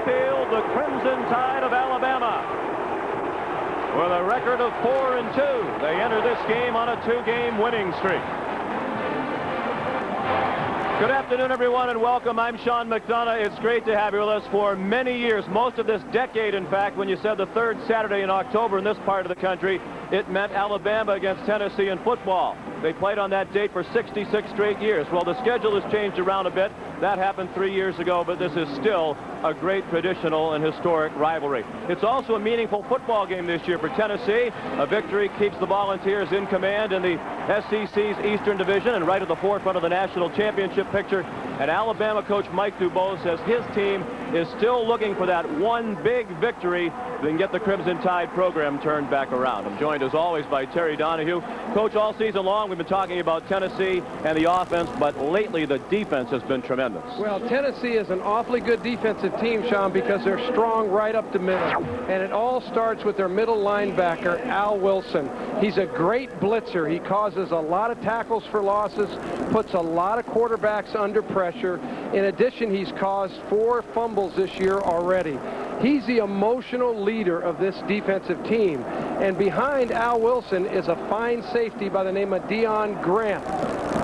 field, the Crimson Tide of Alabama. With a record of 4-2, they enter this game on a 2-game winning streak. Good afternoon, everyone, and welcome. I'm Sean McDonough. It's great to have you with us for many years, most of this decade, in fact. When you said the third Saturday in October in this part of the country, it meant Alabama against Tennessee in football. They played on that date for 66 straight years. Well, the schedule has changed around a bit. That happened 3 years ago, but this is still a great traditional and historic rivalry. It's also a meaningful football game this year for Tennessee. A victory keeps the Volunteers in command in the SEC's Eastern Division and right at the forefront of the national championship picture. And Alabama coach Mike Dubois says his team is still looking for that one big victory that can get the Crimson Tide program turned back around. I'm joined as always by Terry Donahue. Coach, all season long we've been talking about Tennessee and the offense, but lately the defense has been tremendous. Well, Tennessee is an awfully good defensive team, Sean, because they're strong right up the middle. And it all starts with their middle linebacker, Al Wilson. He's a great blitzer. He causes a lot of tackles for losses, puts a lot of quarterbacks under pressure. In addition, he's caused 4 fumbles this year already. He's the emotional leader of this defensive team. And behind Al Wilson is a fine safety by the name of Deion Grant.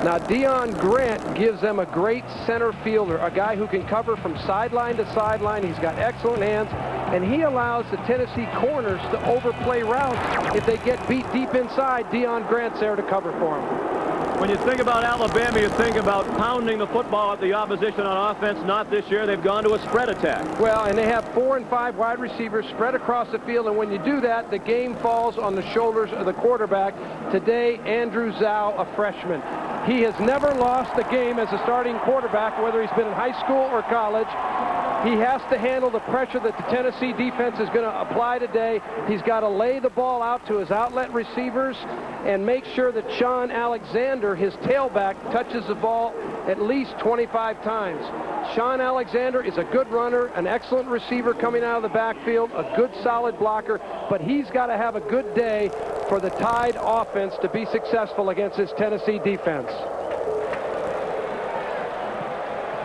Now, Deion Grant gives them a great center fielder, a guy who can cover from sideline to sideline. He's got excellent hands, and he allows the Tennessee corners to overplay routes. If they get beat deep inside, Deion Grant's there to cover for them. When you think about Alabama, you think about pounding the football at the opposition on offense. Not this year. They've gone to a spread attack. Well, and they have 4 and 5 wide receivers spread across the field, and when you do that, the game falls on the shoulders of the quarterback. Today, Andrew Zhao, a freshman. He has never lost a game as a starting quarterback, whether he's been in high school or college. He has to handle the pressure that the Tennessee defense is going to apply today. He's got to lay the ball out to his outlet receivers and make sure that Sean Alexander, his tailback, touches the ball at least 25 times. Sean Alexander is a good runner, an excellent receiver coming out of the backfield, a good solid blocker, but he's got to have a good day for the Tide offense to be successful against this Tennessee defense.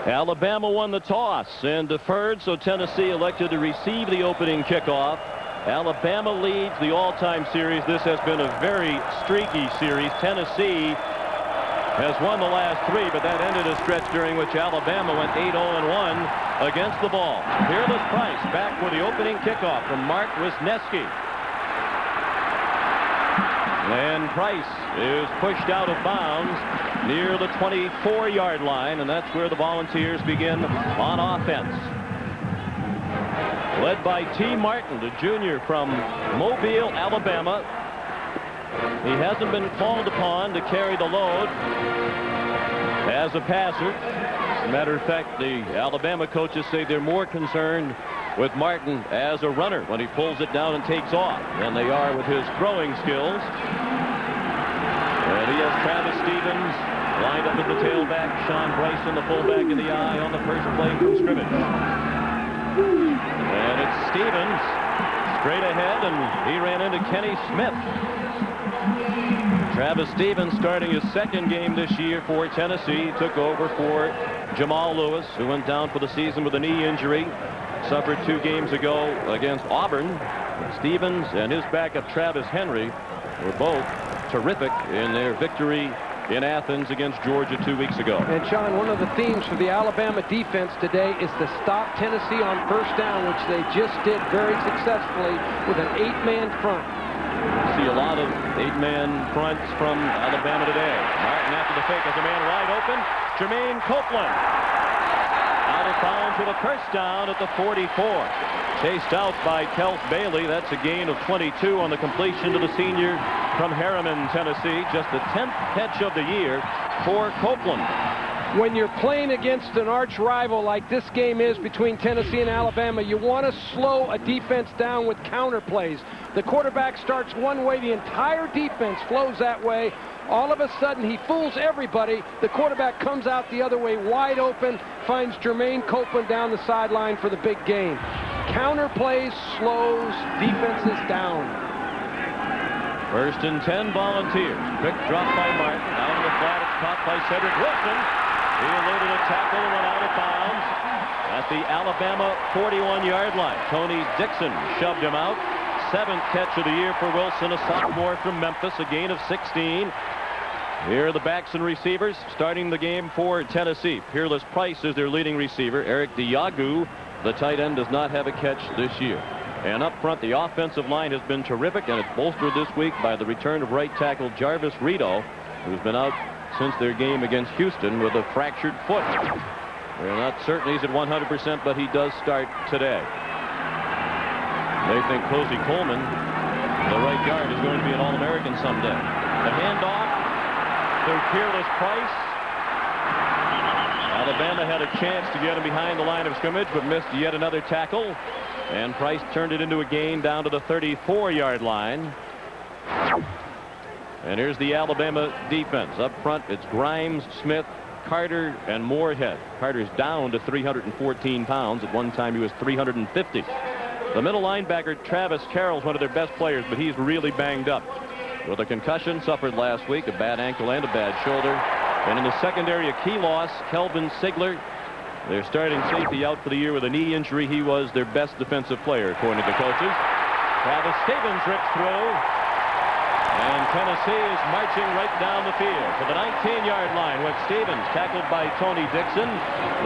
Alabama won the toss and deferred, so Tennessee elected to receive the opening kickoff. Alabama leads the all-time series. This has been a very streaky series. Tennessee has won the last 3, but that ended a stretch during which Alabama went 8-0-1 against the Vols. Peerless Price back with the opening kickoff from Mark Wisniewski. And Price is pushed out of bounds near the 24-yard line, and that's where the Volunteers begin on offense. Led by T. Martin, the junior from Mobile, Alabama. He hasn't been called upon to carry the load as a passer. As a matter of fact, the Alabama coaches say they're more concerned with Martin as a runner when he pulls it down and takes off than they are with his throwing skills. And he has Travis Stevens lined up at the tailback, Sean Bryson, the fullback, in the eye on the first play from scrimmage. And it's Stevens straight ahead, and he ran into Kenny Smith. Travis Stevens starting his second game this year for Tennessee. Took over for Jamal Lewis, who went down for the season with a knee injury. Suffered 2 games ago against Auburn. Stevens and his backup Travis Henry were both terrific in their victory in Athens against Georgia 2 weeks ago. And Sean, one of the themes for the Alabama defense today is to stop Tennessee on first down, which they just did very successfully with an 8-man front. See a lot of 8-man fronts from Alabama today. Martin after the fake has a man wide open. Jermaine Copeland out of bounds with a first down at the 44. Chased out by Kels Bailey. That's a gain of 22 on the completion to the senior from Harriman, Tennessee. Just the 10th catch of the year for Copeland. When you're playing against an arch rival like this game is between Tennessee and Alabama, you want to slow a defense down with counter plays. The quarterback starts one way, the entire defense flows that way. All of a sudden, he fools everybody. The quarterback comes out the other way wide open, finds Jermaine Copeland down the sideline for the big gain. Counter plays slows defenses down. First and 10 Volunteers. Quick drop by Martin. Out of the flat, it's caught by Cedric Wilson. He eluded a tackle and went out of bounds. at the Alabama 41-yard line. Tony Dixon shoved him out. 7th catch of the year for Wilson, a sophomore from Memphis, a gain of 16. Here are the backs and receivers starting the game for Tennessee. Peerless Price is their leading receiver. Eric Diagu, the tight end, does not have a catch this year. And up front, the offensive line has been terrific, and it's bolstered this week by the return of right tackle Jarvis Rito, who's been out since their game against Houston with a fractured foot. We're not certain he's at 100%, but he does start today. They think Posey Coleman, the right guard, is going to be an All-American someday. The handoff to Peerless Price. Alabama had a chance to get him behind the line of scrimmage, but missed yet another tackle. And Price turned it into a gain down to the 34-yard line. And here's the Alabama defense. Up front, it's Grimes, Smith, Carter, and Moorhead. Carter's down to 314 pounds. At one time, he was 350. The middle linebacker, Travis Carroll's one of their best players, but he's really banged up with a concussion suffered last week, a bad ankle and a bad shoulder. And in the secondary, a key loss, Kelvin Sigler. Their starting safety out for the year with a knee injury. He was their best defensive player, according to the coaches. Travis Stevens rips through. And Tennessee is marching right down the field to the 19-yard line with Stevens tackled by Tony Dixon.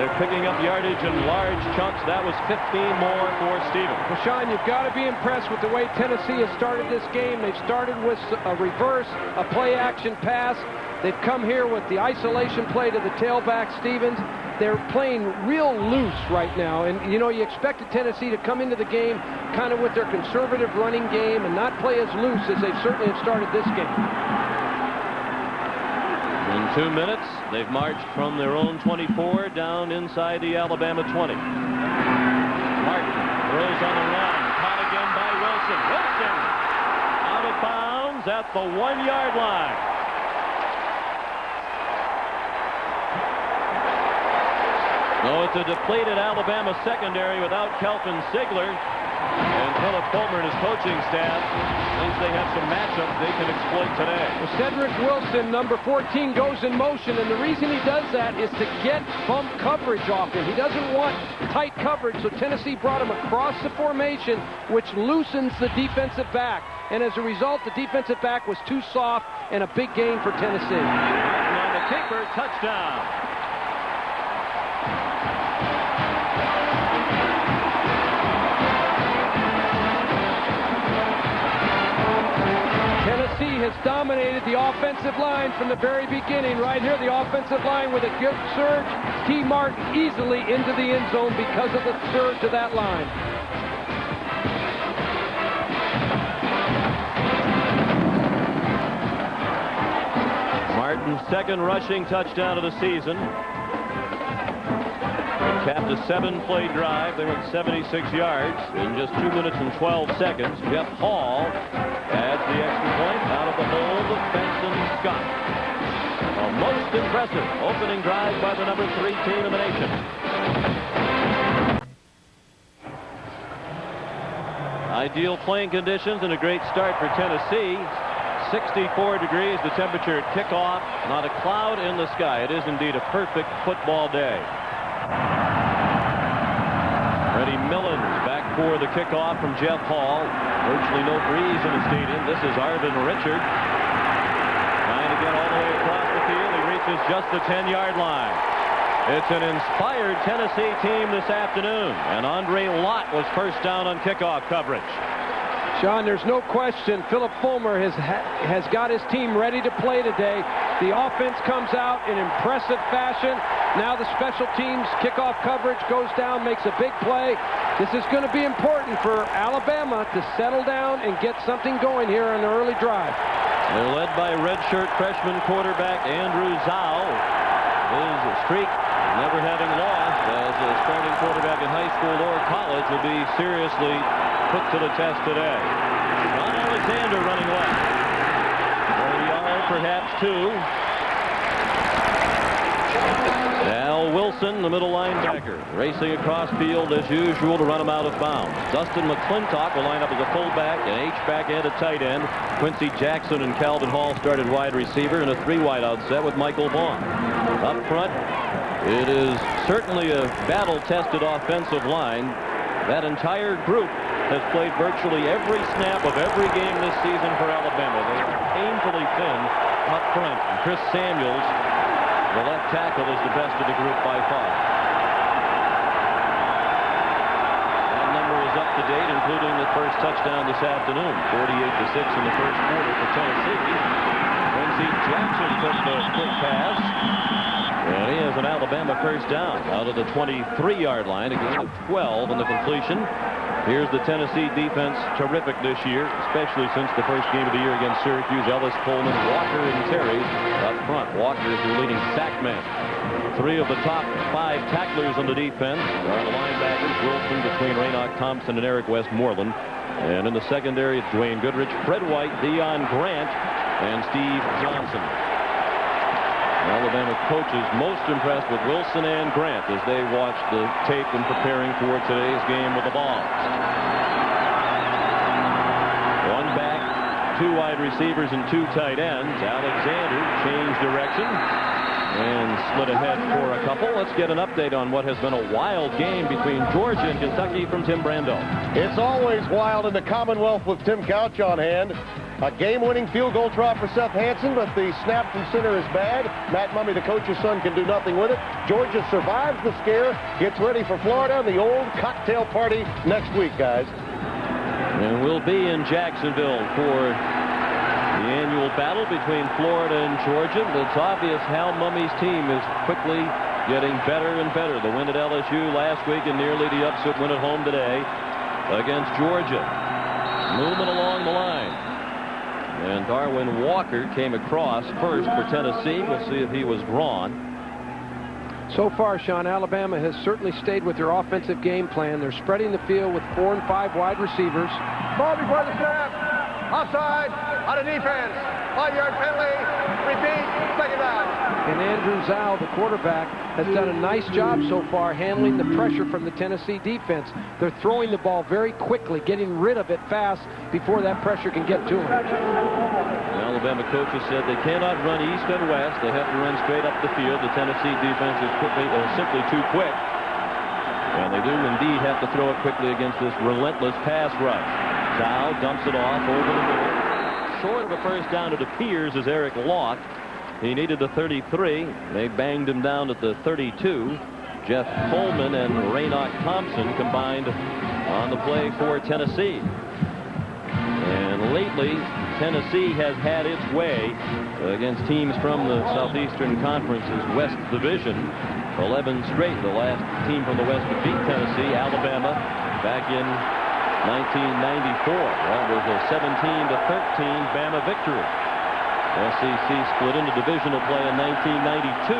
They're picking up yardage in large chunks. That was 15 more for Stevens. Well, Sean, you've got to be impressed with the way Tennessee has started this game. They've started with a reverse, a play-action pass. They've come here with the isolation play to the tailback, Stevens. They're playing real loose right now. And, you know, you expected Tennessee to come into the game kind of with their conservative running game and not play as loose as they certainly have started this game. In 2 minutes, they've marched from their own 24 down inside the Alabama 20. Martin throws on the run. Caught again by Wilson. Wilson out of bounds at the 1-yard line. No, it's a depleted Alabama secondary without Kelvin Sigler. And Philip Fulmer and his coaching staff thinks they have some matchups they can exploit today. Well, Cedric Wilson, number 14, goes in motion, and the reason he does that is to get bump coverage off him. He doesn't want tight coverage, so Tennessee brought him across the formation, which loosens the defensive back. And as a result, the defensive back was too soft, and a big gain for Tennessee. And the keeper, touchdown. Tennessee has dominated the offensive line from the very beginning. Right here, the offensive line with a good surge. T. Martin easily into the end zone because of the surge of that line. Martin's second rushing touchdown of the season. It capped a 7-play drive. They went 76 yards in just 2 minutes and 12 seconds. Jeff Hall adds the extra point out of the hold of Benson Scott. A most impressive opening drive by the number 3 team in the nation. Ideal playing conditions and a great start for Tennessee. 64 degrees, the temperature at kickoff. Not a cloud in the sky. It is indeed a perfect football day. Freddie Millens back for the kickoff from Jeff Hall. Virtually no breeze in the stadium. This is Arvin Richard trying to get all the way across the field. He reaches just the 10-yard line. It's an inspired Tennessee team this afternoon, and Andre Lott was first down on kickoff coverage. Sean, there's no question Philip Fulmer has got his team ready to play today. The offense comes out in impressive fashion. Now the special teams kickoff coverage goes down, makes a big play. This is going to be important for Alabama to settle down and get something going here on the early drive. They're led by redshirt freshman quarterback Andrew Zhao. His streak, never having lost as a starting quarterback in high school or college, will be seriously put to the test today. Ron Alexander running left. For a yard, perhaps 2. Al Wilson, the middle linebacker, racing across field as usual to run him out of bounds. Dustin McClintock will line up as a fullback, an H-back, and a tight end. Quincy Jackson and Calvin Hall started wide receiver in a 3 wideout set with Michael Vaughn. Up front, It is certainly a battle-tested offensive line. That entire group has played virtually every snap of every game this season for Alabama. They are painfully thin up front. And Chris Samuels, the left tackle, is the best of the group by far. That number is up to date, including the first touchdown this afternoon. 48-6 in the first quarter for Tennessee. Quincy Jackson took the quick pass. And he has an Alabama first down out of the 23-yard line, a gain of 12 in the completion. Here's the Tennessee defense, terrific this year, especially since the first game of the year against Syracuse. Ellis, Coleman, Walker, and Terry up front. Walker is the leading sack man. 3 of the top 5 tacklers on the defense are the linebackers. Wilson between Raynoch Thompson and Eric Westmoreland. And in the secondary, it's Dwayne Goodrich, Fred White, Deion Grant, and Steve Johnson. Alabama coaches most impressed with Wilson and Grant as they watch the tape and preparing for today's game with the Vols. 1 back, 2 wide receivers, and 2 tight ends. Alexander changed direction and slid ahead for a couple. Let's get an update on what has been a wild game between Georgia and Kentucky from Tim Brando. It's always wild in the Commonwealth with Tim Couch on hand. A game-winning field goal try for Seth Hansen, but the snap from center is bad. Matt Mummy, the coach's son, can do nothing with it. Georgia survives the scare, gets ready for Florida, the old cocktail party next week, guys. And we'll be in Jacksonville for the annual battle between Florida and Georgia. It's obvious Hal Mummy's team is quickly getting better and better. The win at LSU last week and nearly the upset win at home today against Georgia. Movement along the line. And Darwin Walker came across first for Tennessee. We'll see if he was drawn. So far, Sean, Alabama has certainly stayed with their offensive game plan. They're spreading the field with 4 and 5 wide receivers. Ball before the snap. Offside. Out of defense. 5-yard penalty. Repeat. Second down. And Andrew Zhao, the quarterback, has done a nice job so far handling the pressure from the Tennessee defense. They're throwing the ball very quickly, getting rid of it fast before that pressure can get to them. The Alabama coaches said they cannot run east and west. They have to run straight up the field. The Tennessee defense is simply too quick. And they do indeed have to throw it quickly against this relentless pass rush. Zhao dumps it off over the middle. Short of a first down, it appears, as Eric Locke. He needed the 33. They banged him down at the 32. Jeff Coleman and Raynoch Thompson combined on the play for Tennessee. And lately, Tennessee has had its way against teams from the Southeastern Conference's West Division. 11 straight. The last team from the West to beat Tennessee, Alabama, back in 1994. That was a 17-13 Bama victory. SEC split into divisional play in 1992.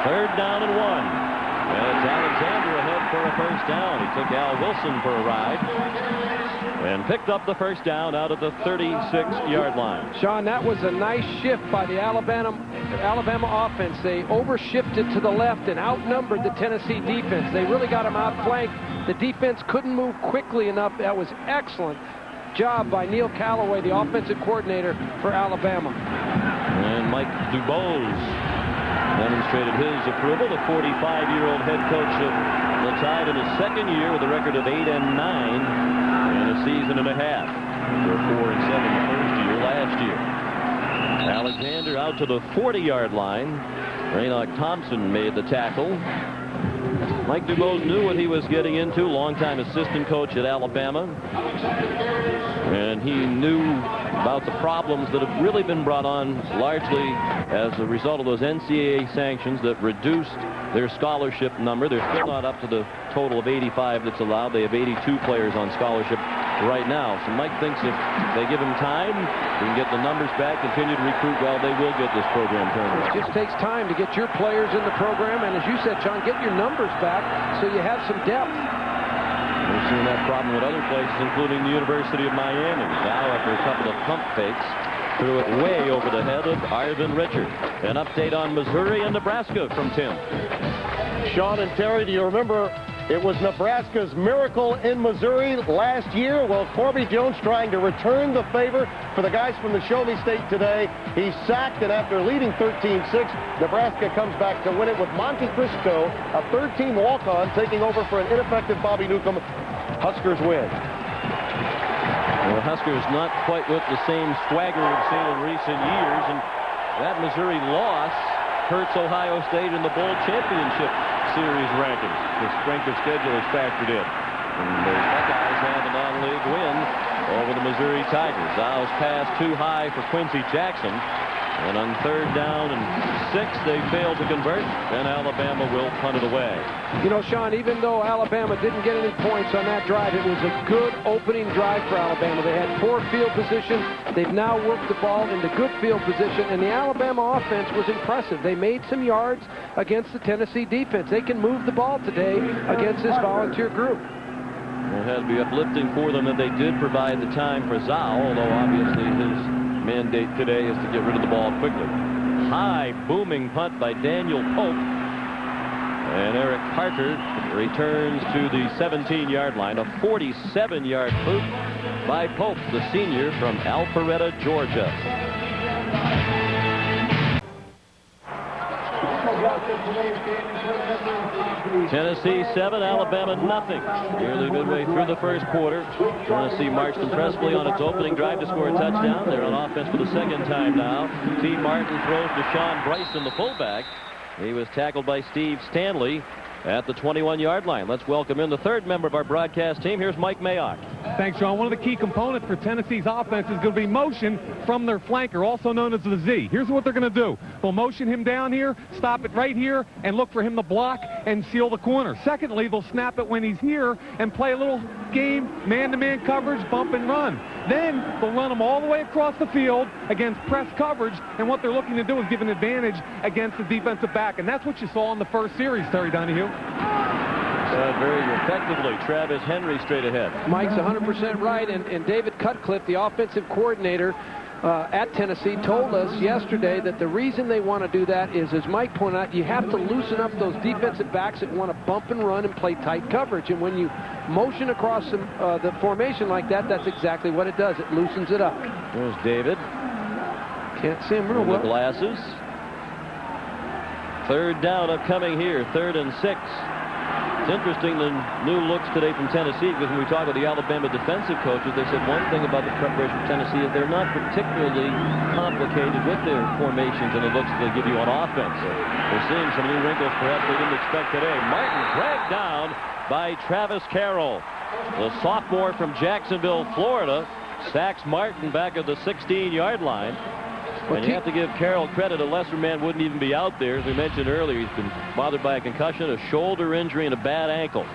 3rd down and 1. And it's Alexander ahead for a first down. He took Al Wilson for a ride and picked up the first down out of the 36-yard line. Sean, that was a nice shift by the Alabama offense. They overshifted to the left and outnumbered the Tennessee defense. They really got them outflanked. The defense couldn't move quickly enough. That was excellent job by Neil Callaway, the offensive coordinator for Alabama. And Mike DuBose demonstrated his approval. The 45-year-old head coach of the Tide in his second year with a record of 8-9 in a season and a half. They were 4-7 the first year last year. Alexander out to the 40-yard line. Raynoch Thompson made the tackle. Mike DuBose knew what he was getting into, longtime assistant coach at Alabama. And he knew about the problems that have really been brought on largely as a result of those NCAA sanctions that reduced their scholarship number. They're still not up to the total of 85 that's allowed. They have 82 players on scholarship right now. So Mike thinks if they give him time, he can get the numbers back, continue to recruit well, they will get this program turned around. It just takes time to get your players in the program, and as you said, John, get your numbers back so you have some depth. We've seen that problem at other places, including the University of Miami. Now, after a couple of pump fakes, threw it way over the head of Arvin Richard. An update on Missouri and Nebraska from Tim. Sean and Terry, do you remember It was Nebraska's miracle in Missouri last year. Well, Corby Jones trying to return the favor for the guys from the Show Me State today. He's sacked, and after leading 13-6, Nebraska comes back to win it with Monte Cristo, a third-team walk-on, taking over for an ineffective Bobby Newcomb. Huskers win. Well, Huskers not quite with the same swagger we've seen in recent years, and that Missouri loss hurts Ohio State in the bowl championship series rankings. The strength of schedule is factored in. And the Buckeyes have a non-league win over the Missouri Tigers. Owls pass too high for Quincy Jackson. And on 3rd down and 6, they failed to convert. Then Alabama will punt it away. You know, Sean, even though Alabama didn't get any points on that drive, it was a good opening drive for Alabama. They had poor field position. They've now worked the ball into good field position, and the Alabama offense was impressive. They made some yards against the Tennessee defense. They can move the ball today against this volunteer group. It had to be uplifting for them that they did provide the time for Zhao, although obviously his mandate today is to get rid of the ball quickly. High booming punt by Daniel Pope, and Eric Parker returns to the 17-yard line. A 47-yard boot by Pope, the senior from Alpharetta, Georgia. Tennessee 7, Alabama nothing. Nearly midway through the first quarter. Tennessee marched impressively on its opening drive to score a touchdown. They're on offense for the 2nd time now. T. Martin throws to Sean Bryson, the fullback. He was tackled by Steve Stanley at the 21-yard line. Let's welcome in the 3rd member of our broadcast team. Here's Mike Mayak. Thanks, Sean. One of the key components for Tennessee's offense is going to be motion from their flanker, also known as the Z. Here's what they're going to do. They'll motion him down here, stop it right here, and look for him to block and seal the corner. Secondly, they'll snap it when he's here and play a little game, man-to-man coverage, bump and run. Then they'll run him all the way across the field against press coverage, and what they're looking to do is give an advantage against the defensive back, and that's what you saw in the first series, Terry Donahue. Very effectively, Travis Henry straight ahead. Mike's 100% right, and David Cutcliffe, the offensive coordinator at Tennessee, told us yesterday that the reason they want to do that is, as Mike pointed out, you have to loosen up those defensive backs that want to bump and run and play tight coverage. And when you motion across the formation like that, that's exactly what it does. It loosens it up. There's David. Can't see him real well. The glasses. 3rd down upcoming here, 3rd and 6. It's interesting, the new looks today from Tennessee, because when we talk about the Alabama defensive coaches, they said one thing about the preparation for Tennessee is they're not particularly complicated with their formations and the looks they give you on offense. They're seeing some new wrinkles perhaps they didn't expect today. Martin dragged down by Travis Carroll. The sophomore from Jacksonville, Florida, sacks Martin back at the 16-yard line. And you have to give Carroll credit. A lesser man wouldn't even be out there. As we mentioned earlier, he's been bothered by a concussion, a shoulder injury, and a bad ankle.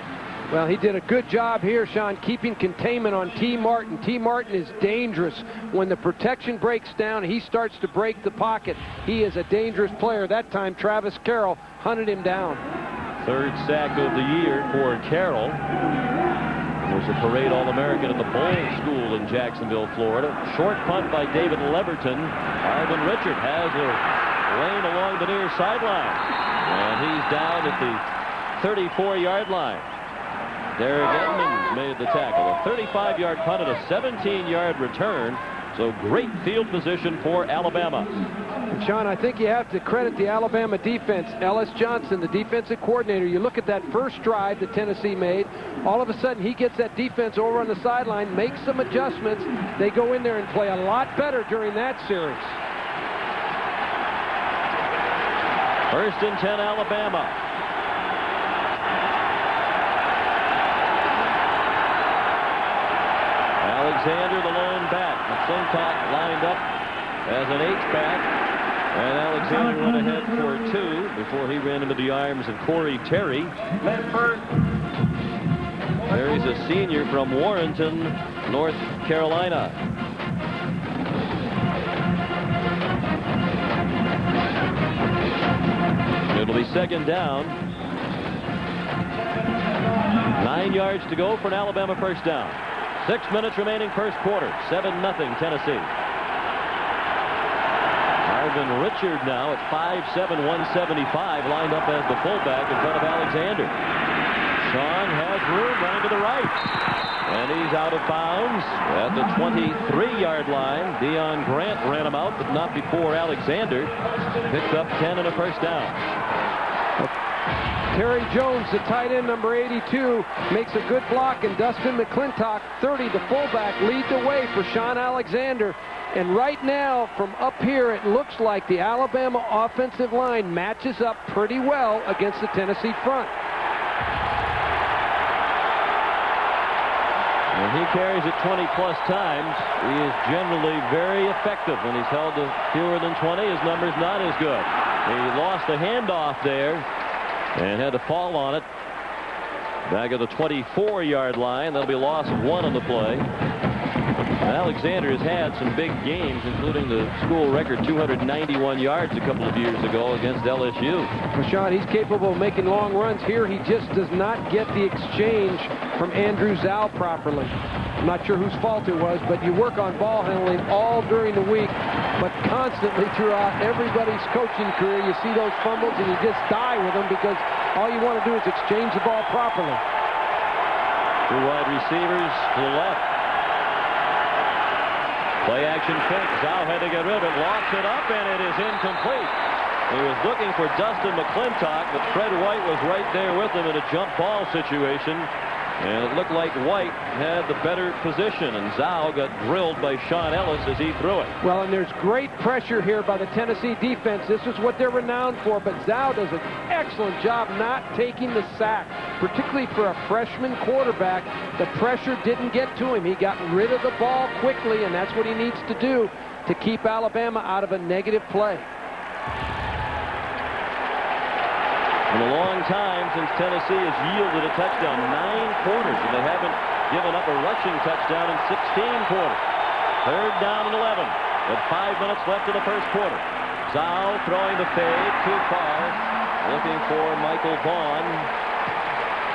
Well, he did a good job here, Sean, keeping containment on T. Martin. T. Martin is dangerous. When the protection breaks down, he starts to break the pocket. He is a dangerous player. That time, Travis Carroll hunted him down. 3rd sack of the year for Carroll. Was a parade All-American at the Bowl School in Jacksonville, Florida. Short punt by David Leverton. Arvin Richard has a lane along the near sideline. And he's down at the 34-yard line. Derek Edmonds made the tackle. A 35-yard punt and a 17-yard return. So great field position for Alabama. And Sean, I think you have to credit the Alabama defense. Ellis Johnson, the defensive coordinator. You look at that first drive that Tennessee made. All of a sudden, he gets that defense over on the sideline, makes some adjustments. They go in there and play a lot better during that series. 1st and 10, Alabama. Alexander, the lone back. McClintock lined up as an H-back. And Alexander went ahead for 2 before he ran into the arms of Corey Terry. Terry's a senior from Warrenton, North Carolina. It'll be 2nd down. 9 yards to go for an Alabama 1st down. 6 minutes remaining, first quarter. 7-0 Tennessee. Arvin Richard now at 5'7", 175, lined up as the fullback in front of Alexander. Sean has room running to the right. And he's out of bounds at the 23-yard line. Deion Grant ran him out, but not before Alexander picks up 10 and a first down. Terry Jones, the tight end, number 82, makes a good block, and Dustin McClintock, 30, the fullback, leads the way for Sean Alexander. And right now, from up here, it looks like the Alabama offensive line matches up pretty well against the Tennessee front. When he carries it 20-plus times, he is generally very effective. When he's held to fewer than 20, his number's not as good. He lost the handoff there and had to fall on it. Back at the 24-yard line. That'll be a loss of 1 on the play. Alexander has had some big games, including the school record 291 yards a couple of years ago against LSU. Well, Sean, he's capable of making long runs. Here, he just does not get the exchange from Andrew Zhao properly. I'm not sure whose fault it was, but you work on ball handling all during the week, but constantly throughout everybody's coaching career, you see those fumbles and you just die with them because all you want to do is exchange the ball properly. 2 wide receivers to the left. Play action fake. Zhao had to get rid of it. Locks it up, and it is incomplete. He was looking for Dustin McClintock, but Fred White was right there with him in a jump ball situation. And it looked like White had the better position, and Zhao got drilled by Sean Ellis as he threw it. Well, and there's great pressure here by the Tennessee defense. This is what they're renowned for, but Zhao does an excellent job not taking the sack, particularly for a freshman quarterback. The pressure didn't get to him. He got rid of the ball quickly, and that's what he needs to do to keep Alabama out of a negative play. In a long time since Tennessee has yielded a touchdown, 9 quarters, and they haven't given up a rushing touchdown in 16 quarters. 3rd down and 11 with 5 minutes left in the first quarter. Zhao throwing the fade too far, looking for Michael Vaughn.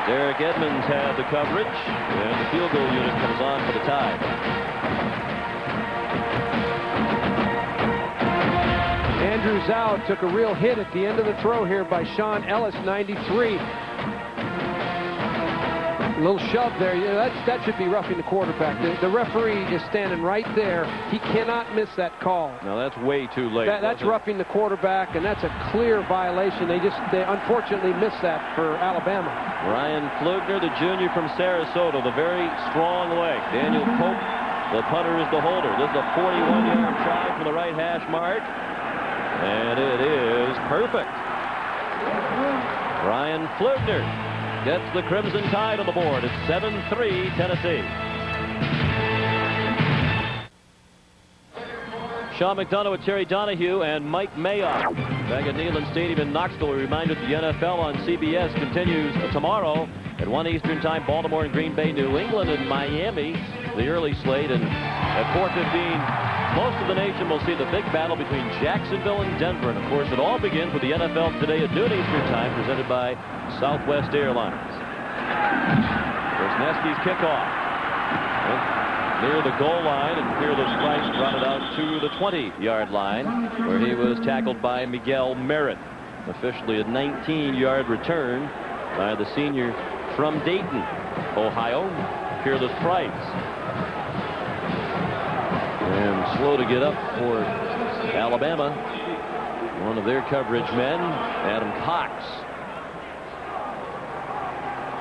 Derek Edmonds had the coverage, and the field goal unit comes on for the tie. Andrew Zhao took a real hit at the end of the throw here by Sean Ellis, 93. A little shove there. Yeah, that should be roughing the quarterback. The referee is standing right there. He cannot miss that call. No, that's way too late. That's roughing the quarterback, and that's a clear violation. They unfortunately missed that for Alabama. Ryan Flugner, the junior from Sarasota, the very strong leg. Daniel Pope, the punter, is the holder. This is a 41-yard try from the right hash mark. And it is perfect. Ryan Flugner gets the Crimson Tide on the board. It's 7-3 Tennessee. Sean McDonough with Terry Donahue and Mike Mayak. Back at Neyland Stadium in Knoxville. We reminded the NFL on CBS continues tomorrow at 1 Eastern Time. Baltimore and Green Bay, New England and Miami. The early slate. And at 4:15. Most of the nation will see the big battle between Jacksonville and Denver. And, of course, it all begins with the NFL Today at noon Eastern Time, presented by Southwest Airlines. Wisniewski's kickoff. Near the goal line, and Peerless Price brought it out to the 20-yard line, where he was tackled by Miguel Merritt. Officially a 19-yard return by the senior from Dayton, Ohio, Peerless Price. And slow to get up for Alabama. One of their coverage men, Adam Cox.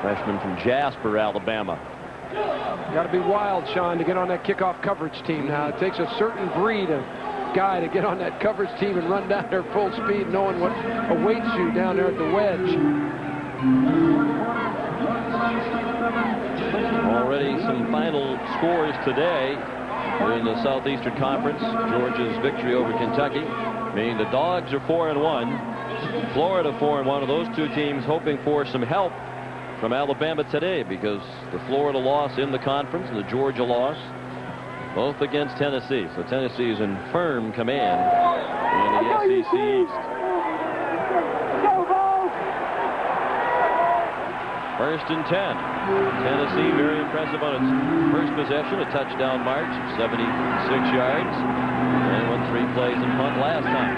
Freshman from Jasper, Alabama. Got to be wild, Sean, to get on that kickoff coverage team now. It takes a certain breed of guy to get on that coverage team and run down there full speed, knowing what awaits you down there at the wedge. Already some final scores today. In the Southeastern Conference, Georgia's victory over Kentucky, meaning the Dogs are 4-1. Florida 4-1. Those two teams hoping for some help from Alabama today, because the Florida loss in the conference and the Georgia loss, both against Tennessee. So Tennessee is in firm command in the SEC East. 1st and 10. Tennessee very impressive on its first possession, a touchdown march of 76 yards. And won 3 plays and punt last time.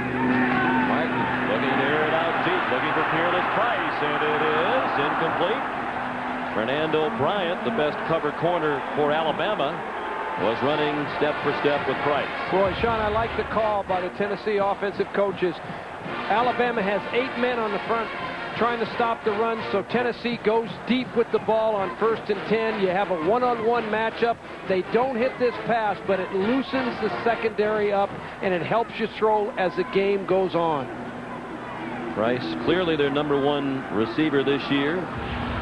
Martin looking to air it out deep, looking for Peerless Price, and it is incomplete. Fernando Bryant, the best cover corner for Alabama, was running step for step with Price. Boy, Sean, I like the call by the Tennessee offensive coaches. Alabama has 8 men on the front trying to stop the run, so Tennessee goes deep with the ball on 1st and 10. You have a one-on-one matchup. They don't hit this pass, but it loosens the secondary up, and it helps you throw as the game goes on. Price, clearly their #1 receiver this year,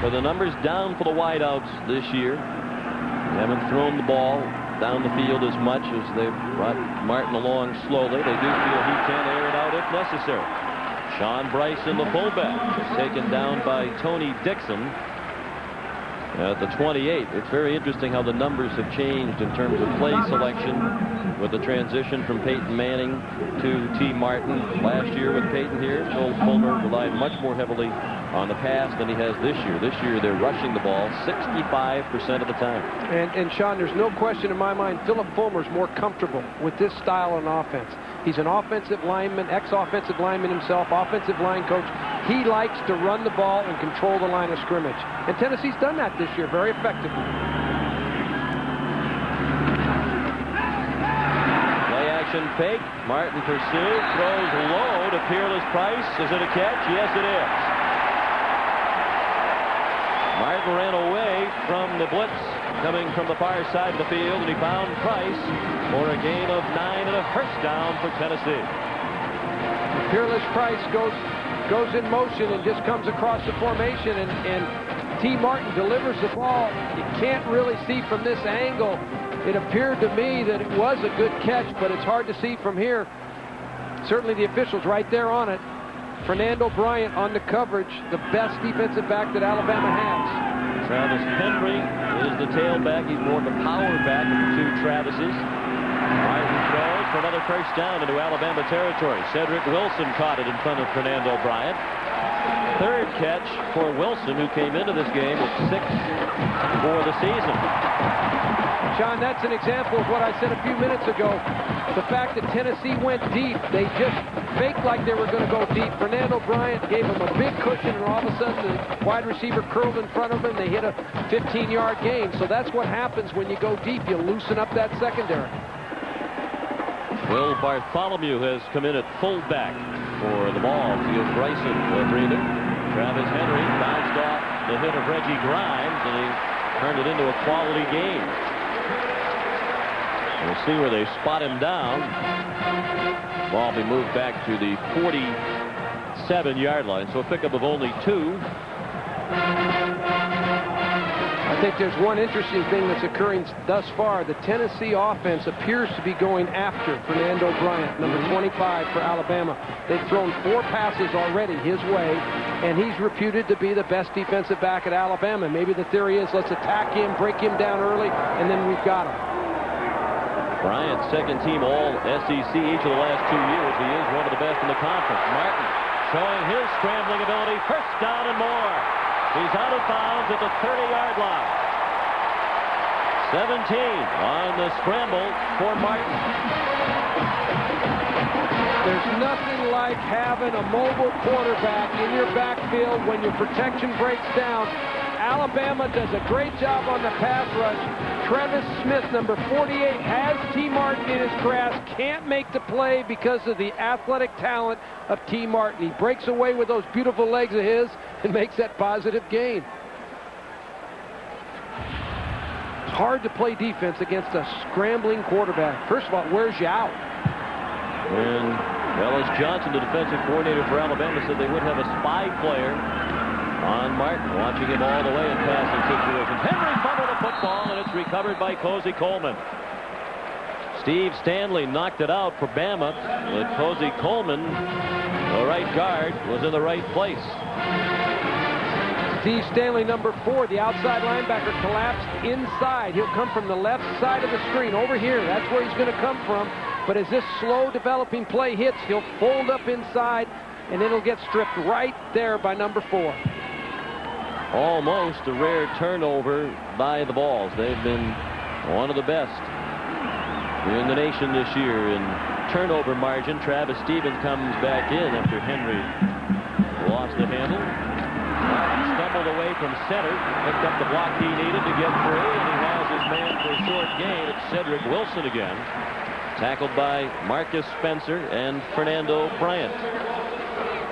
but the numbers down for the wideouts this year. They haven't thrown the ball down the field as much as they've brought Martin along slowly. They do feel he can air it out if necessary. Sean Bryce in the fullback is taken down by Tony Dixon at the 28. It's very interesting how the numbers have changed in terms of play selection with the transition from Peyton Manning to T. Martin. Last year with Peyton here, Phil Fulmer relied much more heavily on the pass than he has this year. This year they're rushing the ball 65% of the time. And Sean, there's no question in my mind Philip Fulmer's more comfortable with this style of offense. He's an offensive lineman, ex-offensive lineman himself, offensive line coach. He likes to run the ball and control the line of scrimmage. And Tennessee's done that this year very effectively. Play action fake. Martin pursues, throws low to Peerless Price. Is it a catch? Yes, it is. Martin ran away from the blitz coming from the far side of the field, and he found Price for a gain of 9 and a first down for Tennessee. Peerless Price goes in motion and just comes across the formation, and T. Martin delivers the ball. You can't really see from this angle. It appeared to me that it was a good catch, but it's hard to see from here. Certainly the officials right there on it. Fernando Bryant on the coverage, the best defensive back that Alabama has. Travis Henry is the tailback. He's more of the power back of the two Travises. Martin throws for another first down into Alabama territory. Cedric Wilson caught it in front of Fernando Bryant. Third catch for Wilson, who came into this game with 6 for the season. Sean, that's an example of what I said a few minutes ago. The fact that Tennessee went deep. They just faked like they were going to go deep. Fernando Bryant gave him a big cushion, and all of a sudden the wide receiver curled in front of him. They hit a 15-yard gain. So that's what happens when you go deep. You loosen up that secondary. Will Bartholomew has come in at fullback for the Vols. He is Bryson, the breather. Travis Henry bounced off the hit of Reggie Grimes, and he turned it into a quality game. We'll see where they spot him down. Ball be moved back to the 47-yard line, so a pickup of only 2. I think there's one interesting thing that's occurring thus far. The Tennessee offense appears to be going after Fernando Bryant, number 25 for Alabama. They've thrown 4 passes already his way, and he's reputed to be the best defensive back at Alabama. Maybe the theory is let's attack him, break him down early, and then we've got him. Bryant, second team all SEC each of the last 2 years. He is one of the best in the conference. Martin showing his scrambling ability. First down and more. He's out of bounds at the 30-yard line. 17 on the scramble for Martin. There's nothing like having a mobile quarterback in your backfield when your protection breaks down. Alabama does a great job on the pass rush. Travis Smith, number 48, has T. Martin in his grasp. Can't make the play because of the athletic talent of T. Martin. He breaks away with those beautiful legs of his and makes that positive gain. It's hard to play defense against a scrambling quarterback. First of all, it wears you out. And Ellis Johnson, the defensive coordinator for Alabama, said they would have a spy player on Martin, watching him all the way in passing situations. Henry fumbled the football, and it's recovered by Cozy Coleman. Steve Stanley knocked it out for Bama, but Cozy Coleman, the right guard, was in the right place. Steve Stanley, number 4, the outside linebacker, collapsed inside. He'll come from the left side of the screen over here. That's where he's going to come from. But as this slow developing play hits, he'll fold up inside, and it'll get stripped right there by number 4. Almost a rare turnover by the Vols. They've been one of the best in the nation this year in turnover margin. Travis Stevens comes back in after Henry lost the handle. Stumbled away from center. Picked up the block he needed to get free, and he has his man for a short gain. It's Cedric Wilson again. Tackled by Marcus Spencer and Fernando Bryant.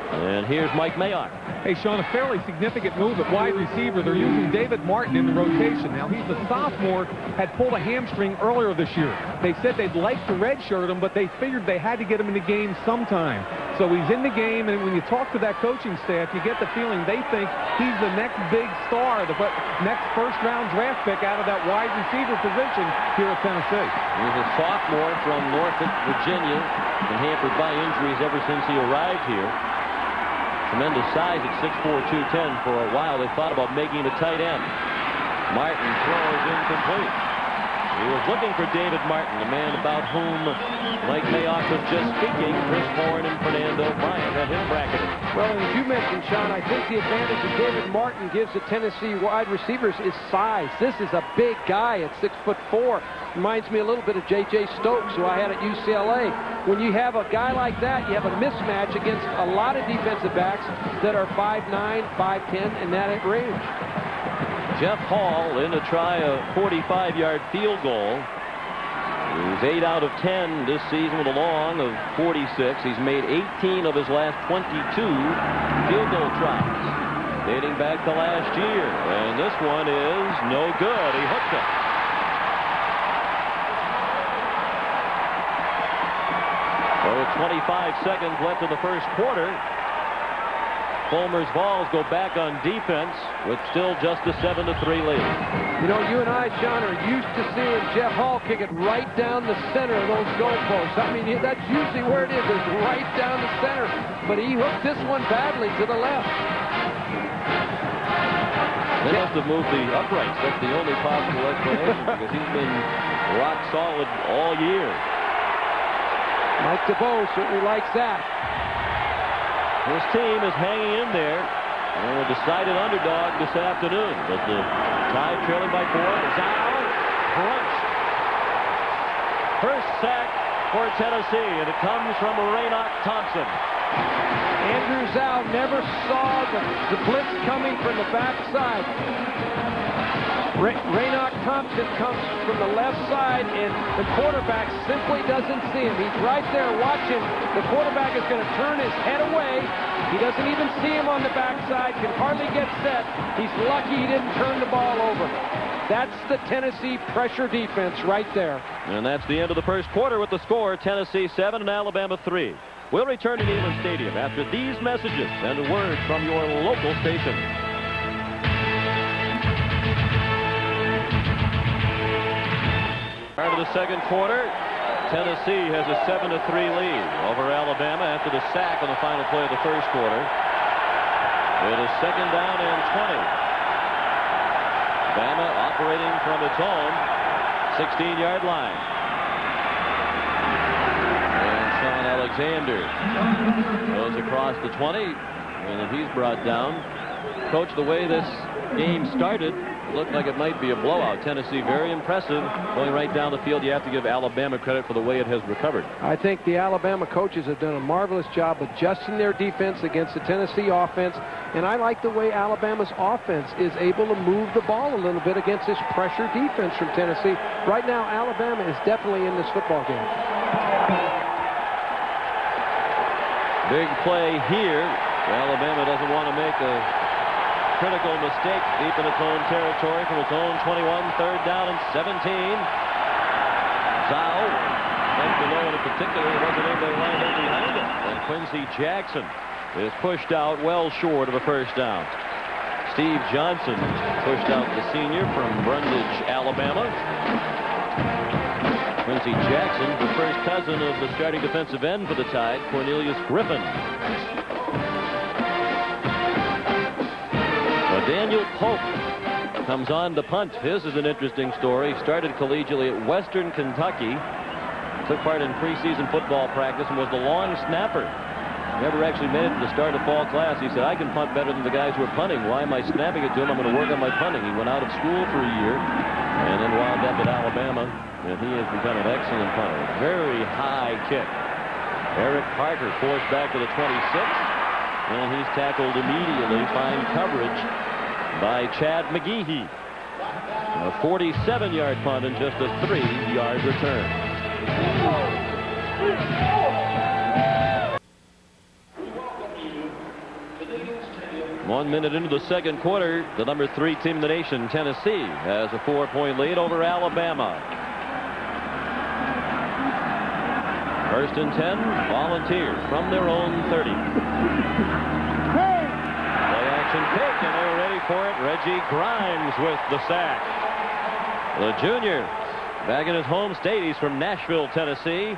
And here's Mike Mayak. Hey, Sean, a fairly significant move at wide receiver. They're using David Martin in the rotation. Now, he's a sophomore, had pulled a hamstring earlier this year. They said they'd like to redshirt him, but they figured they had to get him in the game sometime. So he's in the game, and when you talk to that coaching staff, you get the feeling they think he's the next big star, the next first-round draft pick out of that wide receiver position here at Tennessee. He's a sophomore from Norfolk, Virginia, been hampered by injuries ever since he arrived here. Tremendous size at 6'4", 210. For a while, they thought about making him a tight end. Martin throws incomplete. He was looking for David Martin, the man about whom Mike Mayak was just speaking. Chris Horn and Fernando Bryant had him bracketed. Well, as you mentioned, Sean, I think the advantage that David Martin gives the Tennessee wide receivers is size. This is a big guy at 6'4". Reminds me a little bit of J.J. Stokes, who I had at UCLA. When you have a guy like that, you have a mismatch against a lot of defensive backs that are 5'9", 5'10", and that at range. Jeff Hall in to try a 45-yard field goal. He's 8 out of 10 this season with a long of 46. He's made 18 of his last 22 field goal tries, dating back to last year. And this one is no good. He hooked it. So 25 seconds left in the first quarter. Fulmer's Vols go back on defense with still just a 7-3 lead. You know, you and I, Sean, are used to seeing Jeff Hall kick it right down the center of those goalposts. I mean, that's usually where it is right down the center. But he hooked this one badly to the left. They must have moved the uprights. That's the only possible explanation, because he's been rock solid all year. Mike DeBow certainly likes that. His team is hanging in there. And a decided underdog this afternoon. But the Tide trailing by 4. Zau crunched. First sack for Tennessee, and it comes from Raynoch Thompson. Andrew Zau never saw the blitz coming from the backside. Raynoch Thompson comes from the left side, and the quarterback simply doesn't see him. He's right there watching. The quarterback is going to turn his head away. He doesn't even see him on the backside, can hardly get set. He's lucky he didn't turn the ball over. That's the Tennessee pressure defense right there. And that's the end of the first quarter with the score, Tennessee 7 and Alabama 3. We'll return to Neyland Stadium after these messages and a word from your local station. Part of the second quarter, Tennessee has a 7-3 lead over Alabama after the sack on the final play of the first quarter. It is second down and 20. Bama operating from its own 16-yard line. And Sean Alexander goes across the 20, and if he's brought down. Coach, the way this game started, looked like it might be a blowout. Tennessee very impressive going right down the field. You have to give Alabama credit for the way it has recovered. I think the Alabama coaches have done a marvelous job adjusting their defense against the Tennessee offense, and I like the way Alabama's offense is able to move the ball a little bit against this pressure defense from Tennessee. Right now, Alabama is definitely in this football game. Big play here. Alabama doesn't want to make a critical mistake deep in its own territory from its own 21, third down and 17. Zau went below, and in particular, he wasn't able to line up behind him. And Quincy Jackson is pushed out well short of a first down. Steve Johnson pushed out, the senior from Brundage, Alabama. Quincy Jackson, the first cousin of the starting defensive end for the Tide, Cornelius Griffin. Daniel Pope comes on to punt. His is an interesting story. Started collegiately at Western Kentucky. Took part in preseason football practice and was the long snapper. Never actually made it to the start of fall class. He said, I can punt better than the guys who are punting. Why am I snapping it to him? I'm going to work on my punting. He went out of school for a year and then wound up at Alabama, and he has become an excellent punter. Very high kick. Eric Parker forced back to the 26, and he's tackled immediately. Fine coverage by Chad McGehee. A 47-yard punt and just a 3-yard return. 1 minute into the second quarter, the number 3 team in the nation, Tennessee, has a 4-point lead over Alabama. First and 10, Volunteers from their own 30. Play action pick, and they're ready for it. Reggie Grimes with the sack. The junior back in his home state. He's from Nashville, Tennessee,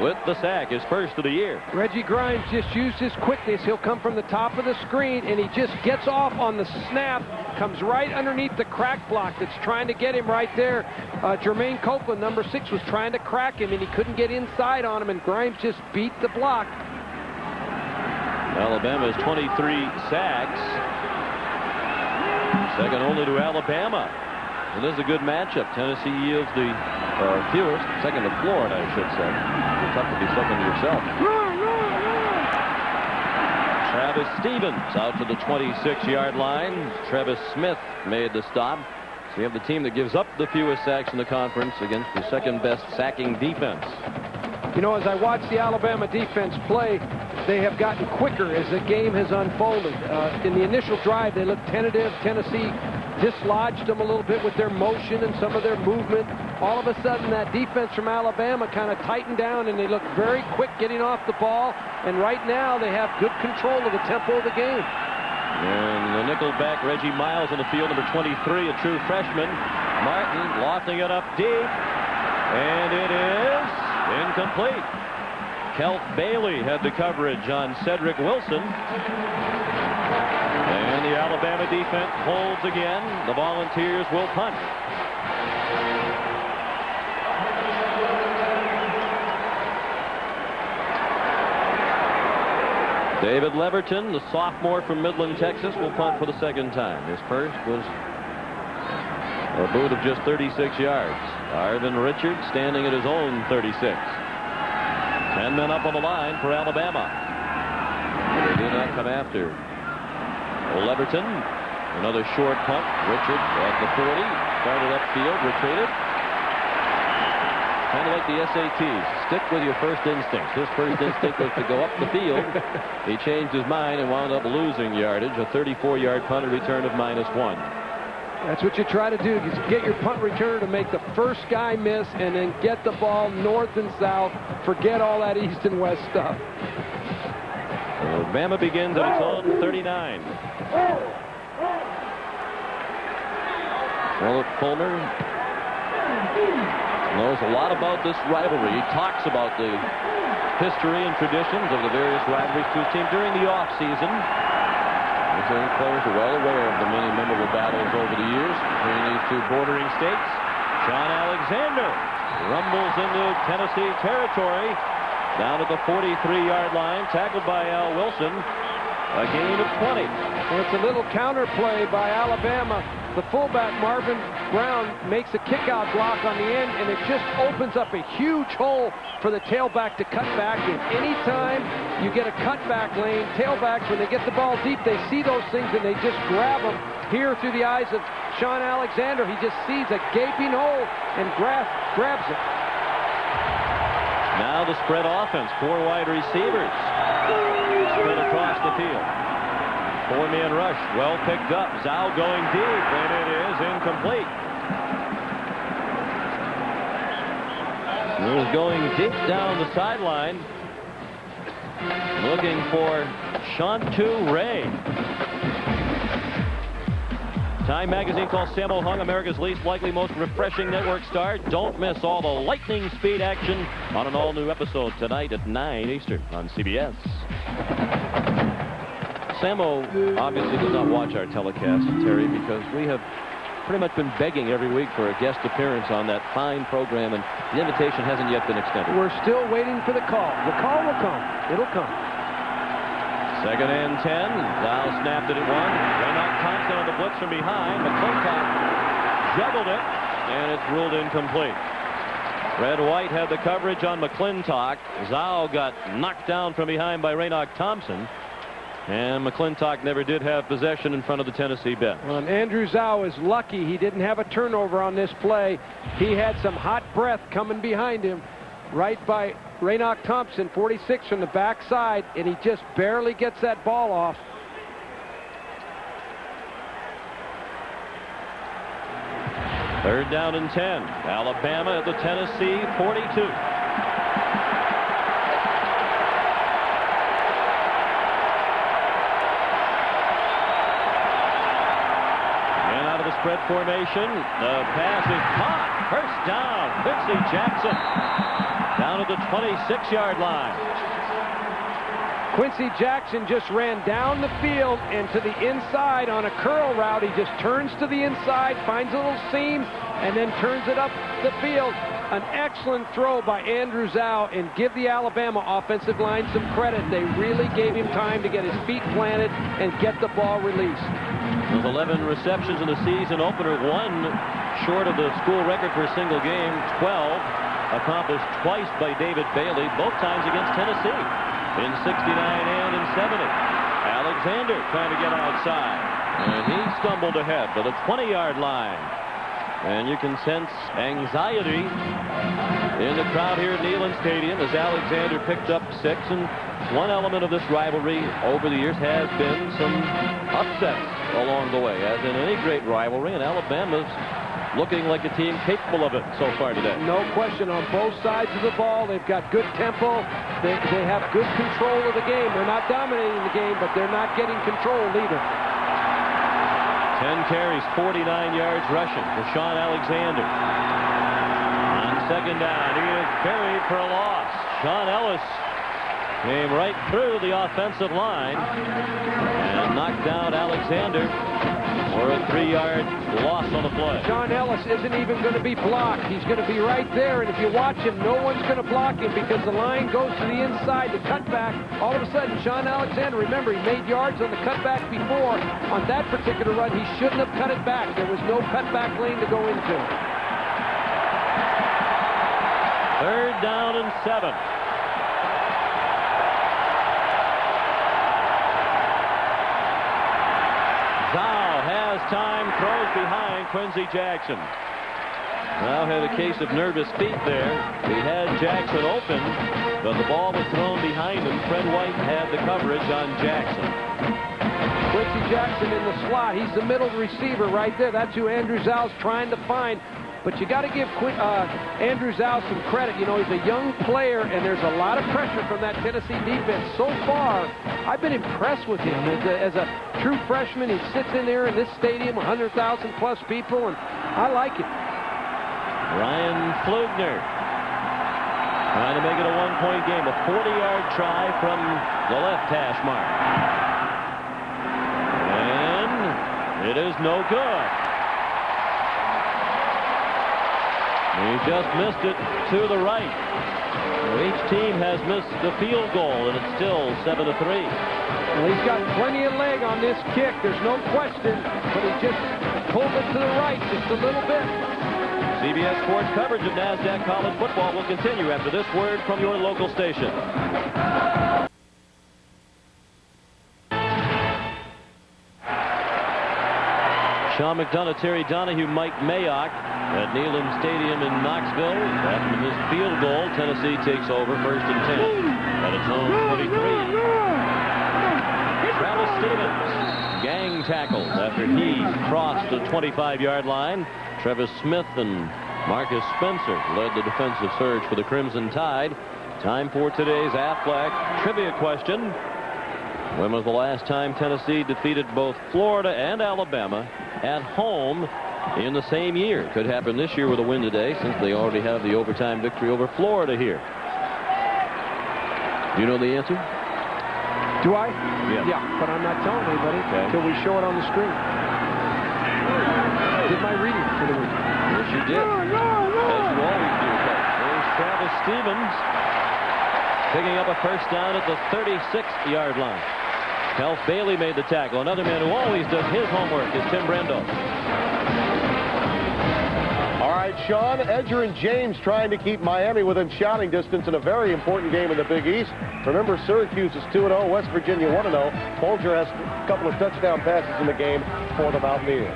with the sack, his first of the year. Reggie Grimes just used his quickness. He'll come from the top of the screen, and he just gets off on the snap, comes right underneath the crack block that's trying to get him right there. Jermaine Copeland, number 6, was trying to crack him, and he couldn't get inside on him, and Grimes just beat the block. Alabama's 23 sacks, second only to Alabama. And this is a good matchup. Tennessee yields the fewest, second to Florida, I should say. It's tough to be second to yourself. Travis Stevens out to the 26-yard line. Travis Smith made the stop. So you have the team that gives up the fewest sacks in the conference against the second-best sacking defense. You know, as I watch the Alabama defense play, they have gotten quicker as the game has unfolded. In the initial drive, they looked tentative. Tennessee dislodged them a little bit with their motion and some of their movement. All of a sudden, that defense from Alabama kind of tightened down, and they look very quick getting off the ball. And right now, they have good control of the tempo of the game. And the nickel back, Reggie Miles on the field, number 23, a true freshman. Martin lofting it up deep, and it is incomplete. Kelt Bailey had the coverage on Cedric Wilson. And the Alabama defense holds again. The Volunteers will punt. David Leverton, the sophomore from Midland, Texas, will punt for the second time. His first was a boot of just 36 yards. Arvin Richards standing at his own 36. 10 men up on the line for Alabama. They do not come after Leverton. Another short punt. Richards at the 40. Started upfield, retreated. Kind of like the SATs. Stick with your first instincts. His first instinct was to go up the field. He changed his mind and wound up losing yardage. A 34-yard punt, a return of -1. That's what you try to do. You get your punt returner to make the first guy miss and then get the ball north and south. Forget all that east and west stuff. Alabama begins at its own 39. Philip Fulmer knows a lot about this rivalry. He talks about the history and traditions of the various rivalries to his team during the offseason. Returning players are well aware of the many memorable battles over the years between these two bordering states. Sean Alexander rumbles into Tennessee territory down at the 43-yard line, tackled by Al Wilson. A gain of 20. And it's a little counter play by Alabama. The fullback, Marvin Brown, makes a kickout block on the end, and it just opens up a huge hole for the tailback to cut back in. Anytime you get a cutback lane, tailbacks, when they get the ball deep, they see those things and they just grab them. Here through the eyes of Sean Alexander, he just sees a gaping hole and grabs it. Now the spread offense, 4 wide receivers spread across the field. 4-man rush, well picked up. Zhao going deep, and it is incomplete. He was going deep down the sideline, looking for Shantu Ray. Time magazine calls Sammo Hung America's least likely, most refreshing network star. Don't miss all the lightning speed action on an all-new episode tonight at 9 Eastern on CBS. Sammo obviously does not watch our telecast, Terry, because we have pretty much been begging every week for a guest appearance on that fine program, and the invitation hasn't yet been extended. We're still waiting for the call. The call will come. It'll come. Second and 10. Dow snapped it at 1. Raynock Thompson on the blitz from behind. McClintock juggled it, and it's ruled incomplete. Red White had the coverage on McClintock. Zhao got knocked down from behind by Raynock Thompson. And McClintock never did have possession in front of the Tennessee bench. Well, and Andrew Zhao is lucky he didn't have a turnover on this play. He had some hot breath coming behind him right by Raynoch Thompson, 46 from the backside, and he just barely gets that ball off. Third down and 10. Alabama at the Tennessee 42. Spread formation. The pass is caught. First down. Quincy Jackson down at the 26-yard line. Quincy Jackson just ran down the field and to the inside on a curl route. He just turns to the inside, finds a little seam, and then turns it up the field. An excellent throw by Andrew Zhao, and give the Alabama offensive line some credit. They really gave him time to get his feet planted and get the ball released. With 11 receptions in the season opener, 1 short of the school record for a single game, 12 accomplished twice by David Bailey, both times against Tennessee in 69 and in 70. Alexander trying to get outside, and he stumbled ahead to the 20-yard line. And you can sense anxiety in the crowd here at Neyland Stadium as Alexander picked up 6. And one element of this rivalry over the years has been some upsets along the way, as in any great rivalry, and Alabama's looking like a team capable of it so far today. No question on both sides of the ball. They've got good tempo. They have good control of the game. They're not dominating the game, but they're not getting control either. 10 carries, 49 yards rushing for Sean Alexander. On second down, he is carried for a loss. Sean Ellis came right through the offensive line and knocked down Alexander for a 3-yard loss on the play. Sean Ellis isn't even going to be blocked. He's going to be right there, and if you watch him, no one's going to block him because the line goes to the inside, the cutback. All of a sudden, Sean Alexander, remember, he made yards on the cutback before. On that particular run, he shouldn't have cut it back. There was no cutback lane to go into. Third down and 7. Zhao has time, throws behind Quincy Jackson. Now had a case of nervous feet there. He had Jackson open, but the ball was thrown behind him. Fred White had the coverage on Jackson. Quincy Jackson in the slot. He's the middle receiver right there. That's who Andrew Zhao's trying to find. But you got to give Andrew Zhao some credit. You know, he's a young player, and there's a lot of pressure from that Tennessee defense. So far, I've been impressed with him. As a true freshman, he sits in there in this stadium, 100,000 plus people, and I like it. Ryan Flugner trying to make it a one-point game. A 40-yard try from the left hash mark. And it is no good. He just missed it to the right. Each team has missed the field goal, and it's still 7-3. Well, he's got plenty of leg on this kick. There's no question, but he just pulled it to the right just a little bit. CBS Sports coverage of NASDAQ college football will continue after this word from your local station. Sean McDonough, Terry Donahue, Mike Mayak at Neyland Stadium in Knoxville. After this field goal, Tennessee takes over 1st and 10 at its own 23. Travis Stevens, gang tackled after he crossed the 25-yard line. Travis Smith and Marcus Spencer led the defensive surge for the Crimson Tide. Time for today's Aflac trivia question. When was the last time Tennessee defeated both Florida and Alabama at home in the same year? Could happen this year with a win today, since they already have the overtime victory over Florida here. Do you know the answer? Do I? Yeah. Yeah, but I'm not telling anybody until we show it on the screen. I did my reading for the week. Yes, you did. As you always do, Coach. There's Travis Stevens picking up a first down at the 36-yard line. Health Bailey made the tackle. Another man who always does his homework is Tim Brendo. All right, Sean, Edger and James trying to keep Miami within shouting distance in a very important game in the Big East. Remember, Syracuse is 2-0, West Virginia 1-0. Folger has a couple of touchdown passes in the game for the Mountaineers.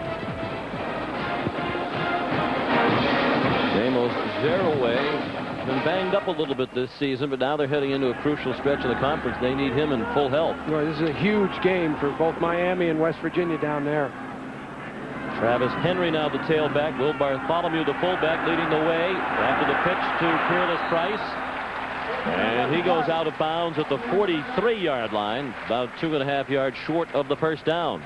Amos Zeraway been banged up a little bit this season, but now they're heading into a crucial stretch of the conference. They need him in full health. Well, this is a huge game for both Miami and West Virginia down there. Travis Henry now the tailback. Will Bartholomew the fullback leading the way after the pitch to Peerless Price. And he goes out of bounds at the 43-yard line, about 2.5 yards short of the first down.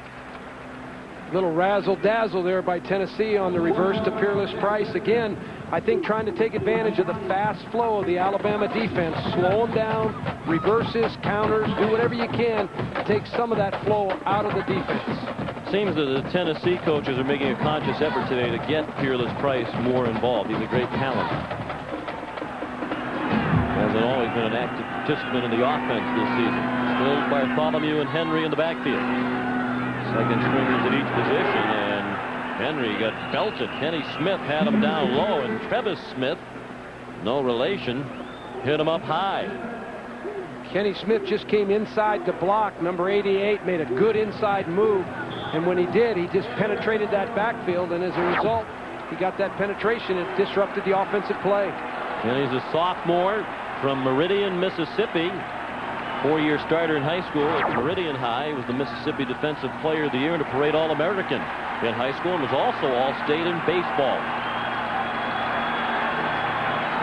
Little razzle-dazzle there by Tennessee on the reverse to Peerless Price. Again, I think trying to take advantage of the fast flow of the Alabama defense. Slow them down, reverses, counters, do whatever you can to take some of that flow out of the defense. Seems that the Tennessee coaches are making a conscious effort today to get Peerless Price more involved. He's a great talent. Hasn't always been an active participant in the offense this season. Still Bartholomew and Henry in the backfield. Second stringers at each position, and Henry got belted. Kenny Smith had him down low, and Trevis Smith, no relation, hit him up high. Kenny Smith just came inside to block. Number 88 made a good inside move, and when he did, he just penetrated that backfield, and as a result, he got that penetration. It disrupted the offensive play. Kenny's a sophomore from Meridian, Mississippi. 4-year starter in high school at Meridian High. He was the Mississippi Defensive Player of the Year and a Parade All-American in high school, and was also All-State in baseball.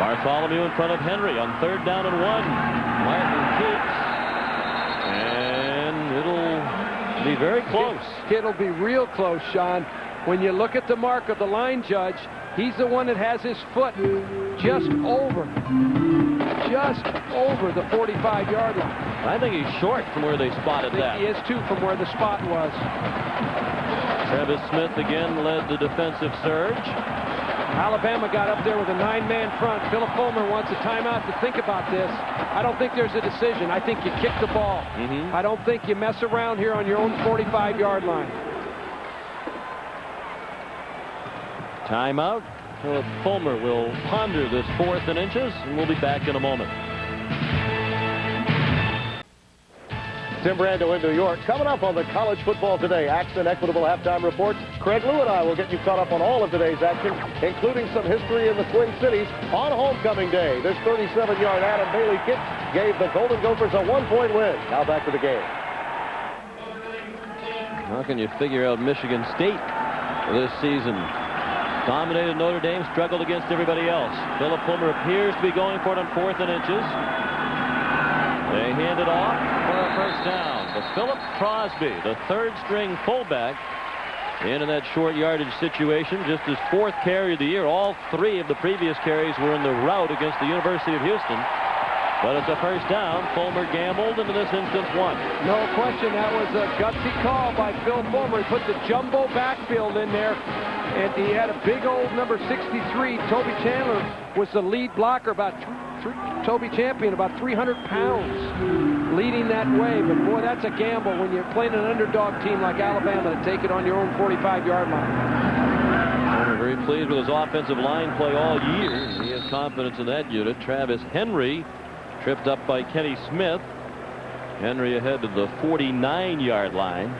Bartholomew in front of Henry on 3rd down and 1. Martin keeps, and it'll be very close. It'll be real close, Sean. When you look at the mark of the line judge, he's the one that has his foot just over the 45-yard line. I think he's short from where they spotted that. He is too from where the spot was. Travis Smith again led the defensive surge. Alabama got up there with a 9-man front. Philip Fulmer wants a timeout to think about this. I don't think there's a decision. I think you kick the ball. I don't think you mess around here on your own 45-yard line. Timeout. Philip Fulmer will ponder this 4th and inches, and we'll be back in a moment. Tim Brando in New York. Coming up on the College Football Today Action Equitable Halftime Report, Craig Lou and I will get you caught up on all of today's action, including some history in the Twin Cities on homecoming day. This 37-yard Adam Bailey kick gave the Golden Gophers a 1-point win. Now back to the game. How can you figure out Michigan State this season? Dominated Notre Dame, struggled against everybody else. Philip Fulmer appears to be going for it on 4th and inches. They hand it off for a first down. But Philip Crosby, the 3rd-string fullback, in that short yardage situation, just his 4th carry of the year. All 3 of the previous carries were in the rout against the University of Houston. But it's a first down. Fulmer gambled, and in this instance won. No question, that was a gutsy call by Phil Fulmer. He put the jumbo backfield in there, and he had a big old number 63. Toby Chandler was the lead blocker, Toby Champion, about 300 pounds, leading that way. But boy, that's a gamble when you're playing an underdog team like Alabama to take it on your own 45-yard line. Fulmer very pleased with his offensive line play all year. He has confidence in that unit. Travis Henry tripped up by Kenny Smith. Henry ahead to the 49-yard line.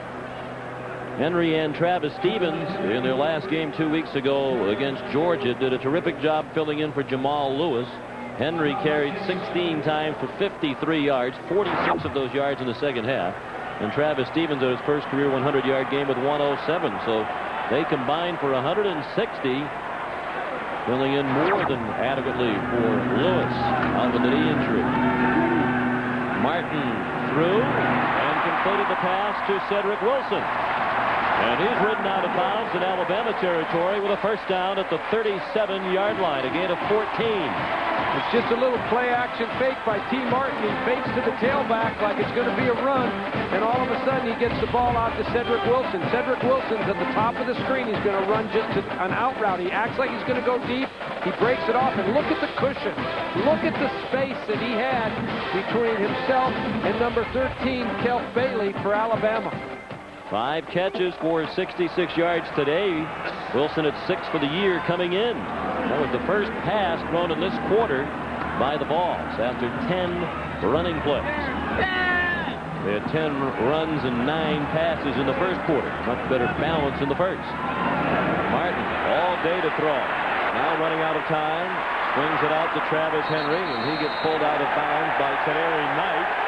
Henry and Travis Stevens in their last game 2 weeks ago against Georgia did a terrific job filling in for Jamal Lewis. Henry carried 16 times for 53 yards, 46 of those yards in the second half. And Travis Stevens at his first career 100-yard game with 107. So they combined for 160, filling in more than adequately for Lewis out with a knee injury. Martin threw and completed the pass to Cedric Wilson. And he's ridden out of bounds in Alabama territory with a first down at the 37-yard line, a gain of 14. It's just a little play-action fake by T. Martin. He fakes to the tailback like it's going to be a run, and all of a sudden he gets the ball out to Cedric Wilson. Cedric Wilson's at the top of the screen. He's going to run just an out route. He acts like he's going to go deep. He breaks it off, and look at the cushion. Look at the space that he had between himself and number 13, Kelf Bailey for Alabama. 5 catches for 66 yards today. Wilson at 6 for the year coming in. That was the first pass thrown in this quarter by the Vols after 10 running plays. They had 10 runs and 9 passes in the first quarter. Much better balance in the first. Martin all day to throw. Now running out of time. Swings it out to Travis Henry, and he gets pulled out of bounds by Canary Knight.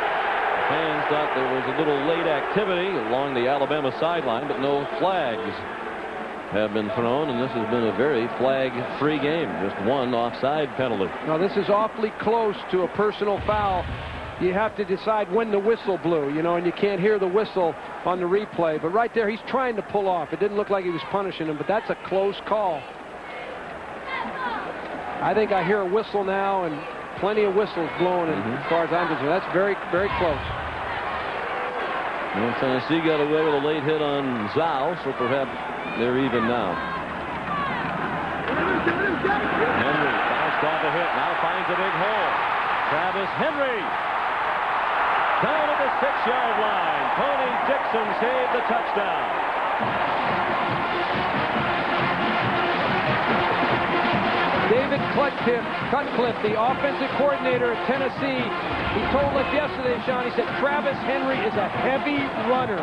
Fans thought there was a little late activity along the Alabama sideline, but no flags have been thrown, and this has been a very flag-free game. Just one offside penalty. Now, this is awfully close to a personal foul. You have to decide when the whistle blew, you know, and you can't hear the whistle on the replay. But right there, he's trying to pull off. It didn't look like he was punishing him, but that's a close call. I think I hear a whistle now, and plenty of whistles blowing as far as I'm concerned. That's very, very close. Well, Tennessee got away with a late hit on Zhao, so perhaps they're even now. Henry bounced off a hit, now finds a big hole. Travis Henry down at the 6-yard line. Tony Dixon saved the touchdown. David Cutcliffe, the offensive coordinator at Tennessee, he told us yesterday, Sean, he said, Travis Henry is a heavy runner.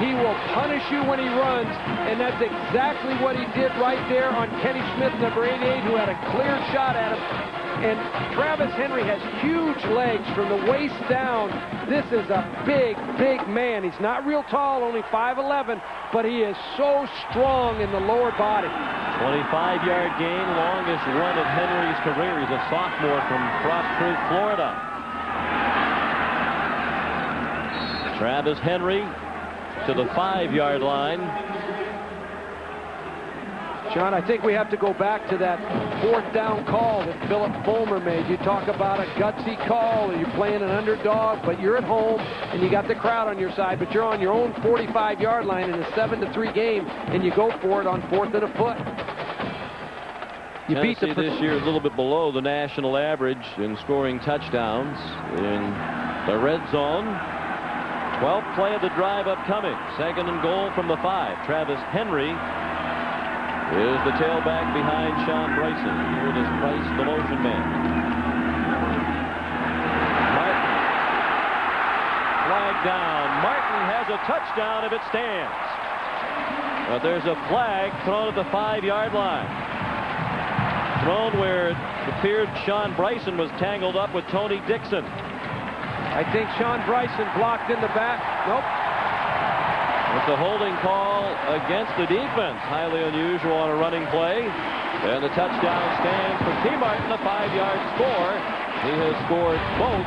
He will punish you when he runs, and that's exactly what he did right there on Kenny Smith, number 88, who had a clear shot at him. And Travis Henry has huge legs from the waist down. This is a big, big man. He's not real tall, only 5'11", but he is so strong in the lower body. 25-yard gain, longest run of Henry's career. He's a sophomore from Frost Creek, Florida. Travis Henry to the 5-yard line. John, I think we have to go back to that 4th down call that Philip Fulmer made. You talk about a gutsy call, and you're playing an underdog, but you're at home, and you got the crowd on your side, but you're on your own 45-yard line in a 7-3 game, and you go for it on 4th and a foot. You beat the this year a little bit below the national average in scoring touchdowns in the red zone. 12th play of the drive upcoming. 2nd and goal from the 5. Travis Henry is the tailback behind Sean Bryson. Here it is Price, the motion man. Martin. Flag down. Martin has a touchdown if it stands. But there's a flag thrown at the 5-yard line. Thrown where it appeared Sean Bryson was tangled up with Tony Dixon. I think Sean Bryson blocked in the back. Nope. It's a holding call against the defense. Highly unusual on a running play. And the touchdown stands for T. Martin, a 5-yard score. He has scored both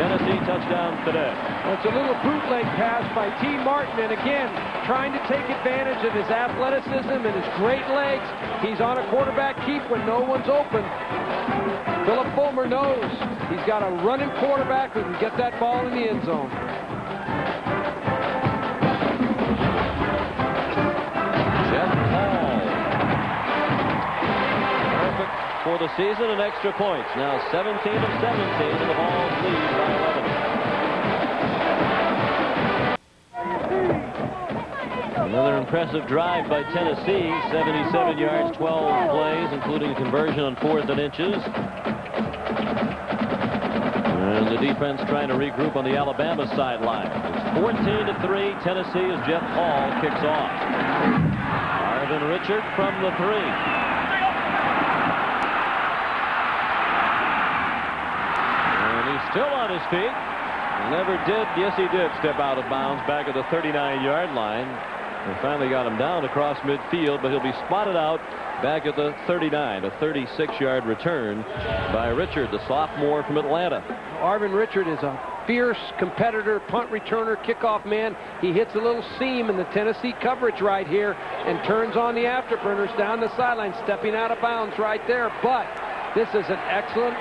Tennessee touchdowns today. Well, it's a little bootleg pass by T. Martin, and again, trying to take advantage of his athleticism and his great legs. He's on a quarterback keep when no one's open. Philip Fulmer knows he's got a running quarterback who can get that ball in the end zone. For the season and extra points. Now 17 of 17, and the Vols lead by 11. Another impressive drive by Tennessee. 77 yards, 12 plays, including a conversion on 4th and inches. And the defense trying to regroup on the Alabama sideline. It's 14-3 Tennessee as Jeff Hall kicks off. Arvin Richard from the 3. Still on his feet. Never did. Yes, he did step out of bounds back at the 39-yard line. They finally got him down across midfield, but he'll be spotted out back at the 39. A 36-yard return by Richard, the sophomore from Atlanta. Arvin Richard is a fierce competitor, punt returner, kickoff man. He hits a little seam in the Tennessee coverage right here and turns on the afterburners down the sideline, stepping out of bounds right there. But this is an excellent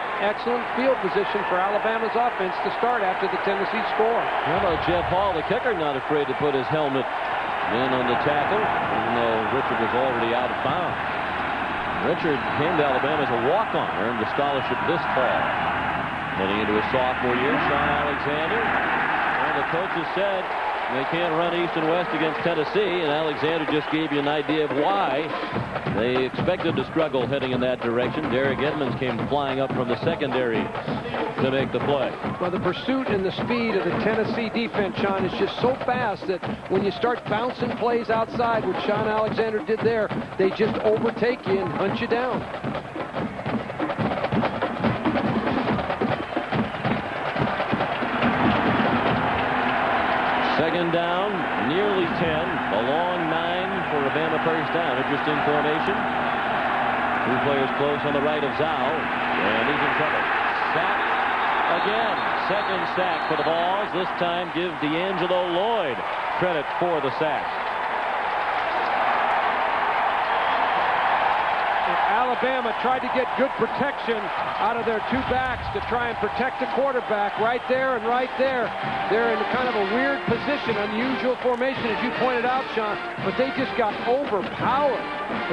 field position for Alabama's offense to start after the Tennessee score. How about Jeff Hall, the kicker, not afraid to put his helmet in on the tackle, even though Richard was already out of bounds. Richard came to Alabama as a walk-on, earned the scholarship this fall. Heading into his sophomore year, Sean Alexander. And the coaches said They can't run east and west against Tennessee, and Alexander just gave you an idea of why they expected to struggle heading in that direction. Derek Edmonds came flying up from the secondary to make the play. Well, the pursuit and the speed of the Tennessee defense, Sean, is just so fast that when you start bouncing plays outside, which Sean Alexander did there, they just overtake you and hunt you down. Second down, nearly 10. A long 9 for a Bama first down. Interesting formation. 2 players close on the right of Zhao, and he's in trouble. Sack again. Second sack for the Vols. This time give D'Angelo Lloyd credit for the sack. Alabama tried to get good protection out of their 2 backs to try and protect the quarterback right there and right there. They're in kind of a weird position, unusual formation, as you pointed out, Sean, but they just got overpowered.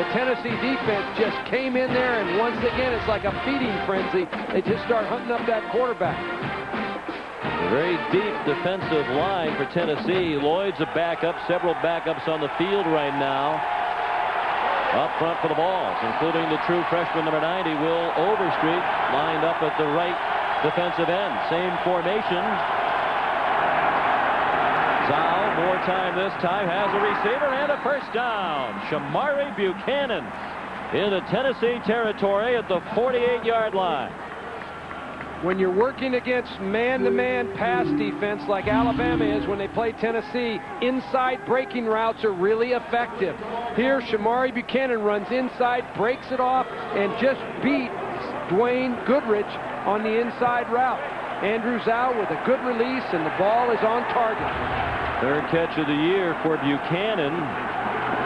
The Tennessee defense just came in there, and once again, it's like a feeding frenzy. They just start hunting up that quarterback. A very deep defensive line for Tennessee. Lloyd's a backup, several backups on the field right now. Up front for the Vols, including the true freshman number 90, Will Overstreet, lined up at the right defensive end. Same formation. Zhao, more time this time, has a receiver and a first down. Shamari Buchanan into Tennessee territory at the 48-yard line. When you're working against man-to-man pass defense like Alabama is when they play Tennessee, inside breaking routes are really effective. Here, Shamari Buchanan runs inside, breaks it off, and just beats Dwayne Goodrich on the inside route. Andrew Zhao with a good release, and the ball is on target. Third catch of the year for Buchanan.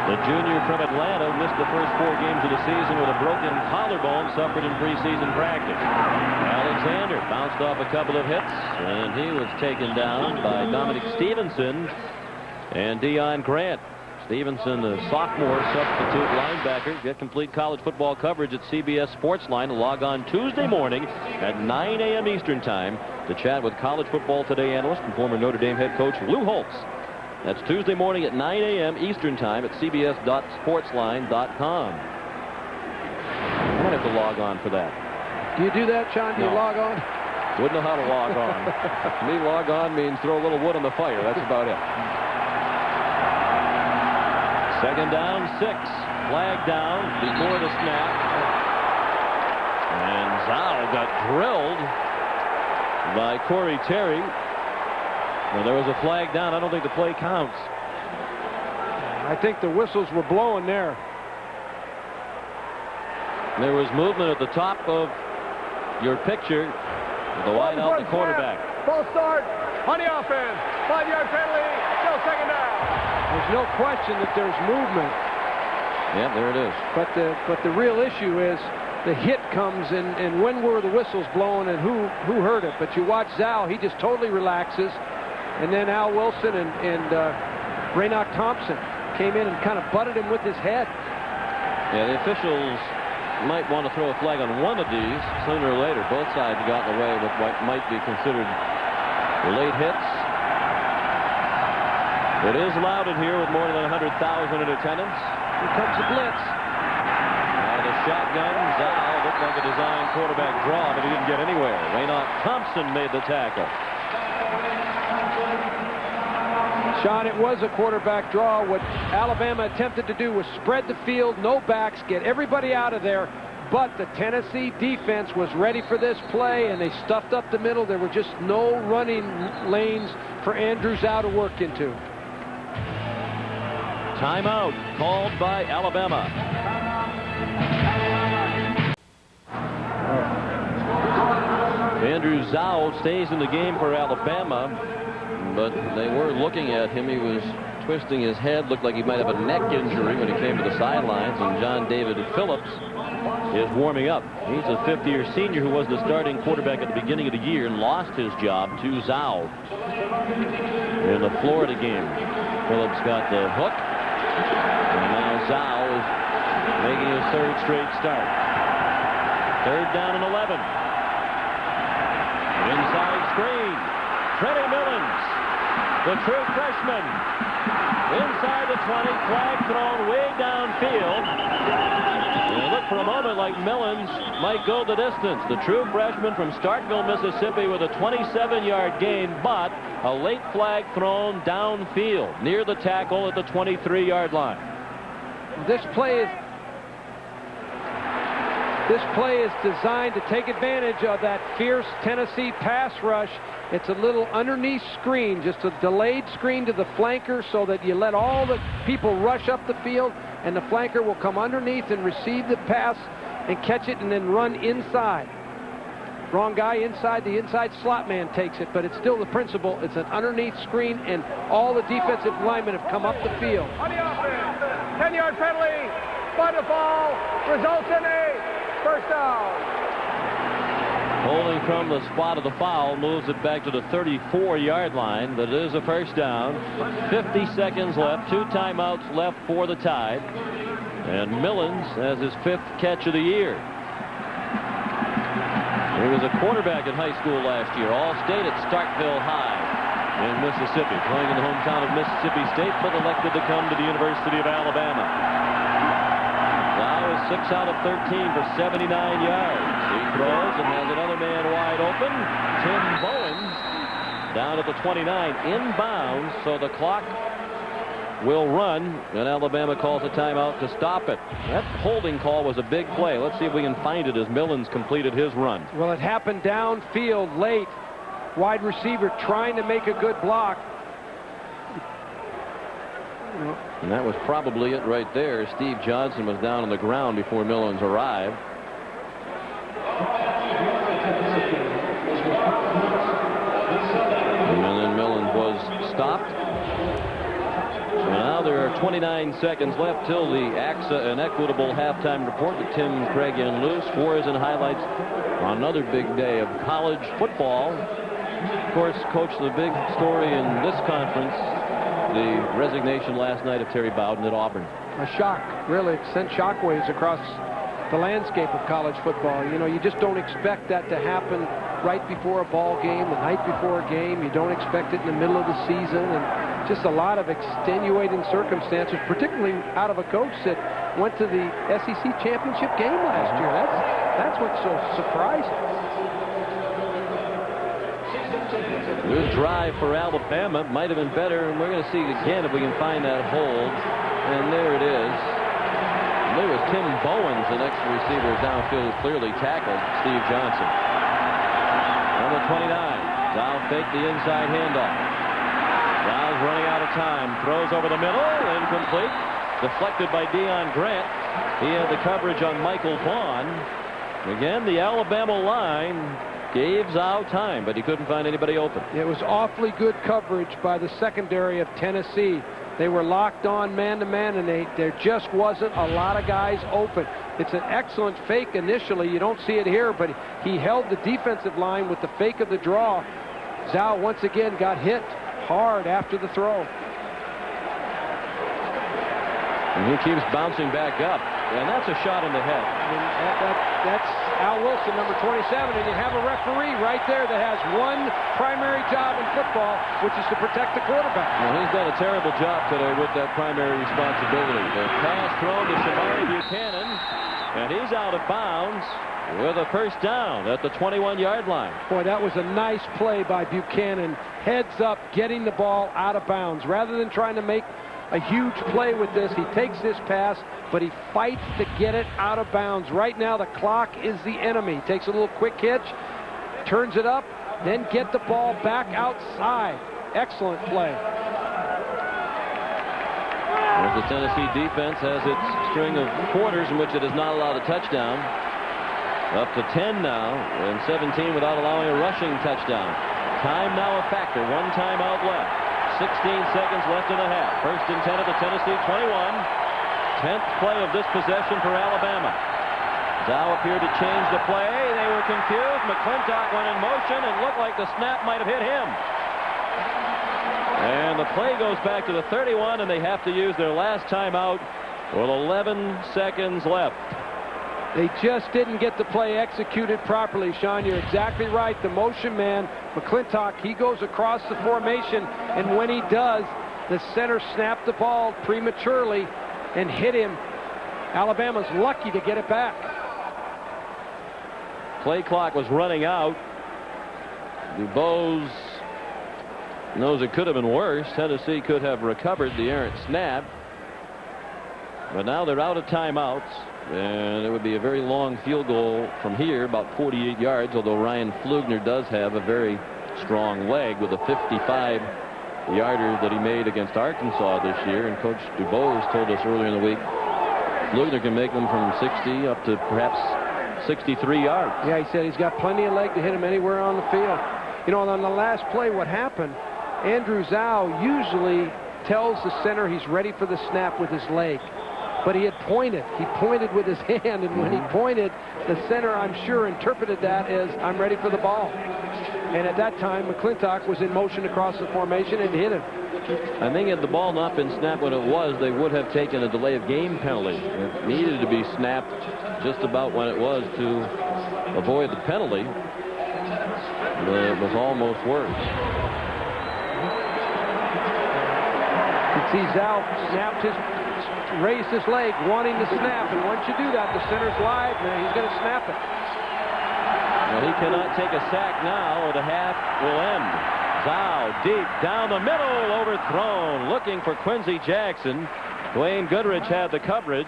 The junior from Atlanta missed the first 4 games of the season with a broken collarbone suffered in preseason practice. Alexander bounced off a couple of hits, and he was taken down by Dominic Stevenson and Deion Grant. Stevenson, the sophomore substitute linebacker. Get complete college football coverage at CBS Sportsline. Log on Tuesday morning at 9 a.m. Eastern Time to chat with College Football Today analyst and former Notre Dame head coach Lou Holtz. That's Tuesday morning at 9 a.m. Eastern Time at cbs.sportsline.com. I might have to log on for that. Do you do that, Sean? Do you log on? Wouldn't know how to log on. Me log on means throw a little wood on the fire. That's about it. Second down, 6. Flag down before the snap. And Zhao got drilled by Corey Terry. Well, there was a flag down. I don't think the play counts. I think the whistles were blowing there. There was movement at the top of your picture. The wide out the quarterback. Ball start on the offense. 5-yard penalty. Still second down. There's no question that there's movement. Yeah, there it is. But the real issue is the hit comes and when were the whistles blowing and who heard it. But you watch Zhao, he just totally relaxes. And then Al Wilson and Raynoch Thompson came in and kind of butted him with his head. Yeah, the officials might want to throw a flag on one of these sooner or later. Both sides got away with what might be considered late hits. It is louded here with more than 100,000 in attendance. Here comes the blitz. Out of the shotgun, Zhao looked like a design quarterback draw, but he didn't get anywhere. Raynoch Thompson made the tackle. Sean, it was a quarterback draw. What Alabama attempted to do was spread the field, no backs, get everybody out of there. But the Tennessee defense was ready for this play, and they stuffed up the middle. There were just no running lanes for Andrew Zhao to work into. Timeout called by Alabama. Andrew Zhao stays in the game for Alabama, but they were looking at him. He was twisting his head, looked like he might have a neck injury when he came to the sidelines, and John David Phillips is warming up. He's a fifth-year senior who was the starting quarterback at the beginning of the year and lost his job to Zhao in the Florida game. Phillips got the hook, and now Zhao is making his third straight start. Third down and 11. Inside screen. Freddie Millens The true freshman. Inside the 20, flag thrown way downfield. And it looked for a moment like Millens might go the distance. The true freshman from Starkville, Mississippi with a 27-yard gain, but a late flag thrown downfield near the tackle at the 23-yard line. This play is designed to take advantage of that fierce Tennessee pass rush. It's a little underneath screen, just a delayed screen to the flanker so that you let all the people rush up the field, and the flanker will come underneath and receive the pass and catch it and then run inside. Wrong guy inside. The inside slot man takes it, but it's still the principle. It's an underneath screen, and all the defensive linemen have come up the field. On the offense, 10-yard penalty, by the ball, results in a first down. Holding from the spot of the foul moves it back to the 34-yard line, but it is a first down. 50 seconds left, 2 timeouts left for the Tide. And Millens has his 5th catch of the year. He was a quarterback in high school last year, All-State at Starkville High in Mississippi, playing in the hometown of Mississippi State, but elected to come to the University of Alabama. Now is 6 out of 13 for 79 yards. He throws and has another man wide open. Tim Bowens down at the 29, inbounds, so the clock will run, and Alabama calls a timeout to stop it. That holding call was a big play. Let's see if we can find it as Millens completed his run. Well, it happened downfield late. Wide receiver trying to make a good block. And that was probably it right there. Steve Johnson was down on the ground before Millens arrived. And then Millens was stopped. So now there are 29 seconds left till the AXA Inequitable halftime report that Tim Craig and Lou. Scores and highlights on another big day of college football. Of course, Coach, the big story in this conference, the resignation last night of Terry Bowden at Auburn. A shock, really. It sent shockwaves across the landscape of college football. You know, you just don't expect that to happen right before a ball game, the night before a game. You don't expect it in the middle of the season, and just a lot of extenuating circumstances, particularly out of a coach that went to the SEC championship game last year. That's what's so surprising. Good drive for Alabama. Might have been better, and we're going to see again if we can find that hold. And there it is. And there was Tim Bowens, the next receiver downfield, who clearly tackled Steve Johnson. On the 29, Dow faked the inside handoff. Dow's running out of time. Throws over the middle. Incomplete. Deflected by Deion Grant. He had the coverage on Michael Vaughn. Again, the Alabama line gave Zhao time, but he couldn't find anybody open. It was awfully good coverage by the secondary of Tennessee. They were locked on man-to-man, and there just wasn't a lot of guys open. It's an excellent fake initially. You don't see it here, but he held the defensive line with the fake of the draw. Zhao once again got hit hard after the throw. And he keeps bouncing back up, and that's a shot in the head. That's Al Wilson, number 27, and you have a referee right there that has one primary job in football, which is to protect the quarterback. Well, he's done a terrible job today with that primary responsibility. The pass thrown to Shamari Buchanan, and he's out of bounds with a first down at the 21-yard line. Boy, that was a nice play by Buchanan. Heads up, getting the ball out of bounds. Rather than trying to make a huge play with this, he takes this pass, but he fights to get it out of bounds. Right now, the clock is the enemy. Takes a little quick hitch, turns it up, then get the ball back outside. Excellent play. As the Tennessee defense has its string of quarters in which it has not allowed a touchdown. Up to 10 now, and 17 without allowing a rushing touchdown. Time now a factor. One timeout left. 16 seconds left in the half. First and 10 at the Tennessee 21. 10th play of this possession for Alabama. Dow appeared to change the play. They were confused. McClintock went in motion and looked like the snap might have hit him. And the play goes back to the 31, and they have to use their last timeout with 11 seconds left. They just didn't get the play executed properly, Sean. You're exactly right. The motion man, McClintock, he goes across the formation, and when he does, the center snapped the ball prematurely and hit him. Alabama's lucky to get it back. Play clock was running out. DuBose knows it could have been worse. Tennessee could have recovered the errant snap. But now they're out of timeouts. And it would be a very long field goal from here, about 48 yards, although Ryan Flugner does have a very strong leg with a 55-yarder that he made against Arkansas this year. And Coach DuBose told us earlier in the week Flugner can make them from 60 up to perhaps 63 yards. Yeah, he said he's got plenty of leg to hit him anywhere on the field. You know, on the last play, what happened, Andrew Zhao usually tells the center he's ready for the snap with his leg. But he had pointed. He pointed with his hand, and when he pointed, the center, I'm sure, interpreted that as, I'm ready for the ball. And at that time, McClintock was in motion across the formation and hit him. I think had the ball not been snapped when it was, they would have taken a delay of game penalty. It needed to be snapped just about when it was to avoid the penalty. But it was almost worse. You see Zhao raised his leg, wanting to snap, and once you do that, the center's live, and he's going to snap it. Well, he cannot take a sack now, or the half will end. Zhao deep down the middle, overthrown, looking for Quincy Jackson. Dwayne Goodrich had the coverage.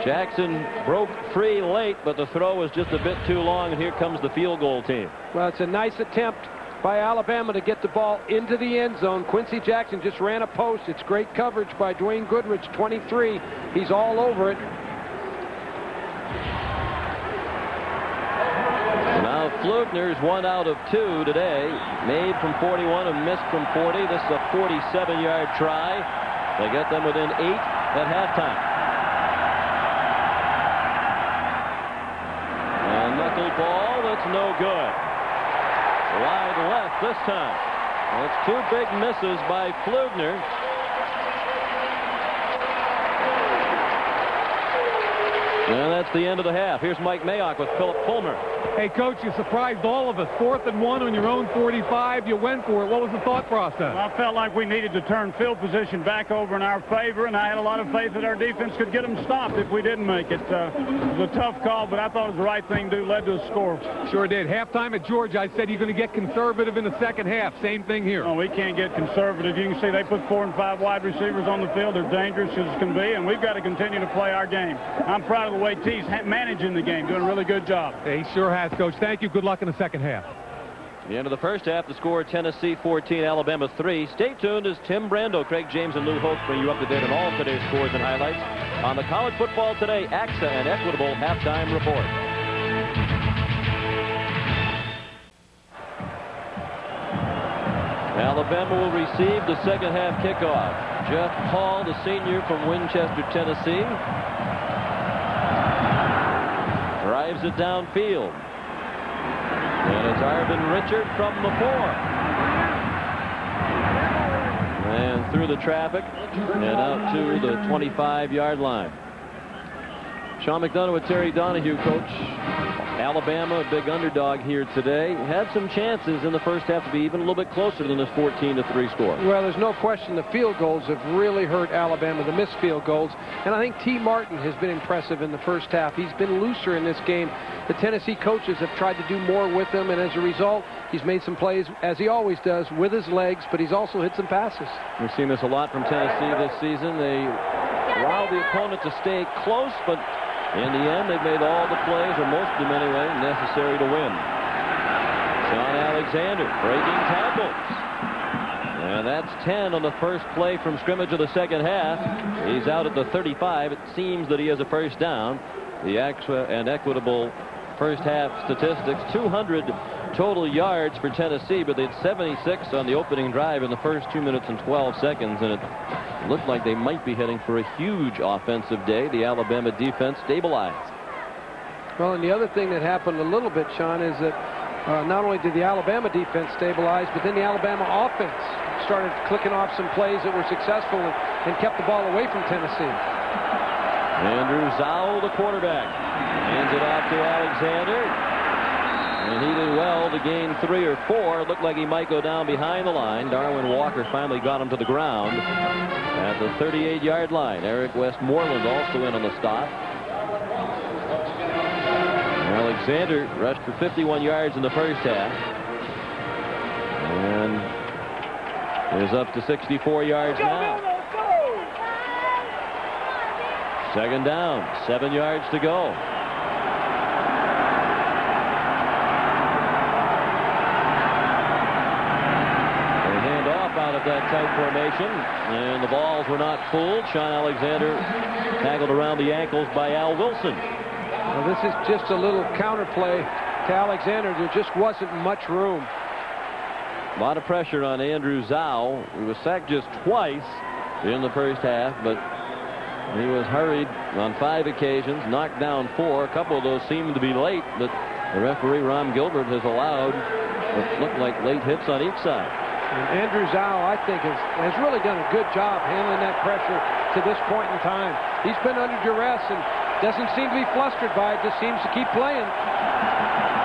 Jackson broke free late, but the throw was just a bit too long, and here comes the field goal team. Well, it's a nice attempt by Alabama to get the ball into the end zone. Quincy Jackson just ran a post. It's great coverage by Dwayne Goodrich, 23. He's all over it. Now Flugner's 1 out of 2 today. Made from 41 and missed from 40. This is a 47-yard try. They get them within 8 at halftime. A knuckle ball, that's no good. Wide left this time. That's 2 big misses by Flugner. And that's the end of the half. Here's Mike Mayak with Philip Fulmer. Hey, Coach, you surprised all of us. 4th and 1 on your own 45. You went for it. What was the thought process? Well, I felt like we needed to turn field position back over in our favor, and I had a lot of faith that our defense could get them stopped if we didn't make it. It was a tough call, but I thought it was the right thing to do. Led to a score. Sure did. Halftime at Georgia, I said you're going to get conservative in the second half. Same thing here. No, we can't get conservative. You can see they put 4 and 5 wide receivers on the field. They're dangerous as can be, and we've got to continue to play our game. I'm proud of the way T's managing the game, doing a really good job. He sure has, Coach. Thank you. Good luck in the second half. The end of the first half, the score Tennessee 14, Alabama 3. Stay tuned as Tim Brando, Craig James, and Lou Holtz bring you up to date on all today's scores and highlights on the College Football Today AXA and Equitable Halftime Report. Alabama will receive the second half kickoff. Jeff Hall, the senior from Winchester, Tennessee, drives it downfield. And it's Arvin Richard from the 4. And through the traffic and out to the 25-yard line. Sean McDonough with Terry Donahue, Coach. Alabama, a big underdog here today, had some chances in the first half to be even a little bit closer than this 14-3 score. Well, there's no question the field goals have really hurt Alabama, the missed field goals. And I think T. Martin has been impressive in the first half. He's been looser in this game. The Tennessee coaches have tried to do more with him, and as a result, he's made some plays, as he always does, with his legs, but he's also hit some passes. We've seen this a lot from Tennessee this season. They allow the opponent to stay close, but in the end, they've made all the plays, or most of them anyway, necessary to win. Sean Alexander breaking tackles. And that's 10 on the first play from scrimmage of the second half. He's out at the 35. It seems that he has a first down. The AXA and Equitable first half statistics, 200 total yards for Tennessee, but they had 76 on the opening drive in the first 2 minutes and 12 seconds, and it looked like they might be heading for a huge offensive day. The Alabama defense stabilized. Well, and the other thing that happened a little bit, Sean, is that not only did the Alabama defense stabilize, but then the Alabama offense started clicking off some plays that were successful and kept the ball away from Tennessee. Andrew Zhao, the quarterback, hands it off to Alexander. And he did well to gain 3 or 4. It looked like he might go down behind the line. Darwin Walker finally got him to the ground at the 38-yard line. Eric Westmoreland also in on the stop. Alexander rushed for 51 yards in the first half. And is up to 64 yards now. Second down, 7 yards to go. Out of that tight formation, and the balls were not fooled. Sean Alexander tackled around the ankles by Al Wilson. Well, this is just a little counterplay to Alexander. There just wasn't much room. A lot of pressure on Andrew Zhao. He was sacked just twice in the first half, but he was hurried on 5 occasions, knocked down 4. A couple of those seemed to be late, but the referee, Ron Gilbert, has allowed what looked like late hits on each side. And Andrew Zhao, I think, has really done a good job handling that pressure to this point in time. He's been under duress and doesn't seem to be flustered by it, just seems to keep playing.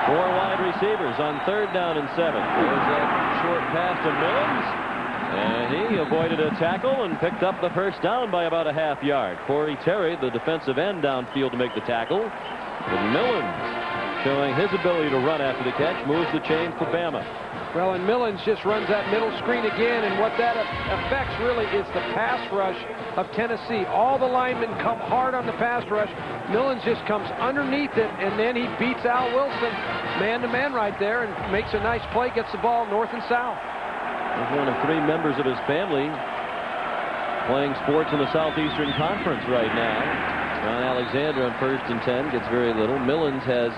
4 wide receivers on 3rd down and 7. There's that short pass to Millens, and he avoided a tackle and picked up the first down by about a half yard. Corey Terry, the defensive end, downfield to make the tackle. And Millens, showing his ability to run after the catch, moves the chain for Bama. Well, and Millens just runs that middle screen again, and what that affects really is the pass rush of Tennessee. All the linemen come hard on the pass rush. Millens just comes underneath it, and then he beats Al Wilson man-to-man right there and makes a nice play, gets the ball north and south. He's one of 3 members of his family playing sports in the Southeastern Conference right now. John Alexander on 1st and 10 gets very little. Millens has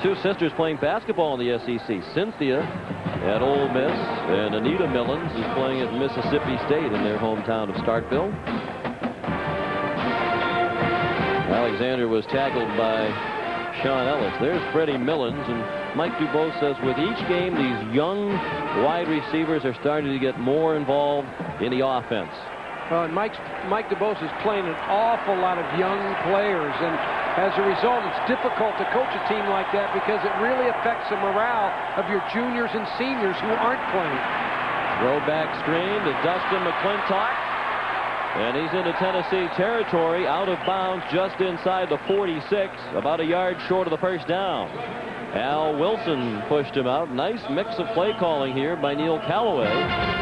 2 sisters playing basketball in the SEC. Cynthia at Ole Miss, and Anita Millens is playing at Mississippi State in their hometown of Starkville. Alexander was tackled by Sean Ellis. There's Freddie Millens, and Mike Dubose says with each game these young wide receivers are starting to get more involved in the offense. And Mike Dubose is playing an awful lot of young players, and as a result, it's difficult to coach a team like that because it really affects the morale of your juniors and seniors who aren't playing. Throwback screen to Dustin McClintock, and he's into Tennessee territory, out of bounds just inside the 46, about a yard short of the first down. Al Wilson pushed him out. Nice mix of play calling here by Neil Callaway,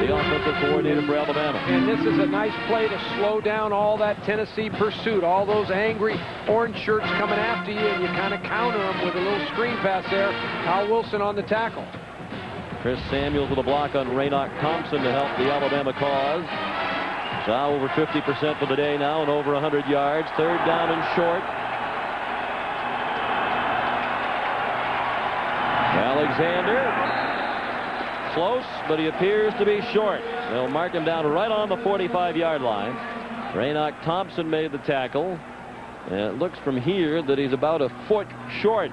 the offensive coordinator for Alabama. And this is a nice play to slow down all that Tennessee pursuit, all those angry orange shirts coming after you, and you kind of counter them with a little screen pass there. Al Wilson on the tackle. Chris Samuels with a block on Raynoch Thompson to help the Alabama cause. Zhao over 50% for the day now and over 100 yards. 3rd down and short. Alexander, close, but he appears to be short. They'll mark him down right on the 45-yard line. Raynoch Thompson made the tackle. And it looks from here that he's about a foot short.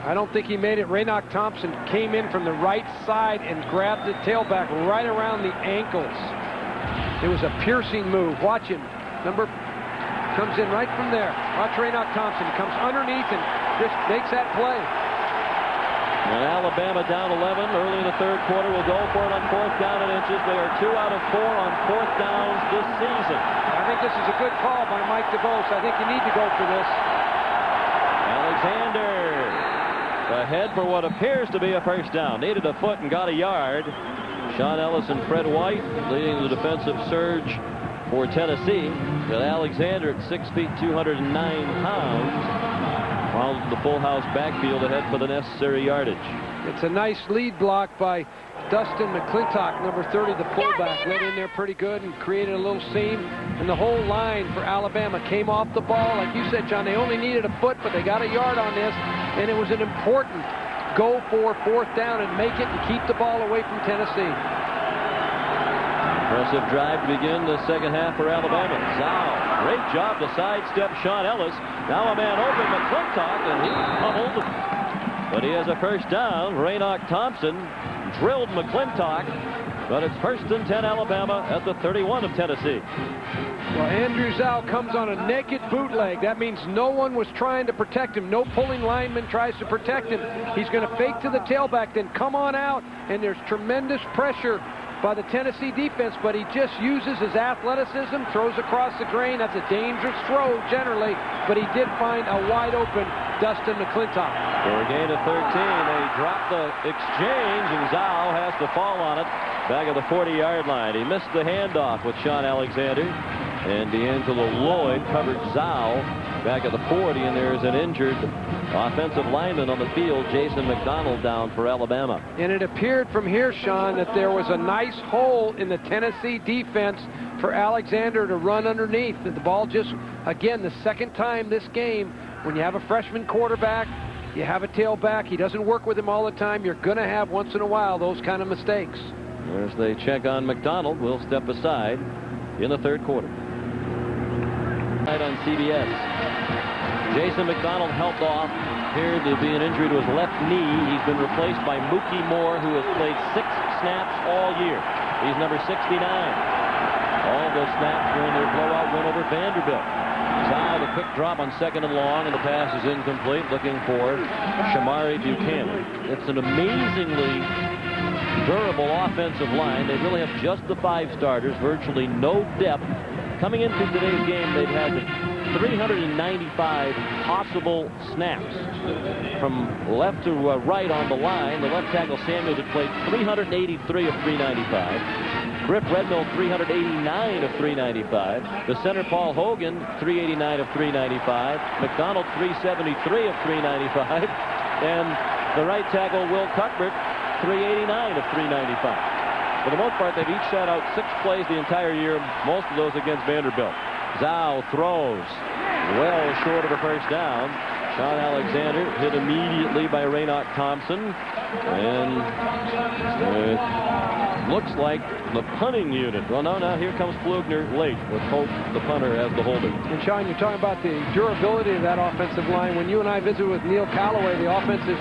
I don't think he made it. Raynoch Thompson came in from the right side and grabbed the tailback right around the ankles. It was a piercing move. Watch him. Number comes in right from there. Watch Raynoch Thompson. He comes underneath and just makes that play. And Alabama down 11 early in the 3rd quarter. Will go for it on 4th down and inches. They are 2 out of 4 on 4th downs this season. I think this is a good call by Mike DeVos. I think you need to go for this. Alexander ahead for what appears to be a first down. Needed a foot and got a yard. Sean Ellis and Fred White leading the defensive surge for Tennessee. But Alexander at 6 feet 209 pounds. Followed the full house backfield ahead for the necessary yardage. It's a nice lead block by Dustin McClintock, number 30, the fullback. Went in there pretty good and created a little seam. And the whole line for Alabama came off the ball. Like you said, John, they only needed a foot, but they got a yard on this. And it was an important go for 4th down and make it and keep the ball away from Tennessee. Impressive drive to begin the second half for Alabama. Zhao, great job to sidestep Sean Ellis. Now a man open, McClintock, and he pummeled. But he has a first down. Raynoch Thompson drilled McClintock. But it's 1st and 10 Alabama at the 31 of Tennessee. Well, Andrew Zhao comes on a naked bootleg. That means no one was trying to protect him. No pulling lineman tries to protect him. He's going to fake to the tailback, then come on out, and there's tremendous pressure by the Tennessee defense, but he just uses his athleticism, throws across the grain. That's a dangerous throw generally, but he did find a wide open Dustin McClintock. For a gain of 13, they drop the exchange, and Zhao has to fall on it back at the 40-yard line. He missed the handoff with Sean Alexander, and D'Angelo Lloyd covered Zhao back at the 40, and there's an injured offensive lineman on the field, Jason McDonald, down for Alabama. And it appeared from here, Sean, that there was a nice hole in the Tennessee defense for Alexander to run underneath. The ball just, again, the second time this game, when you have a freshman quarterback, you have a tailback, he doesn't work with him all the time, you're going to have once in a while those kind of mistakes. As they check on McDonald, we'll step aside in the third quarter. Right on CBS. Jason McDonald helped off. Appeared to be an injury to his left knee. He's been replaced by Mookie Moore, who has played 6 snaps all year. He's number 69. All those snaps during their blowout win over Vanderbilt. Zhao, the quick drop on 2nd and long, and the pass is incomplete. Looking for Shamari Buchanan. It's an amazingly durable offensive line. They really have just the 5 starters, virtually no depth. Coming into today's game, they've had 395 possible snaps from left to right on the line. The left tackle Samuels had played 383 of 395. Griff Redmill 389 of 395. The center Paul Hogan 389 of 395. McDonald 373 of 395. And the right tackle Will Cuthbert 389 of 395. For the most part, they've each sat out 6 plays the entire year, most of those against Vanderbilt. Zhao throws well short of a first down. Sean Alexander hit immediately by Raynoch Thompson. And looks like the punting unit. Well, no, now here comes Flugner late with Hope, the punter, as the holder. And Sean, you're talking about the durability of that offensive line. When you and I visited with Neil Callaway, the offensive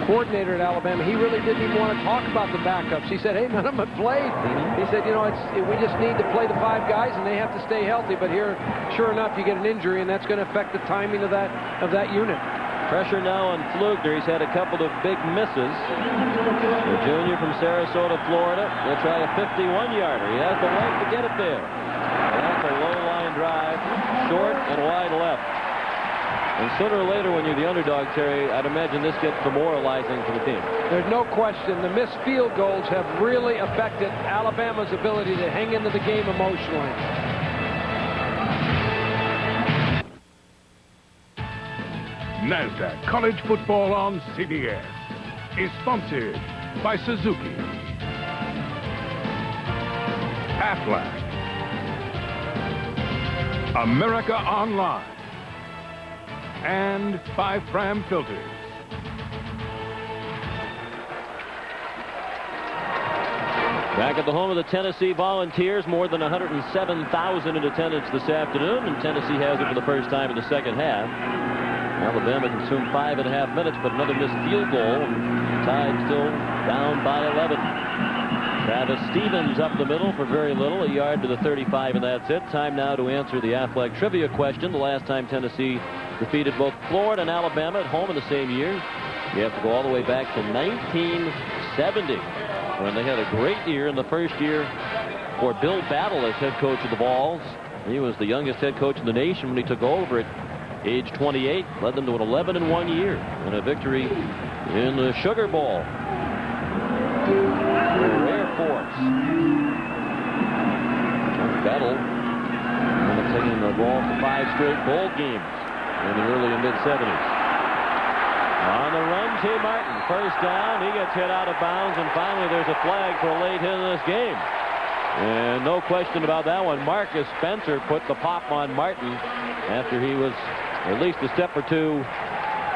coordinator at Alabama, he really didn't even want to talk about the backups. He said, hey, none of them have played. He said, you know, we just need to play the 5 guys, and they have to stay healthy. But here, sure enough, you get an injury, and that's going to affect the timing of that unit. Pressure now on Flugner. He's had a couple of big misses. The junior from Sarasota, Florida. They'll try a 51-yarder. He has the right to get it there. And that's a low line drive, short and wide left. And sooner or later, when you're the underdog, Terry, I'd imagine this gets demoralizing for the team. There's no question. The missed field goals have really affected Alabama's ability to hang into the game emotionally. NASDAQ College Football on CBS is sponsored by Suzuki, Aflac, America Online, and by Fram Filters. Back at the home of the Tennessee Volunteers, more than 107,000 in attendance this afternoon, and Tennessee has it for the first time in the second half. Alabama consumed 5.5 minutes, but another missed field goal. Tide still down by 11. Travis Stevens up the middle for very little, a yard to the 35, and that's it. Time now to answer the Aflac trivia question. The last time Tennessee defeated both Florida and Alabama at home in the same year, you have to go all the way back to 1970, when they had a great year in the first year for Bill Battle as head coach of the Vols. He was the youngest head coach in the nation when he took over at age 28, led them to an 11-1 year and a victory in the Sugar Bowl. Air Force. Battle taking the ball for 5 straight bowl games in the early and mid-70s. On the run, T. Martin, first down. He gets hit out of bounds, and finally there's a flag for a late hit in this game. And no question about that one. Marcus Spencer put the pop on Martin after he was at least a step or 2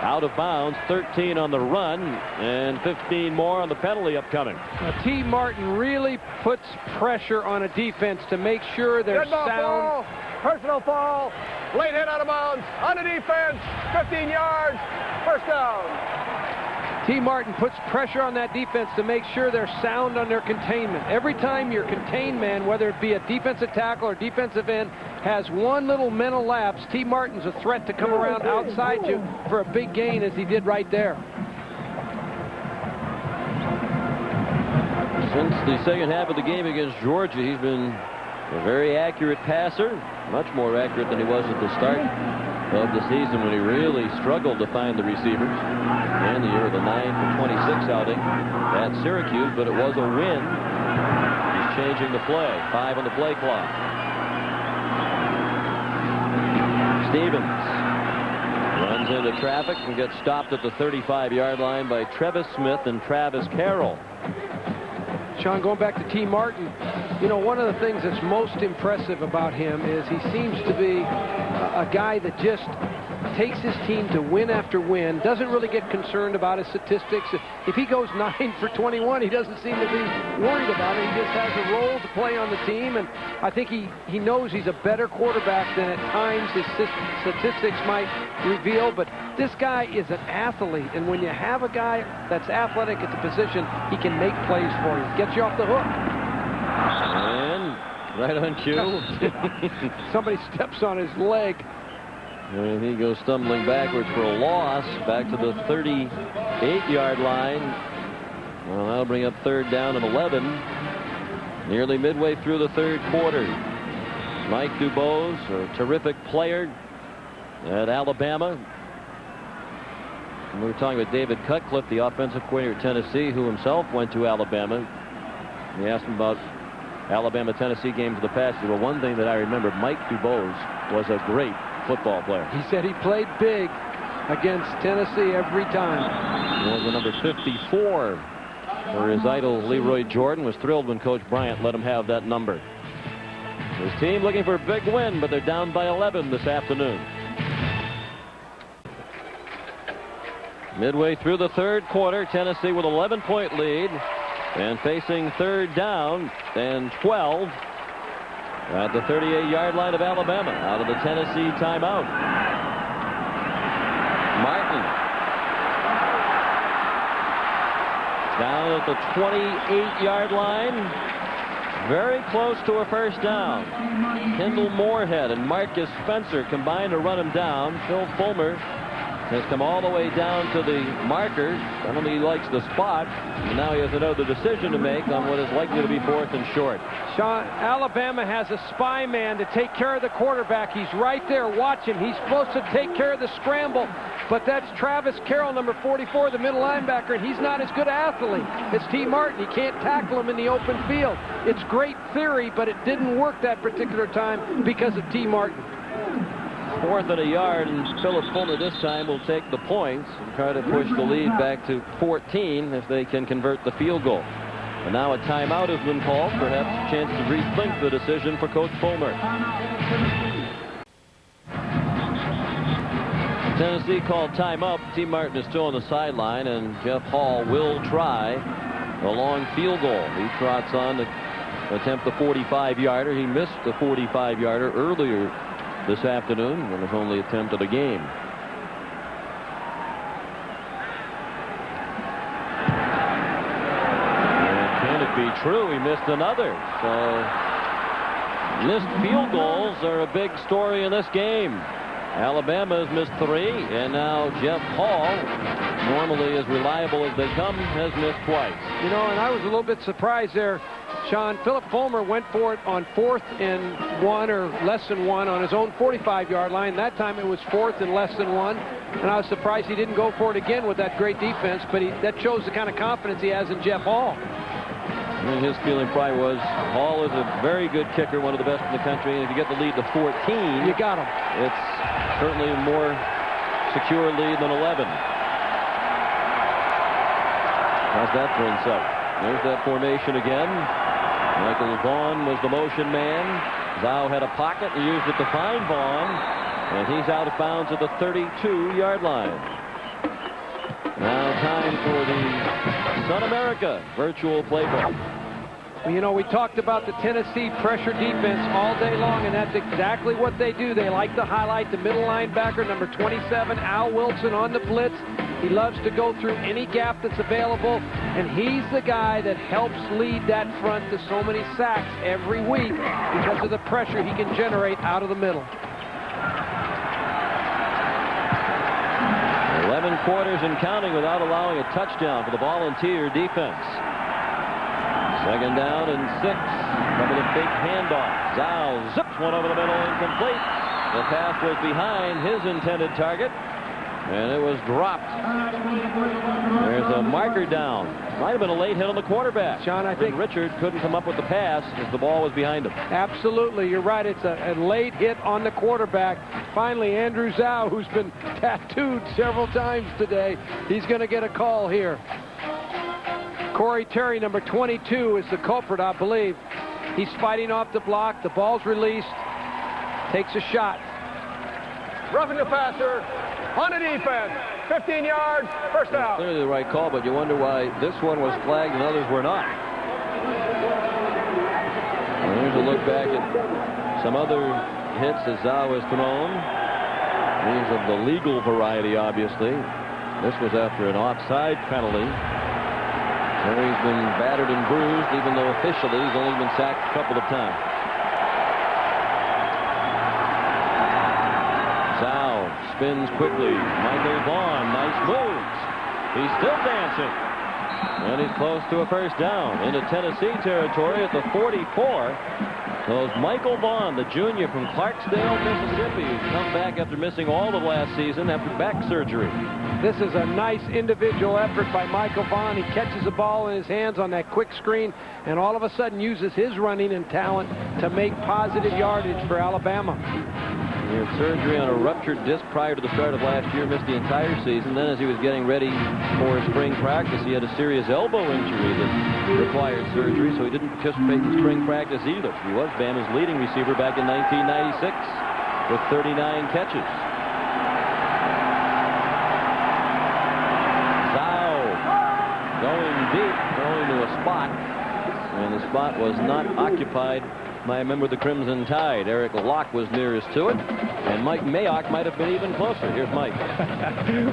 out of bounds. 13 on the run and 15 more on the penalty upcoming. T. Martin really puts pressure on a defense to make sure they're sound. Ball, personal foul, late hit out of bounds on the defense, 15 yards, first down. T. Martin puts pressure on that defense to make sure they're sound on their containment. Every time your contained man, whether it be a defensive tackle or defensive end, has one little mental lapse, T. Martin's a threat to come around outside you for a big gain, as he did right there. Since the second half of the game against Georgia, he's been a very accurate passer, much more accurate than he was at the start of the season when he really struggled to find the receivers. And the year of the 9-for-26 outing at Syracuse, but it was a win. He's changing the play. 5 on the play clock. Stevens runs into traffic and gets stopped at the 35-yard line by Trevis Smith and Travis Carroll. Sean, going back to T. Martin, you know, one of the things that's most impressive about him is he seems to be a guy that just takes his team to win after win, doesn't really get concerned about his statistics. If he goes 9 for 21, he doesn't seem to be worried about it. He just has a role to play on the team, and I think he knows he's a better quarterback than at times his statistics might reveal, but this guy is an athlete, and when you have a guy that's athletic at the position, he can make plays for you, gets you off the hook. And right on cue. Somebody steps on his leg. And he goes stumbling backwards for a loss back to the 38-yard line. Well, that'll bring up third down and 11. Nearly midway through the third quarter. Mike Dubose, a terrific player at Alabama. And we were talking with David Cutcliffe, the offensive coordinator at Tennessee, who himself went to Alabama. We asked him about Alabama-Tennessee games of the past. He said, well, one thing that I remember, Mike Dubose was a great football player. He said he played big against Tennessee every time. He was the number 54 for his idol Leroy Jordan. Was thrilled when Coach Bryant let him have that number. His team looking for a big win, but they're down by 11 this afternoon. Midway through the third quarter, Tennessee with 11-point lead and facing third down and 12 at the 38-yard line of Alabama out of the Tennessee timeout. Martin down at the 28-yard line, very close to a first down. Kendall Moorhead and Marcus Spencer combined to run him down. Phil Fulmer has come all the way down to the markers. I don't think he likes the spot. And now he has another decision to make on what is likely to be fourth and short. Sean, Alabama has a spy man to take care of the quarterback. He's right there. Watch him. He's supposed to take care of the scramble. But that's Travis Carroll, number 44, the middle linebacker, and he's not as good an athlete as T. Martin. He can't tackle him in the open field. It's great theory, but it didn't work that particular time because of T. Martin. Fourth and a yard, and Philip Fulmer this time will take the points and try to push the lead back to 14 if they can convert the field goal. And now a timeout has been called, perhaps a chance to rethink the decision for Coach Fulmer. Tennessee called timeout. T. Martin is still on the sideline, and Jeff Hall will try a long field goal. He trots on to attempt the 45-yarder. He missed the 45-yarder earlier this afternoon on his only attempt of the game. And can it be true? He missed another. So missed field goals are a big story in this game. Alabama has missed 3, and now Jeff Hall, normally as reliable as they come, has missed twice. You know, and I was a little bit surprised there, Sean. Philip Fulmer went for it on 4th and 1 or less than 1 on his own 45-yard line. That time it was 4th and less than 1, and I was surprised he didn't go for it again with that great defense, but that shows the kind of confidence he has in Jeff Hall. And his feeling probably was Hall is a very good kicker, one of the best in the country, and if you get the lead to 14, you got him. It's certainly a more secure lead than 11. How's that for up? There's that formation again. Michael Vaughn was the motion man. Zhao had a pocket and used it to find Vaughn, and he's out of bounds at the 32-yard line. Now time for the Sun America virtual playbook. You know, we talked about the Tennessee pressure defense all day long, and that's exactly what they do. They like to highlight the middle linebacker, number 27, Al Wilson, on the blitz. He loves to go through any gap that's available, and he's the guy that helps lead that front to so many sacks every week because of the pressure he can generate out of the middle. 11 quarters and counting without allowing a touchdown for the Volunteer defense. Second down and 6. Some of the big handoff. Zhao zips one over the middle, incomplete. The pass was behind his intended target, and it was dropped. There's a marker down. Might have been a late hit on the quarterback. Sean, I think Richard couldn't come up with the pass as the ball was behind him. Absolutely, you're right. It's a late hit on the quarterback. Finally, Andrew Zhao, who's been tattooed several times today, he's going to get a call here. Corey Terry, number 22, is the culprit, I believe. He's fighting off the block. The ball's released. Takes a shot. Roughing the passer on the defense. 15 yards, first down. Clearly the right call, but you wonder why this one was flagged and others were not. And there's a look back at some other hits as Zhao was thrown. These of the legal variety, obviously. This was after an offside penalty. Terry's been battered and bruised, even though officially he's only been sacked a couple of times. Zhao spins quickly. Michael Vaughn, nice moves. He's still dancing. And he's close to a first down into Tennessee territory at the 44. So it's Michael Vaughn, the junior from Clarksdale, Mississippi, who's come back after missing all of last season after back surgery. This is a nice individual effort by Michael Vaughn. He catches the ball in his hands on that quick screen and all of a sudden uses his running and talent to make positive yardage for Alabama. He had surgery on a ruptured disc prior to the start of last year, missed the entire season. Then as he was getting ready for spring practice, he had a serious elbow injury that required surgery, so he didn't participate in spring practice either. He was Bama's leading receiver back in 1996 with 39 catches. Going deep, going to a spot, and the spot was not occupied by a member of the Crimson Tide. Eric Locke was nearest to it, and Mike Mayak might have been even closer. Here's Mike.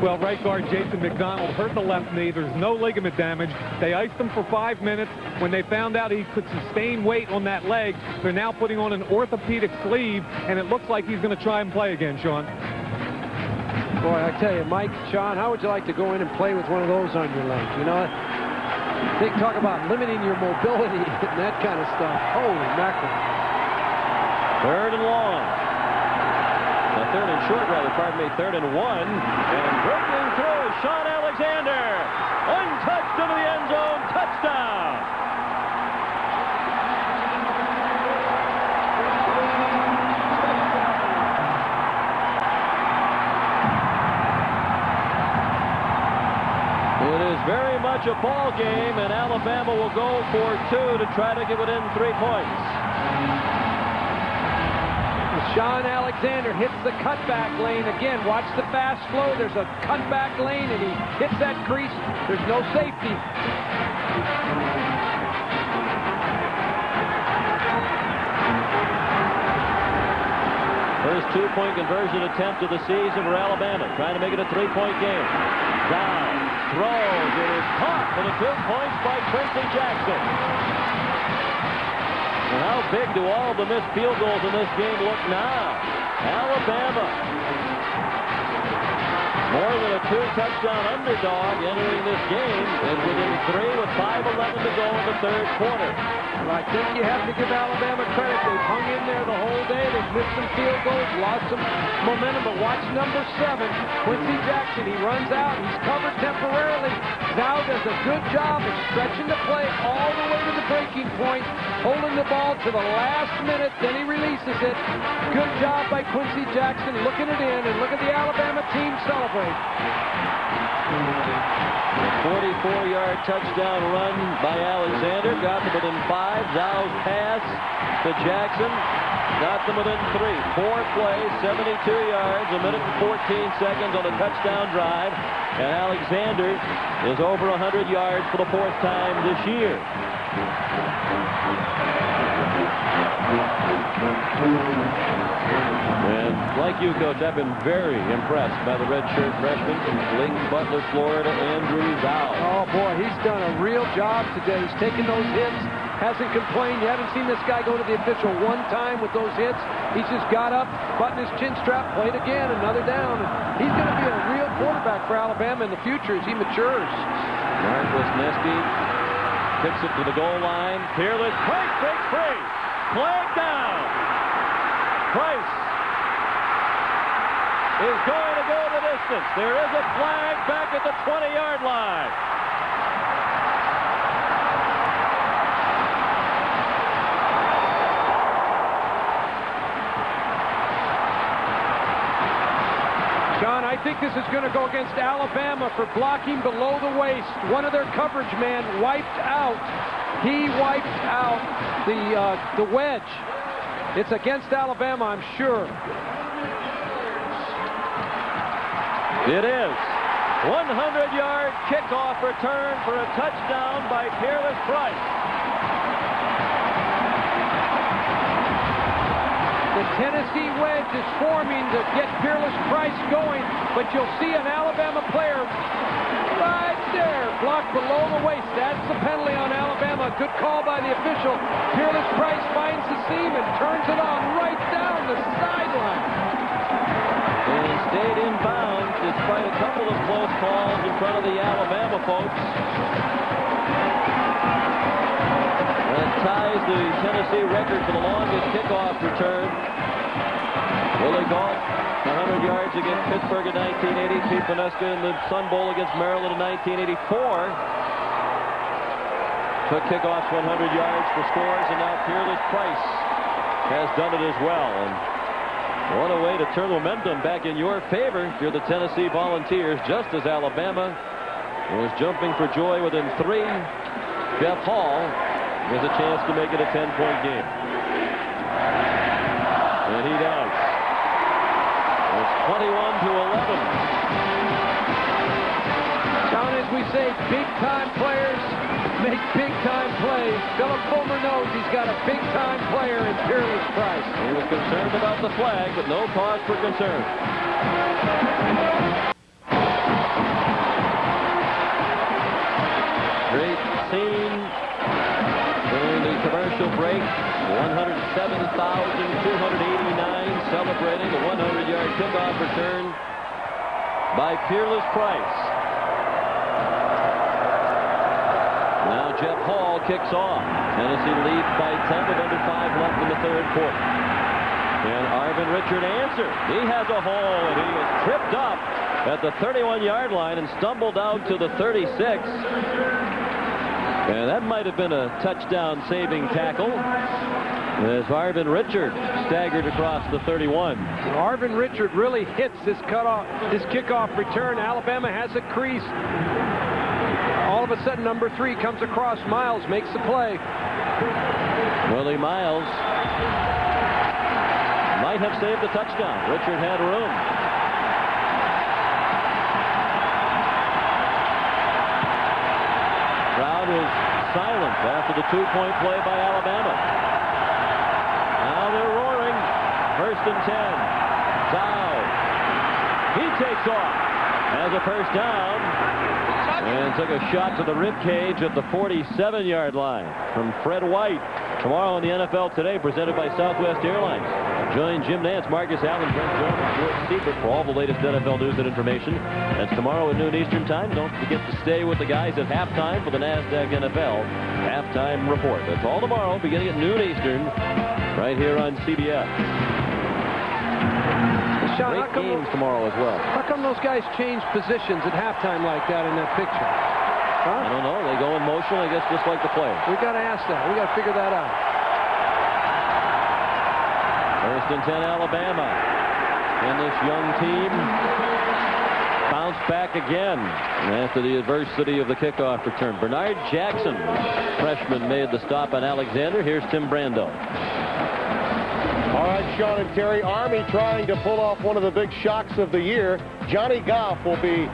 Well, right guard Jason McDonald hurt the left knee. There's no ligament damage. They iced him for 5 minutes. When they found out he could sustain weight on that leg, they're now putting on an orthopedic sleeve, and it looks like he's going to try and play again, Sean. Boy, I tell you, Mike, Sean, how would you like to go in and play with one of those on your leg? You know, they talk about limiting your mobility and that kind of stuff. Holy mackerel. Third and long. Third and short, rather, pardon me. Third and 1. And breaking through is Sean Alexander. Untouched into the end zone. Touchdown. It is very much a ball game, and Alabama will go for 2 to try to get within 3 points. Sean Alexander hits the cutback lane. Again, watch the fast flow. There's a cutback lane, and he hits that crease. There's no safety. First 2-point conversion attempt of the season for Alabama, trying to make it a 3-point game. Down. Throws. It is caught for the 2 points by Quincy Jackson. And how big do all the missed field goals in this game look now? Alabama, more than a 2-touchdown underdog entering this game, is within 3 with 5:11 to go in the third quarter. Well, I think you have to give Alabama credit. They've hung in there the whole day. They've missed some field goals, lost some momentum. But watch number 7, Quincy Jackson. He runs out. He's covered temporarily. Now does a good job of stretching the play all the way to the breaking point, holding the ball to the last minute. Then he releases it. Good job by Quincy Jackson looking it in, and look at the Alabama team celebrate. A 44-yard touchdown run by Alexander got them within 5. Zhao's pass to Jackson got them within 3. 4 plays, 72 yards, 1 minute and 14 seconds on a touchdown drive, and Alexander is over 100 yards for the 4th time this year. And like you, Coach, I've been very impressed by the redshirt freshman from Lake Butler, Florida, Andrew Zhao. Oh, boy, he's done a real job today. He's taken those hits, hasn't complained. You haven't seen this guy go to the official one time with those hits. He's just got up, buttoned his chin strap, played again, another down. He's going to be a real quarterback for Alabama in the future as he matures. Marcus Nesky kicks it to the goal line. Peerless Price breaks free. Flag down. Price is going to go the distance. There is a flag back at the 20-yard line. John, I think this is going to go against Alabama for blocking below the waist. One of their coverage men wiped out. He wiped out the wedge. It's against Alabama, I'm sure. It is. 100-yard kickoff return for a touchdown by Peerless Price. The Tennessee wedge is forming to get Peerless Price going, but you'll see an Alabama player right there, blocked below the waist. That's the penalty on Alabama. Good call by the official. Peerless Price finds the seam and turns it on right down the sideline. And stayed in bounds despite a couple of close calls in front of the Alabama folks. That ties the Tennessee record for the longest kickoff return. Willie Gault, 100 yards against Pittsburgh in 1980. Pete Benesca in the Sun Bowl against Maryland in 1984. Took kickoffs 100 yards for scores, and now Peerless Price has done it as well. And what a way to turn momentum back in your favor if you're the Tennessee Volunteers, just as Alabama was jumping for joy within 3. Jeff Hall has a chance to make it a 10-point game. And he does. It's 21-11. John, as we say, big-time players make big-time plays. Philip Fulmer knows he's got a big-time player in Peerless Price. He was concerned about the flag, but no cause for concern. Great scene during the commercial break. 107,289 celebrating a 100-yard kickoff return by Peerless Price. Now Jeff Hall kicks off. Tennessee leads by 10 with under 5 left in the third quarter. And Arvin Richard answered. He has a hole, and he was tripped up at the 31-yard line and stumbled out to the 36. And that might have been a touchdown-saving tackle as Arvin Richard staggered across the 31. Arvin Richard really hits this kickoff return. Alabama has a crease. All of a sudden, number 3 comes across. Miles makes the play. Willie Miles might have saved the touchdown. Richard had room. Crowd was silent after the 2-point play by Alabama. Now they're roaring. 1st and 10. Dow. He takes off. Has a first down. And took a shot to the rib cage at the 47-yard line from Fred White. Tomorrow on the NFL Today, presented by Southwest Airlines. Join Jim Nance, Marcus Allen, Brent Jones, and George Seibert for all the latest NFL news and information. That's tomorrow at noon Eastern Time. Don't forget to stay with the guys at halftime for the NASDAQ NFL Halftime Report. That's all tomorrow, beginning at noon Eastern, right here on CBS. Sean, Great games tomorrow as well. How come those guys change positions at halftime like that in that picture? Huh? I don't know. They go in motion, I guess, just like the players. We got to ask that. We got to figure that out. 1st and 10 Alabama. And this young team bounced back again after the adversity of the kickoff return. Bernard Jackson, freshman, made the stop on Alexander. Here's Tim Brando. All right, Sean and Terry, Army trying to pull off one of the big shocks of the year. Johnny Goff will be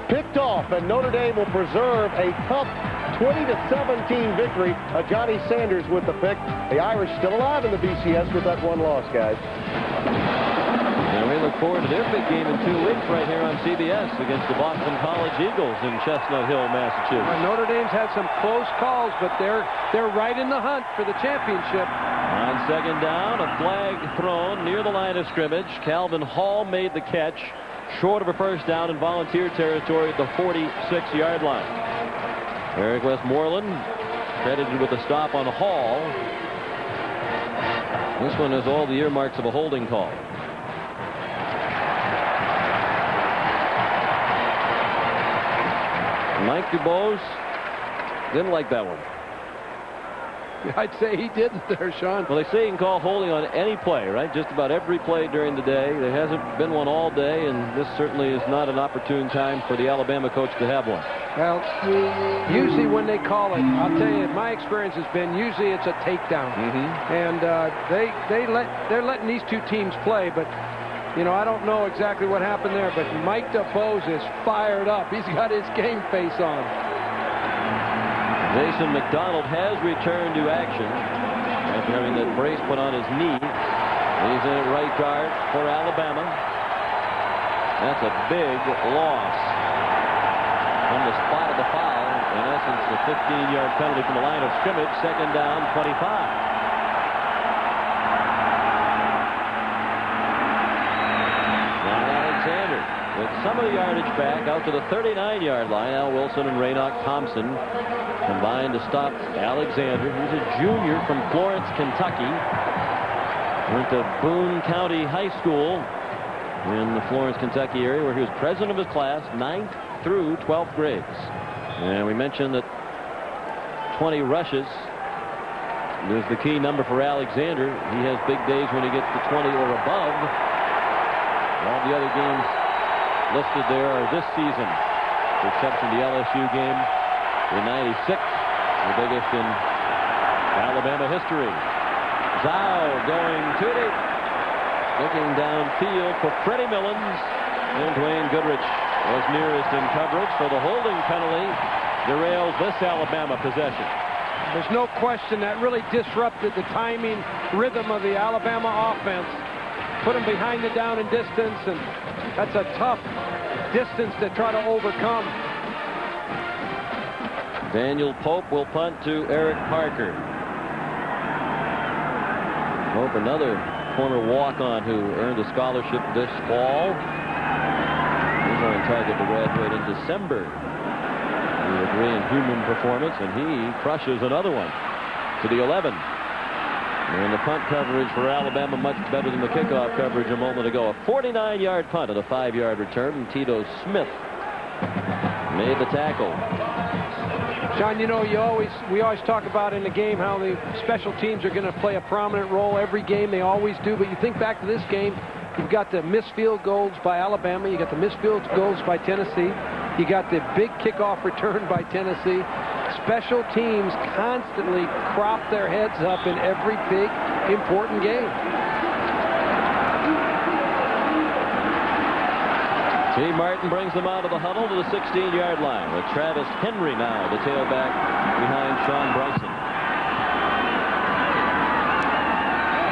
picked off, and Notre Dame will preserve a tough 20-17 victory. Johnny Sanders with the pick. The Irish still alive in the BCS with that one loss, guys. And we look forward to their big game in 2 weeks right here on CBS against the Boston College Eagles in Chestnut Hill, Massachusetts. Notre Dame's had some close calls, but they're right in the hunt for the championship. On second down, a flag thrown near the line of scrimmage. Calvin Hall made the catch, short of a first down in Volunteer territory at the 46-yard line. Eric Westmoreland credited with a stop on Hall. This one has all the earmarks of a holding call. Mike DuBose didn't like that one. I'd say he didn't there, Sean. Well, they say you can call holding on any play, right? Just about every play during the day. There hasn't been one all day, and this certainly is not an opportune time for the Alabama coach to have one. Well, usually when they call it, I'll tell you, my experience has been usually it's a takedown. And they're letting these two teams play, but you know, I don't know exactly what happened there, but Mike DuBose is fired up. He's got his game face on. Jason McDonald has returned to action after having that brace put on his knee. He's in at right guard for Alabama. That's a big loss from the spot of the foul. In essence, a 15-yard penalty from the line of scrimmage. Second down, 25. With some of the yardage back out to the 39-yard line. Al Wilson and Raynoch Thompson combined to stop Alexander. He's a junior from Florence, Kentucky. Went to Boone County High School in the Florence, Kentucky area, where he was president of his class, 9th through 12th grades. And we mentioned that 20 rushes is the key number for Alexander. He has big days when he gets to 20 or above. All the other games listed there are this season, with the exception of the LSU game in '96, the biggest in Alabama history. Zhao going to deep, looking downfield for Freddie Millens, and Dwayne Goodrich was nearest in coverage for the holding penalty. Derails this Alabama possession. There's no question that really disrupted the timing rhythm of the Alabama offense. Put them behind the down and distance, and that's a tough distance to try to overcome. Daniel Pope will punt to Eric Parker. Pope, another former walk-on who earned a scholarship this fall. He's on target to graduate in December. He agree in human performance, and he crushes another one to the 11. And the punt coverage for Alabama much better than the kickoff coverage a moment ago. A 49-yard punt and a 5-yard return. And Tito Smith made the tackle. John, you know, we always talk about in the game how the special teams are going to play a prominent role every game. They always do. But you think back to this game, you've got the missed field goals by Alabama. You got the missed field goals by Tennessee. You got the big kickoff return by Tennessee. Special teams constantly crop their heads up in every big, important game. T. Martin brings them out of the huddle to the 16-yard line with Travis Henry now, the tailback behind Sean Bryson.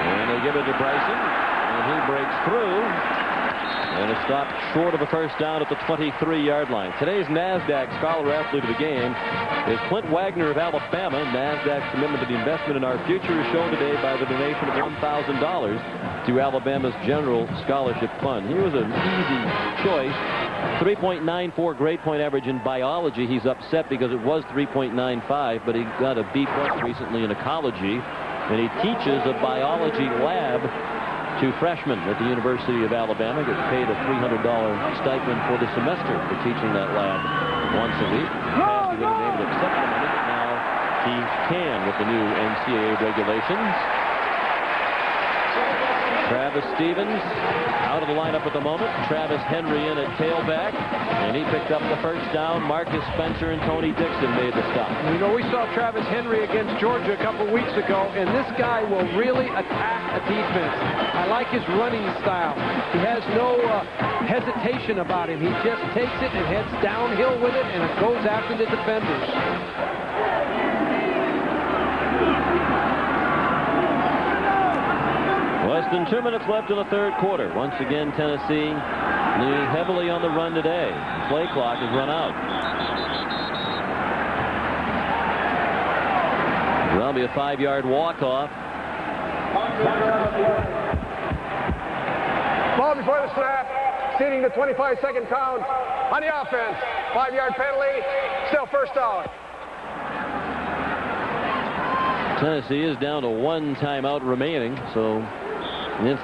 And they give it to Bryson, and he breaks through. And it's stopped short of a first down at the 23-yard line. Today's NASDAQ Scholar Athlete of the Game is Clint Wagner of Alabama. NASDAQ's commitment to the investment in our future is shown today by the donation of $1,000 to Alabama's General Scholarship Fund. He was an easy choice. 3.94 grade point average in biology. He's upset because it was 3.95, but he got a B+ recently in ecology, and he teaches a biology lab to freshmen at the University of Alabama. Gets paid a $300 stipend for the semester for teaching that lab once a week. He would have been able to accept the money, but now he can with the new NCAA regulations. Travis Stevens out of the lineup at the moment. Travis Henry in at tailback, and he picked up the first down. Marcus Spencer and Tony Dixon made the stop. You know, we saw Travis Henry against Georgia a couple weeks ago, and this guy will really attack a defense. I like his running style. He has no hesitation about him. He just takes it and heads downhill with it, and it goes after the defenders. Less than 2 minutes left in the third quarter. Once again, Tennessee leaning heavily on the run today. Play clock has run out. That'll be a 5-yard walk-off. Ball before the snap, exceeding the 25-second count on the offense. 5-yard penalty, still first down. Tennessee is down to 1 timeout remaining, so if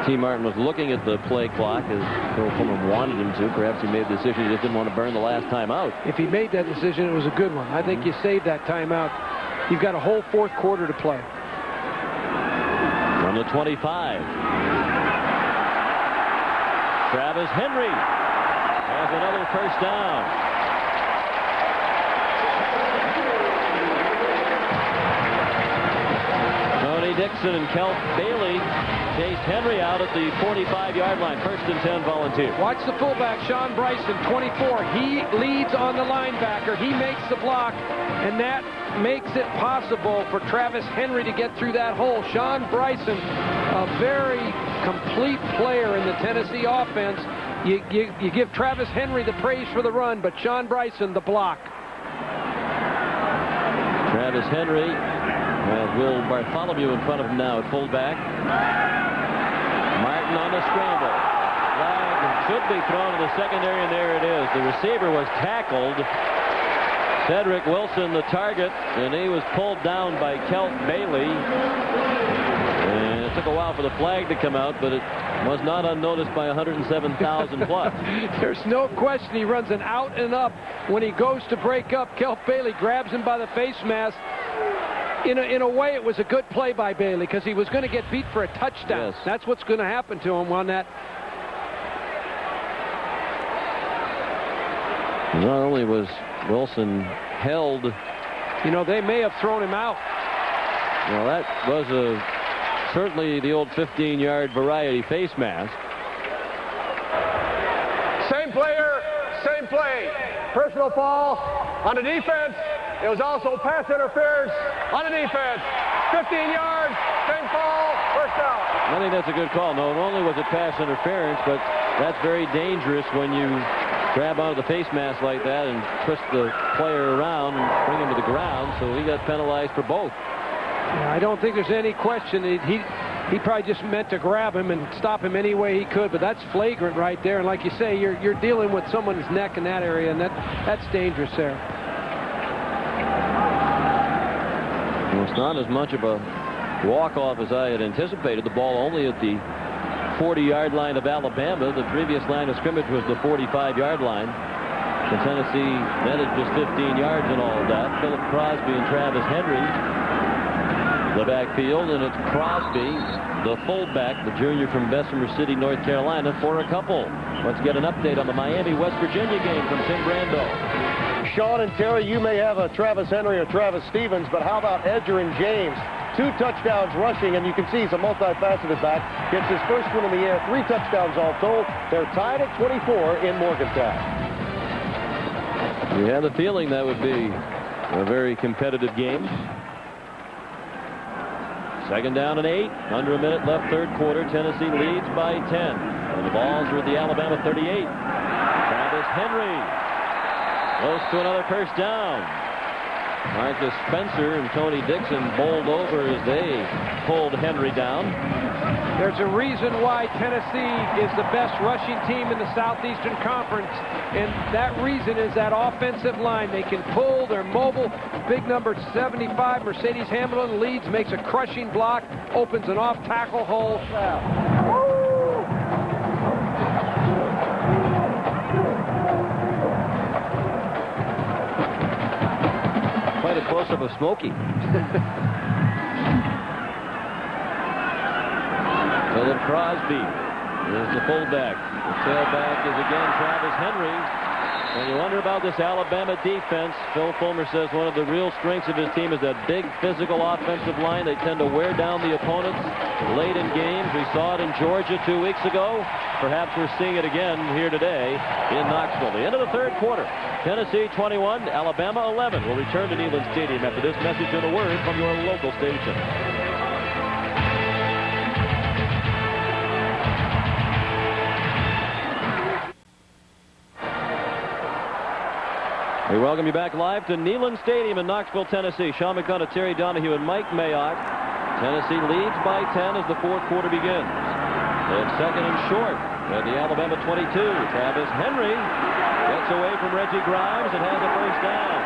T. Martin was looking at the play clock as Phil Fulmer wanted him to, perhaps he made the decision he just didn't want to burn the last timeout. If he made that decision, it was a good one. I think you saved that timeout. You've got a whole fourth quarter to play. From the 25. Travis Henry has another first down. Tony Dixon and Kelp Bailey chased Henry out at the 45-yard line. 1st and 10 Volunteers. Watch the fullback, Sean Bryson, 24. He leads on the linebacker. He makes the block, and that makes it possible for Travis Henry to get through that hole. Sean Bryson, a very complete player in the Tennessee offense. You give Travis Henry the praise for the run, but Sean Bryson the block. Travis Henry has Will Bartholomew in front of him now at fullback. Martin on the scramble. Flag should be thrown to the secondary, and there it is. The receiver was tackled. Cedric Wilson the target, and he was pulled down by Kelp Bailey. And it took a while for the flag to come out, but it was not unnoticed by 107,000 plus. There's no question he runs an out and up. When he goes to break up, Kelp Bailey grabs him by the face mask. In a way, it was a good play by Bailey because he was going to get beat for a touchdown. Yes. That's what's going to happen to him on that. Not only was Wilson held, they may have thrown him out. well, that was certainly the old 15-yard variety face mask. Same player, same play. Personal foul on the defense. It was also pass interference on the defense. 15 yards, same foul, first down. I think that's a good call. Not only was it pass interference, but that's very dangerous when you grab onto the face mask like that and twist the player around and bring him to the ground. So he got penalized for both. Yeah, I don't think there's any question. He probably just meant to grab him and stop him any way he could, but that's flagrant right there. And like you say, you're dealing with someone's neck in that area, and that's dangerous there. Well, it's not as much of a walk-off as I had anticipated. The ball only at the 40-yard line of Alabama. The previous line of scrimmage was the 45-yard line. And Tennessee netted just 15 yards in all of that. Philip Crosby and Travis Henry, the backfield, and it's Crosby, the fullback, the junior from Bessemer City, North Carolina, for a couple. Let's get an update on the Miami-West Virginia game from Tim Brando. Sean and Terry, you may have a Travis Henry or Travis Stevens, but how about Edgerrin James? 2 touchdowns rushing, and you can see he's a multifaceted back. Gets his first one in the air, 3 touchdowns all told. They're tied at 24 in Morgantown. You had the feeling that would be a very competitive game. 2nd down and 8. Under a minute left, third quarter. Tennessee leads by 10. And the balls are at the Alabama 38. Travis Henry close to another first down. Marcus Spencer and Tony Dixon bowled over as they pulled Henry down. There's a reason why Tennessee is the best rushing team in the Southeastern Conference, and that reason is that offensive line. They can pull, they're mobile. Big number 75, Mercedes Hamilton, leads, makes a crushing block, opens an off-tackle hole. Quite a close-up of Smokey. Philip Crosby is the fullback. The tailback is again Travis Henry. And you wonder about this Alabama defense. Phil Fulmer says one of the real strengths of his team is that big physical offensive line. They tend to wear down the opponents. late in games. We saw it in Georgia 2 weeks ago. Perhaps we're seeing it again here today in Knoxville. The end of the third quarter. Tennessee 21, Alabama 11. We'll return to Neyland Stadium after this message and a word from your local station. We welcome you back live to Neyland Stadium in Knoxville, Tennessee. Sean McDonough, Terry Donahue, and Mike Mayak. Tennessee leads by 10 as the fourth quarter begins. It's second and short at the Alabama 22. Travis Henry gets away from Reggie Grimes and has a first down.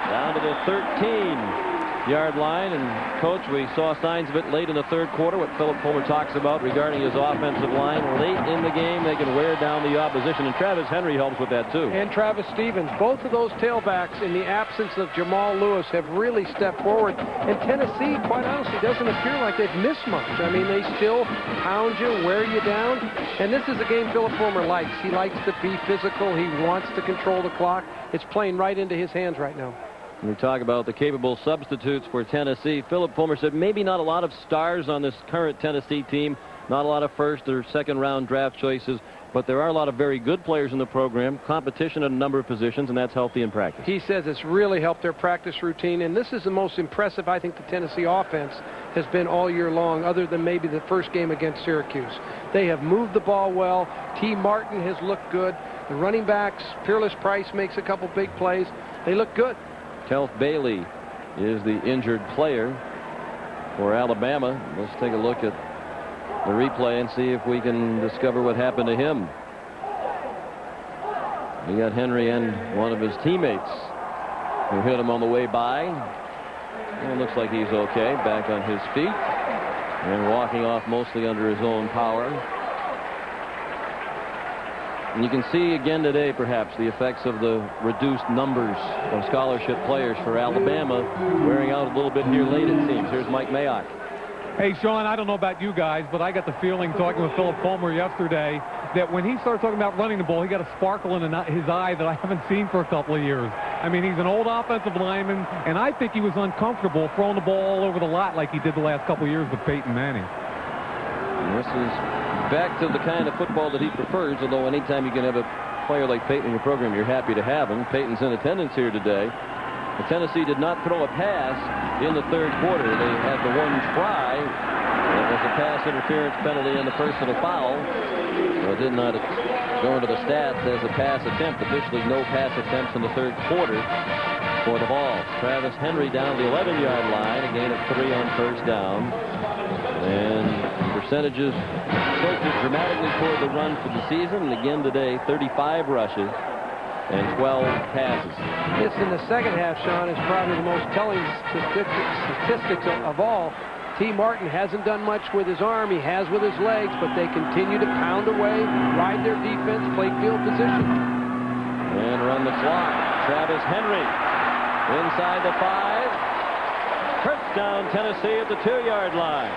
Down to the 13-yard line. And, Coach, we saw signs of it late in the third quarter, what Philip Fulmer talks about regarding his offensive line. Late in the game, they can wear down the opposition, and Travis Henry helps with that, too. And Travis Stevens. Both of those tailbacks, in the absence of Jamal Lewis, have really stepped forward. And Tennessee, quite honestly, doesn't appear like they've missed much. I mean, they still pound you, wear you down. And this is a game Philip Fulmer likes. He likes to be physical. He wants to control the clock. It's playing right into his hands right now. We talk about the capable substitutes for Tennessee. Philip Fulmer said maybe not a lot of stars on this current Tennessee team, not a lot of first or second round draft choices, but there are a lot of very good players in the program, competition at a number of positions, and that's healthy in practice. He says it's really helped their practice routine, and this is the most impressive I think the Tennessee offense has been all year long, other than maybe the first game against Syracuse. They have moved the ball well. T. Martin has looked good. The running backs, Peerless Price makes a couple big plays. They look good. Kelf Bailey is the injured player for Alabama. Let's take a look at the replay and see if we can discover what happened to him. We got Henry and one of his teammates who hit him on the way by. Well, it looks like he's okay, back on his feet and walking off mostly under his own power. And you can see again today, perhaps, the effects of the reduced numbers of scholarship players for Alabama wearing out a little bit here late, it seems. Here's Mike Mayak. Hey, Sean, I don't know about you guys, but I got the feeling, talking with Philip Fulmer yesterday, that when he started talking about running the ball, he got a sparkle in his eye that I haven't seen for a couple of years. I mean, he's an old offensive lineman, and I think he was uncomfortable throwing the ball all over the lot like he did the last couple of years with Peyton Manning. And this is back to the kind of football that he prefers, although anytime you can have a player like Peyton in your program, you're happy to have him. Peyton's in attendance here today. But Tennessee did not throw a pass in the third quarter. They had the one try. It was a pass interference penalty and a personal foul. So it did not go into the stats as a pass attempt. Officially, no pass attempts in the third quarter for the Vols. Travis Henry down the 11-yard line, a gain of 3 on first down. And percentages tilted dramatically toward the run for the season. And again today, 35 rushes and 12 passes. This in the second half, Sean, is probably the most telling statistics of all. T. Martin hasn't done much with his arm. He has with his legs, but they continue to pound away, ride their defense, play field position. And run the clock. Travis Henry inside the 5. First down, Tennessee at the 2-yard line.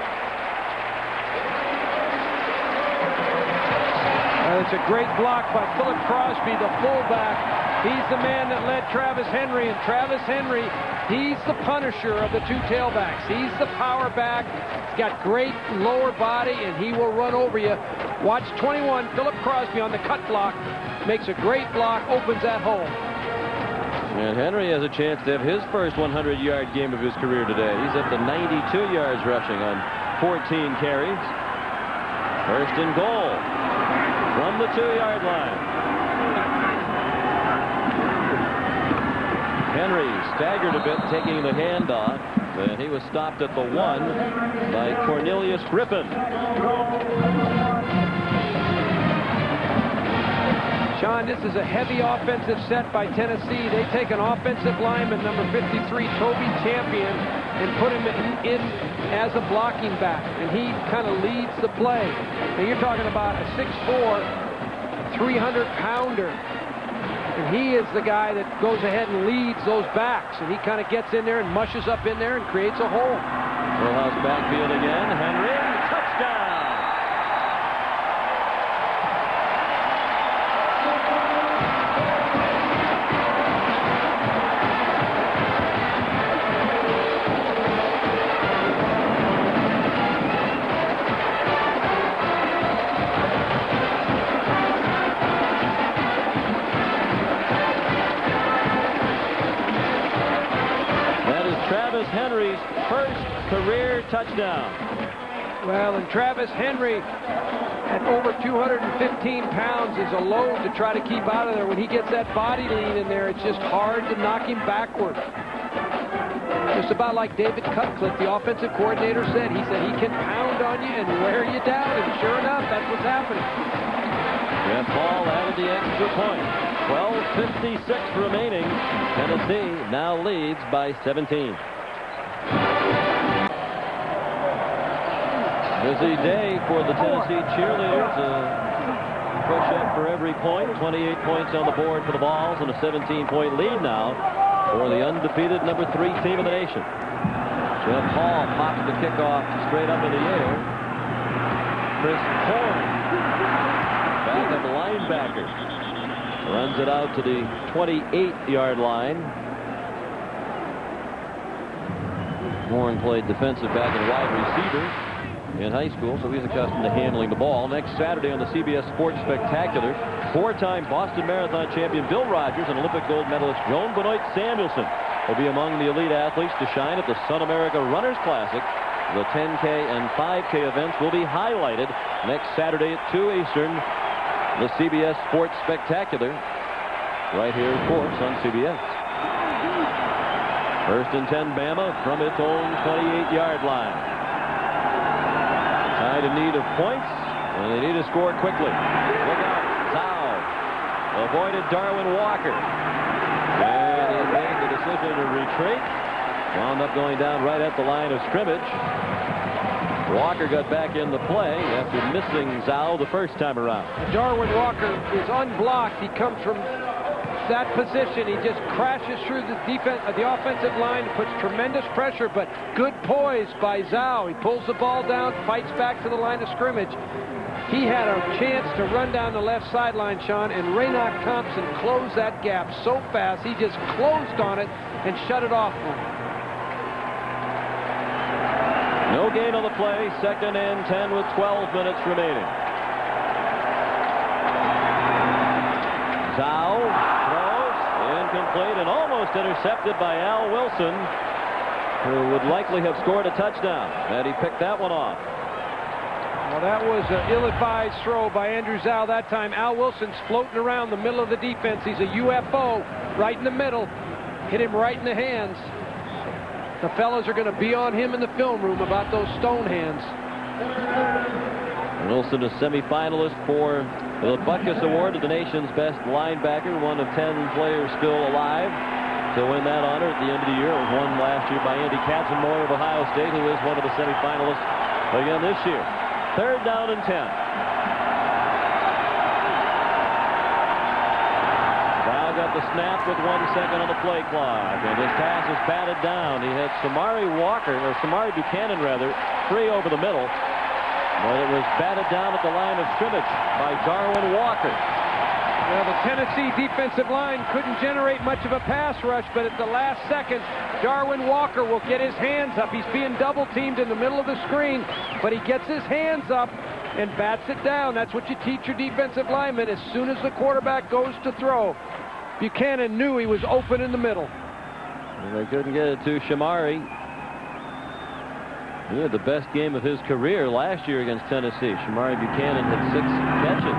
It's a great block by Philip Crosby, the fullback. He's the man that led Travis Henry, and Travis Henry, he's the punisher of the two tailbacks. He's the power back. He's got great lower body, and he will run over you. Watch 21, Philip Crosby on the cut block. Makes a great block, opens that hole. And Henry has a chance to have his first 100-yard game of his career today. He's up to 92 yards rushing on 14 carries. First and goal from the 2-yard line. Henry staggered a bit, taking the handoff, and he was stopped at the 1 by Cornelius Griffin. Sean, this is a heavy offensive set by Tennessee. They take an offensive lineman, number 53, Toby Champion, and put him in as a blocking back, and he kind of leads the play. Now you're talking about a 6'4", 300-pounder, and he is the guy that goes ahead and leads those backs, and he kind of gets in there and mushes up in there and creates a hole. Full house backfield again. Henry, touchdown! career touchdown. Well, and Travis Henry at over 215 pounds is a load to try to keep out of there. When he gets that body lean in there, it's just hard to knock him backward. Just about like David Cutcliffe, the offensive coordinator, said. He said he can pound on you and wear you down, and sure enough, that's what's happening. Jeff Hall added the extra point. 12:56 remaining. Tennessee now leads by 17. Busy day for the Tennessee cheerleaders. Push up for every point. 28 points on the board for the Vols, and a 17-point lead now for the undefeated #3 team in the nation. Jeff Hall pops the kickoff straight up in the air. Chris Horn, backup linebacker, runs it out to the 28-yard line. Horn played defensive back and wide receiver in high school, so he's accustomed to handling the ball. Next Saturday on the CBS Sports Spectacular, 4-time Boston Marathon champion Bill Rogers and Olympic gold medalist Joan Benoit Samuelson will be among the elite athletes to shine at the Sun America Runners Classic. The 10K and 5K events will be highlighted next Saturday at 2 Eastern. The CBS Sports Spectacular, right here, of course, on CBS. First and 10, Bama from its own 28-yard line. Tied in need of points, and they need to score quickly. Look out, Zhao avoided Darwin Walker. And he made the decision to retreat. Wound up going down right at the line of scrimmage. Walker got back in the play after missing Zhao the first time around. Darwin Walker is unblocked. He comes from that position. He just crashes through the offensive line, puts tremendous pressure, but good poise by Zhao. He pulls the ball down, fights back to the line of scrimmage. He had a chance to run down the left sideline, Sean, and Raynock Thompson closed that gap so fast. He just closed on it and shut it off. No gain on the play. Second and 10 with 12 minutes remaining. Zhao throws incomplete and almost intercepted by Al Wilson, who would likely have scored a touchdown, and he picked that one off. Well, that was an ill-advised throw by Andrew Zhao that time. Al Wilson's floating around the middle of the defense. He's a UFO right in the middle. Hit him right in the hands. The fellas are going to be on him in the film room about those stone hands. Wilson, a semifinalist for the Butkus Award to the nation's best linebacker, one of 10 players still alive to win that honor at the end of the year. It was won last year by Andy Katzenmoyer of Ohio State, who is one of the semifinalists again this year. Third down and 10. Brown got the snap with 1 second on the play clock, and his pass is batted down. He had Samari Buchanan rather, free over the middle. But it was batted down at the line of scrimmage by Darwin Walker. Well, the Tennessee defensive line couldn't generate much of a pass rush, but at the last second, Darwin Walker will get his hands up. He's being double-teamed in the middle of the screen, but he gets his hands up and bats it down. That's what you teach your defensive linemen as soon as the quarterback goes to throw. Buchanan knew he was open in the middle. And they couldn't get it to Shamari. He had the best game of his career last year against Tennessee. Shamari Buchanan had 6 catches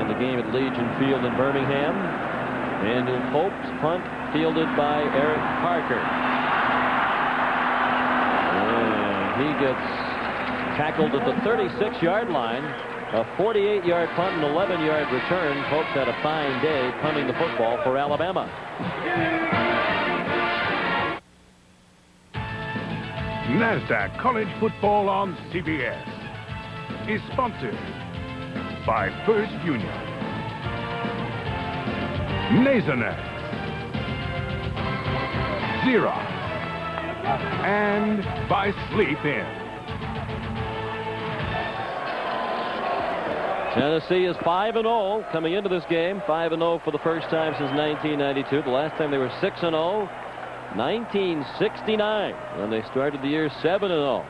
in the game at Legion Field in Birmingham. And Pope's punt fielded by Eric Parker. And he gets tackled at the 36-yard line. A 48-yard punt and 11-yard return. Pope's had a fine day punting the football for Alabama. NASDAQ College Football on CBS is sponsored by First Union, Nasonex, Xerox, and by Sleep In. Tennessee is 5-0 coming into this game. 5-0 for the first time since 1992. The last time they were 6-0. 1969 when they started the year 7-0.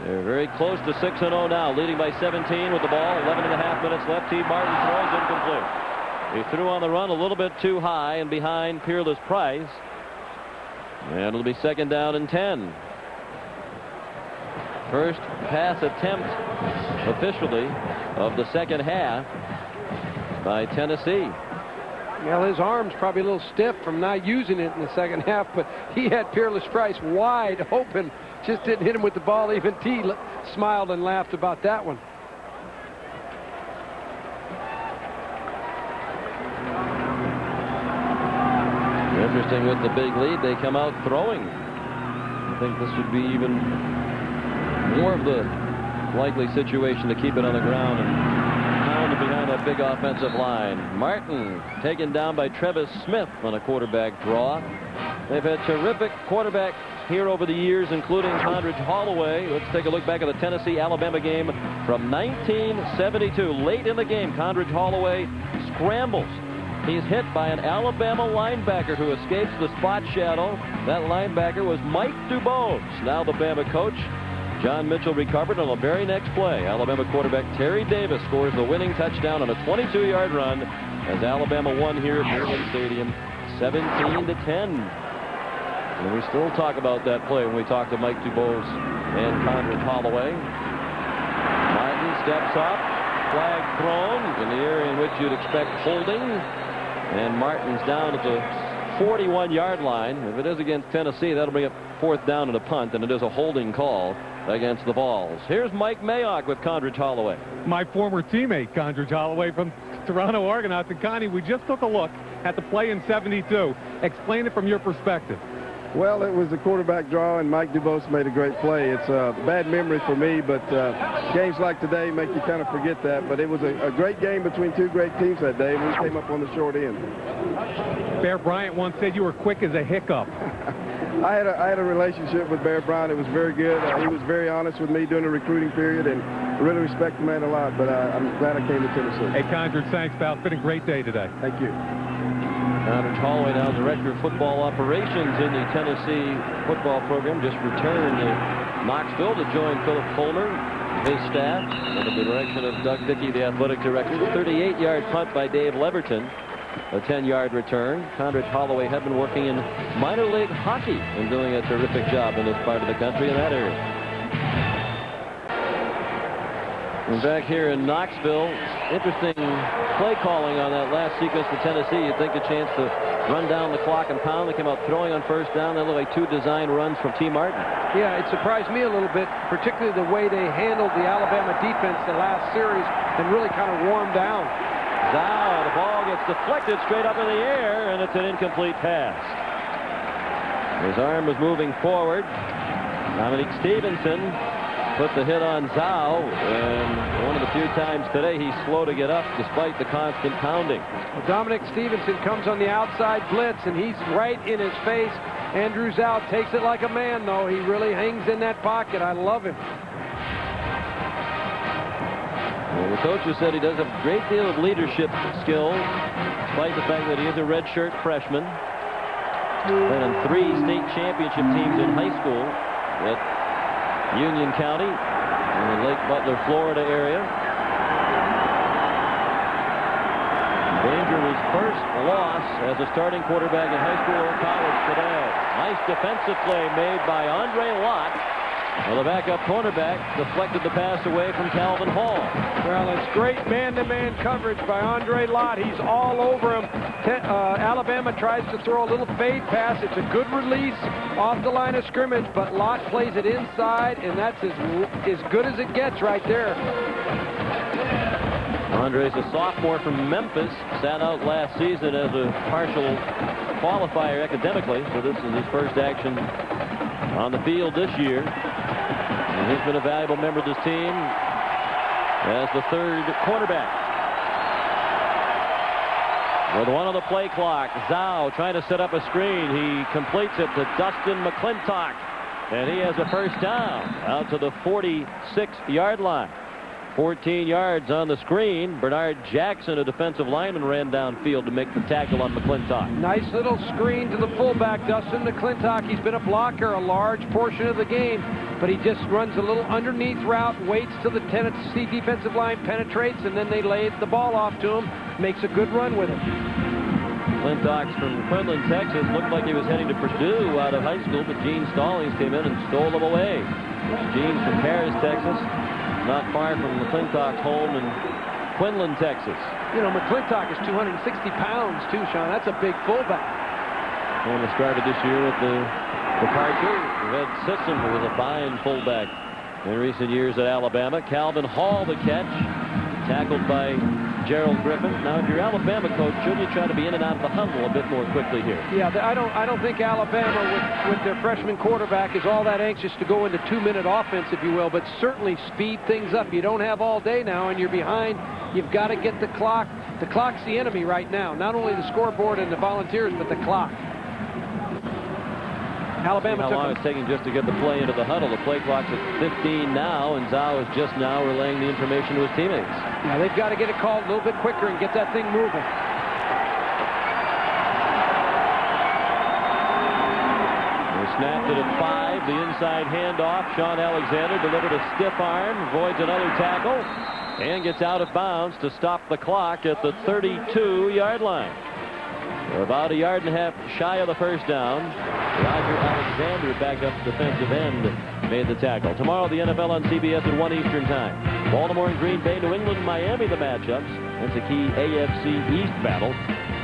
They're very close to 6-0 now, leading by 17 with the ball. 11.5 minutes left. T. Martin throws incomplete. He threw on the run a little bit too high and behind Peerless Price. And it'll be second down and 10. First pass attempt officially of the second half by Tennessee. Well, his arm's probably a little stiff from not using it in the second half, but he had Peerless Price wide open. Just didn't hit him with the ball. Even T smiled and laughed about that one. Interesting, with the big lead, they come out throwing. I think this would be even more of the likely situation to keep it on the ground and pound it behind that big offensive line. Martin taken down by Trevis Smith on a quarterback draw. They've had terrific quarterbacks here over the years, including Condredge Holloway. Let's take a look back at the Tennessee-Alabama game from 1972. Late in the game, Condredge Holloway scrambles. He's hit by an Alabama linebacker who escapes the spot shadow. That linebacker was Mike Dubose. Now the Bama coach, John Mitchell, recovered on the very next play. Alabama quarterback Terry Davis scores the winning touchdown on a 22-yard run as Alabama won here at Peerless Stadium 17-10. And we still talk about that play when we talk to Mike Dubose and Condredge Holloway. Martin steps up, flag thrown in the area in which you'd expect holding. And Martin's down at the 41-yard line. If it is against Tennessee, that'll bring up fourth down and a punt, and it is a holding call against the Vols. Here's Mike Mayak with Condredge Holloway. My former teammate, Condredge Holloway from Toronto Argonauts. And Connie, we just took a look at the play in 72. Explain it from your perspective. Well, it was the quarterback draw, and Mike Dubose made a great play. It's a bad memory for me, but games like today make you kind of forget that. But it was a great game between two great teams that day, and we came up on the short end. Bear Bryant once said you were quick as a hiccup. I had a relationship with Bear Bryant. It was very good. He was very honest with me during the recruiting period, and I really respect the man a lot, but I'm glad I came to Tennessee. Hey, Condredge, thanks, pal. It's been a great day today. Thank you. Condredge Holloway, now Director of Football Operations in the Tennessee football program, just returned to Knoxville to join Philip Fulmer, his staff, under the direction of Doug Dickey, the athletic director. 38-yard punt by Dave Leverton, a 10-yard return. Condredge Holloway had been working in minor league hockey and doing a terrific job in this part of the country in that area. And back here in Knoxville, interesting play calling on that last sequence for Tennessee. You'd think a chance to run down the clock and pound. They came out throwing on first down. That looked like two design runs from T. Martin. Yeah, it surprised me a little bit, particularly the way they handled the Alabama defense the last series and really kind of warmed down. Zhao, the ball gets deflected straight up in the air, and it's an incomplete pass. His arm was moving forward. Dominique Stevenson put the hit on Zhao, and one of the few times today he's slow to get up despite the constant pounding. Well, Dominic Stevenson comes on the outside blitz, and he's right in his face. Andrew Zhao takes it like a man, though. He really hangs in that pocket. I love him. Well, the coach has said he does have a great deal of leadership skills, despite the fact that he is a redshirt freshman. Played on 3 state championship teams in high school at Union County in the Lake Butler, Florida area. Danger was first loss as a starting quarterback in high school or college today. Nice defensive play made by Andre Lott. Well, the backup cornerback deflected the pass away from Calvin Hall. Well, it's great man-to-man coverage by Andre Lott. He's all over him. Alabama tries to throw a little fade pass. It's a good release off the line of scrimmage, but Lott plays it inside, and that's as good as it gets right there. Andre's a sophomore from Memphis, sat out last season as a partial qualifier academically, so this is his first action on the field this year. And he's been a valuable member of this team as the third quarterback. With one on the play clock, Zhao trying to set up a screen. He completes it to Dustin McClintock, and he has a first down out to the 46-yard line. 14 yards on the screen. Bernard Jackson, a defensive lineman, ran downfield to make the tackle on McClintock. Nice little screen to the fullback, Dustin McClintock. He's been a blocker a large portion of the game, but he just runs a little underneath route, waits till the Tennessee defensive line penetrates, and then they lay the ball off to him. Makes a good run with it. McClintock's from Quinlan, Texas. Looked like he was heading to Purdue out of high school, but Gene Stallings came in and stole him away. Gene from Paris, Texas, not far from McClintock's home in Quinlan, Texas. You know, McClintock is 260 pounds, too, Sean. That's a big fullback. And it started this year with the departure. Red Sisson was a fine fullback in recent years at Alabama. Calvin Hall the catch, tackled by Gerald Griffin. Now, if you're Alabama coach, shouldn't you try to be in and out of the huddle a bit more quickly here? Yeah, I don't think Alabama with their freshman quarterback is all that anxious to go into 2-minute offense, if you will, but certainly speed things up. You don't have all day now, and you're behind. You've got to get the clock. The clock's the enemy right now. Not only the scoreboard and the Volunteers, but the clock. Alabama how long it's taking just to get the play into the huddle. The play clock's at 15 now, and Zhao is just now relaying the information to his teammates. Yeah, they've got to get it called a little bit quicker and get that thing moving. They snapped it at 5. The inside handoff. Sean Alexander delivered a stiff arm, avoids another tackle, and gets out of bounds to stop the clock at the 32-yard line. They're about a yard and a half shy of the first down. Roger Alexander, backup defensive end, made the tackle. Tomorrow, the NFL on CBS at 1 Eastern time. Baltimore and Green Bay, New England, Miami, the matchups. That's a key AFC East battle.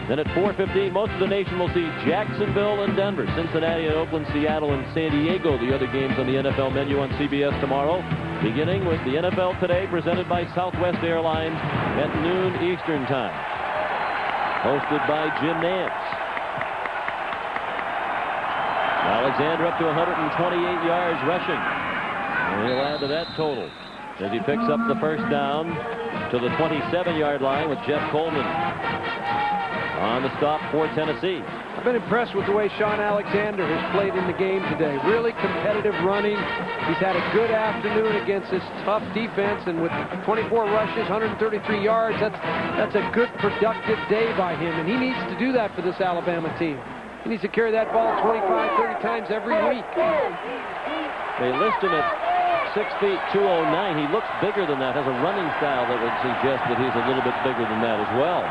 Then at 4:15, most of the nation will see Jacksonville and Denver, Cincinnati and Oakland, Seattle and San Diego, the other games on the NFL menu on CBS tomorrow. Beginning with the NFL Today, presented by Southwest Airlines at noon Eastern time. Hosted by Jim Nantz. Alexander up to 128 yards rushing. And he'll add to that total as he picks up the first down to the 27-yard line with Jeff Coleman on the stop for Tennessee. I've been impressed with the way Sean Alexander has played in the game today. Really competitive running. He's had a good afternoon against this tough defense, and with 24 rushes, 133 yards, that's a good productive day by him, and he needs to do that for this Alabama team. He needs to carry that ball 25, 30 times every week. They list him at 6 feet 209. He looks bigger than that, has a running style that would suggest that he's a little bit bigger than that as well.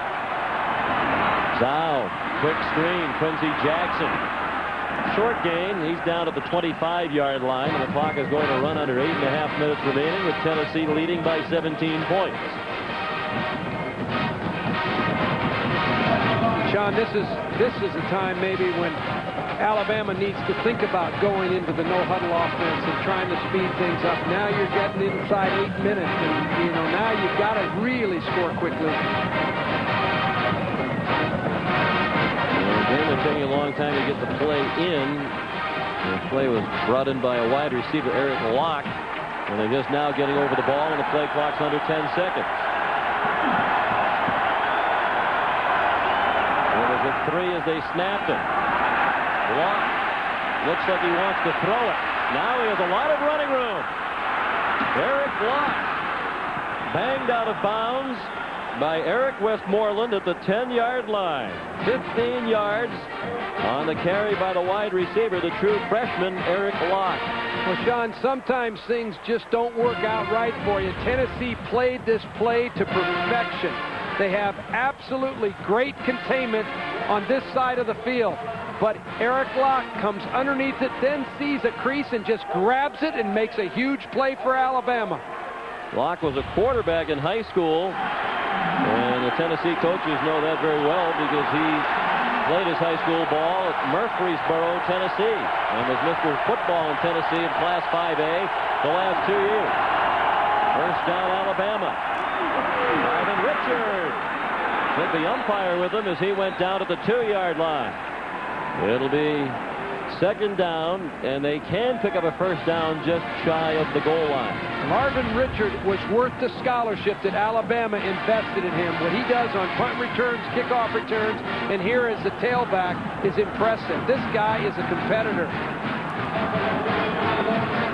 Zhao, quick screen, Quincy Jackson. Short gain, he's down at the 25-yard line, and the clock is going to run under 8.5 minutes remaining with Tennessee leading by 17 points. Sean, this is a time maybe when Alabama needs to think about going into the no-huddle offense and trying to speed things up. Now you're getting inside 8 minutes, and now you've got to really score quickly. It's taking a long time to get the play in. The play was brought in by a wide receiver, Eric Locke, and they're just now getting over the ball, and the play clock's under 10 seconds. It was a 3 as they snapped it. Locke looks like he wants to throw it. Now he has a lot of running room. Eric Locke banged out of bounds by Eric Westmoreland at the 10-yard line. 15 yards on the carry by the wide receiver, the true freshman, Eric Locke. Well, Sean, sometimes things just don't work out right for you. Tennessee played this play to perfection. They have absolutely great containment on this side of the field. But Eric Locke comes underneath it, then sees a crease and just grabs it and makes a huge play for Alabama. Locke was a quarterback in high school, and the Tennessee coaches know that very well because he played his high school ball at Murfreesboro, Tennessee, and was Mr. Football in Tennessee in Class 5A the last 2 years. First down, Alabama. Marvin Richards took the umpire with him as he went down at the 2-yard line. It'll be second down, and they can pick up a first down just shy of the goal line. Marvin Richards was worth the scholarship that Alabama invested in him. What he does on punt returns, kickoff returns, and here as the tailback is impressive. This guy is a competitor.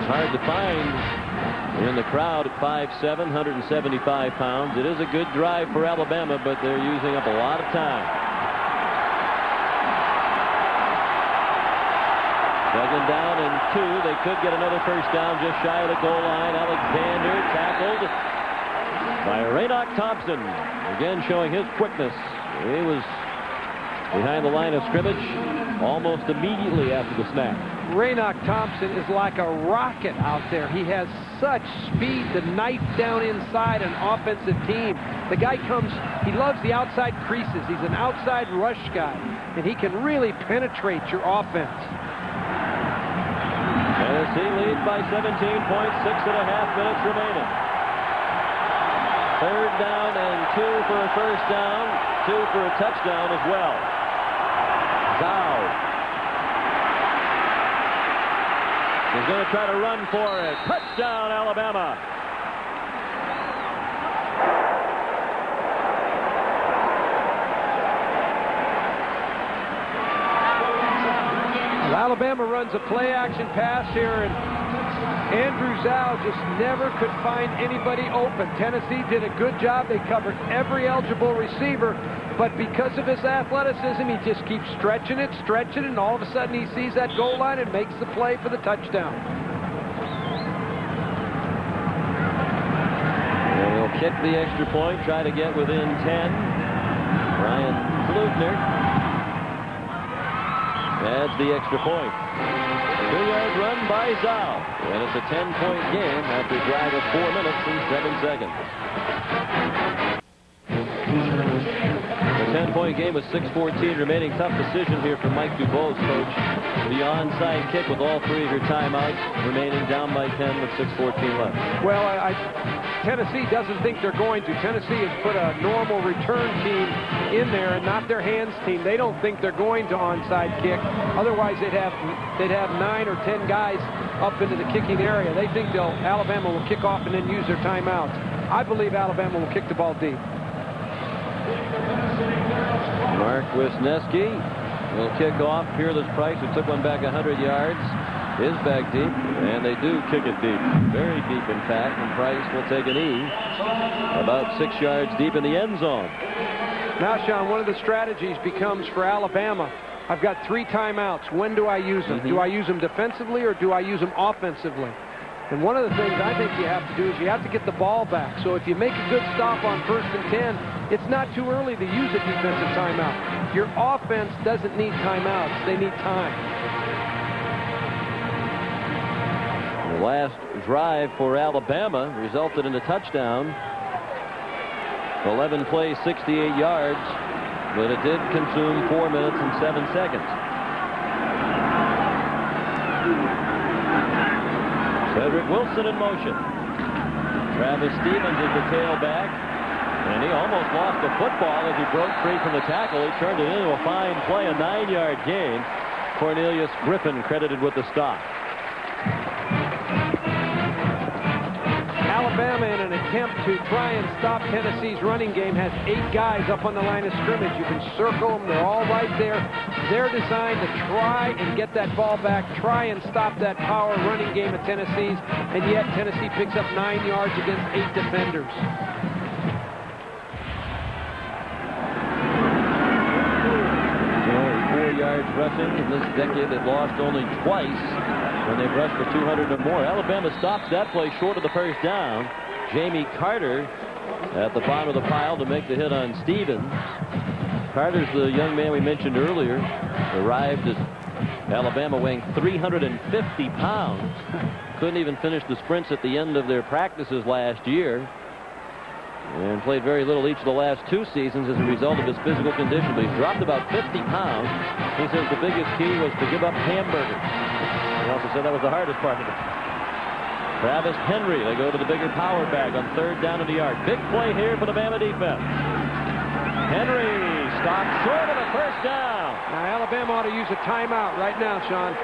It's hard to find in the crowd at 5'7", 175 pounds. It is a good drive for Alabama, but they're using up a lot of time. Second down and 2. They could get another first down just shy of the goal line. Alexander tackled by Raynoch Thompson. Again showing his quickness. He was behind the line of scrimmage almost immediately after the snap. Raynoch Thompson is like a rocket out there. He has such speed to knife down inside an offensive team. The guy comes, he loves the outside creases. He's an outside rush guy, and he can really penetrate your offense. Tennessee leads by 17 points, 6.5 minutes remaining. Third down and 2 for a first down, 2 for a touchdown as well. Zhao. He's going to try to run for it. Touchdown, Alabama. Well, Alabama runs a play-action pass here, and Andrew Zhao just never could find anybody open. Tennessee did a good job. They covered every eligible receiver, but because of his athleticism, he just keeps stretching it, and all of a sudden he sees that goal line and makes the play for the touchdown. And he'll kick the extra point, try to get within 10. Ryan Flugner adds the extra point. 2-yard run by Zhao. And it's a 10-point game after a drive of 4 minutes and 7 seconds. A 10-point game with 6:14 remaining. Tough decision here for Mike DuBose, coach. The onside kick with all 3 of your timeouts remaining, down by 10 with 6:14 left. Well, Tennessee doesn't think they're going to. Tennessee has put a normal return team in there and not their hands team. They don't think they're going to onside kick. Otherwise, they'd have 9 or 10 guys up into the kicking area. They think Alabama will kick off and then use their timeouts. I believe Alabama will kick the ball deep. Mark Wisniewski will kick off. Peerless Price, who took one back 100 yards, is back deep, and they do kick it deep. Very deep, in fact, and Price will take an E about 6 yards deep in the end zone. Now, Sean, one of the strategies becomes for Alabama, I've got 3 timeouts. When do I use them? Do I use them defensively or do I use them offensively? And one of the things I think you have to do is you have to get the ball back. So if you make a good stop on 1st and 10, it's not too early to use a defensive timeout. Your offense doesn't need timeouts. They need time. The last drive for Alabama resulted in a touchdown. 11 plays, 68 yards, but it did consume 4 minutes and 7 seconds. Cedric Wilson in motion. Travis Stevens is the tailback, and he almost lost the football as he broke free from the tackle. He turned it into a fine play, a 9-yard gain. Cornelius Griffin credited with the stop. Alabama, in an attempt to try and stop Tennessee's running game, has 8 guys up on the line of scrimmage. You can circle them. They're all right there. They're designed to try and get that ball back, try and stop that power running game of Tennessee's, and yet Tennessee picks up 9 yards against 8 defenders. Yards rushing in this decade. They've lost only twice when they've rushed for 200 or more. Alabama stops that play short of the first down. Jamie Carter at the bottom of the pile to make the hit on Stevens. Carter's the young man we mentioned earlier. Arrived at Alabama weighing 350 pounds. Couldn't even finish the sprints at the end of their practices last year. And played very little each of the last 2 seasons as a result of his physical condition. But he's dropped about 50 pounds. He says the biggest key was to give up hamburgers. He also said that was the hardest part of it. Travis Henry, they go to the bigger power back on 3rd down of the yard. Big play here for the Bama defense. Henry stopped short of the first down. Now, Alabama ought to use a timeout right now, Sean.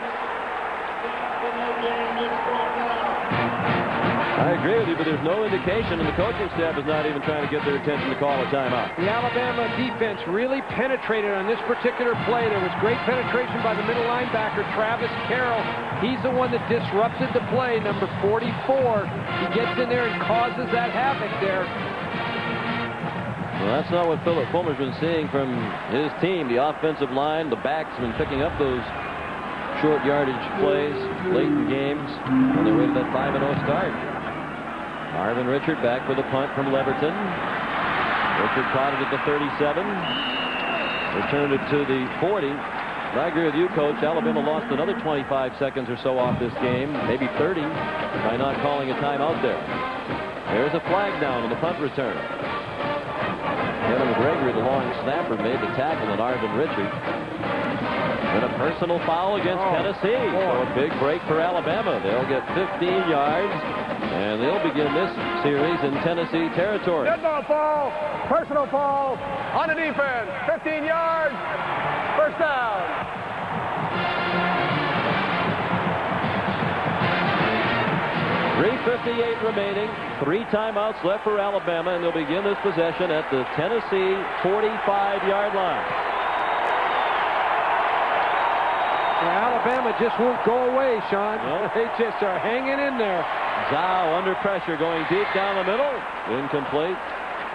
I agree with you, but there's no indication, and the coaching staff is not even trying to get their attention to call a timeout. The Alabama defense really penetrated on this particular play. There was great penetration by the middle linebacker, Travis Carroll. He's the one that disrupted the play, number 44. He gets in there and causes that havoc there. Well, that's not what Philip Fulmer's been seeing from his team. The offensive line, the backs have been picking up those short yardage plays late in games on their way to that 5-0 start. Marvin Richard back with a punt from Leverton. Richard caught it at the 37. Returned it to the 40. I agree with you, Coach. Alabama lost another 25 seconds or so off this game, maybe 30, by not calling a timeout there. There's a flag down on the punt return. Kevin Gregory, the long snapper, made the tackle on Arvin Ritchie. And a personal foul against Tennessee. So a big break for Alabama. They'll get 15 yards, and they'll begin this series in Tennessee territory. Dead ball foul, personal foul on the defense. 15 yards, first down. 3:58 remaining. 3 timeouts left for Alabama, and they'll begin this possession at the Tennessee 45-yard line. Alabama just won't go away, Sean. Nope. They just are hanging in there. Zhao under pressure, going deep down the middle. Incomplete.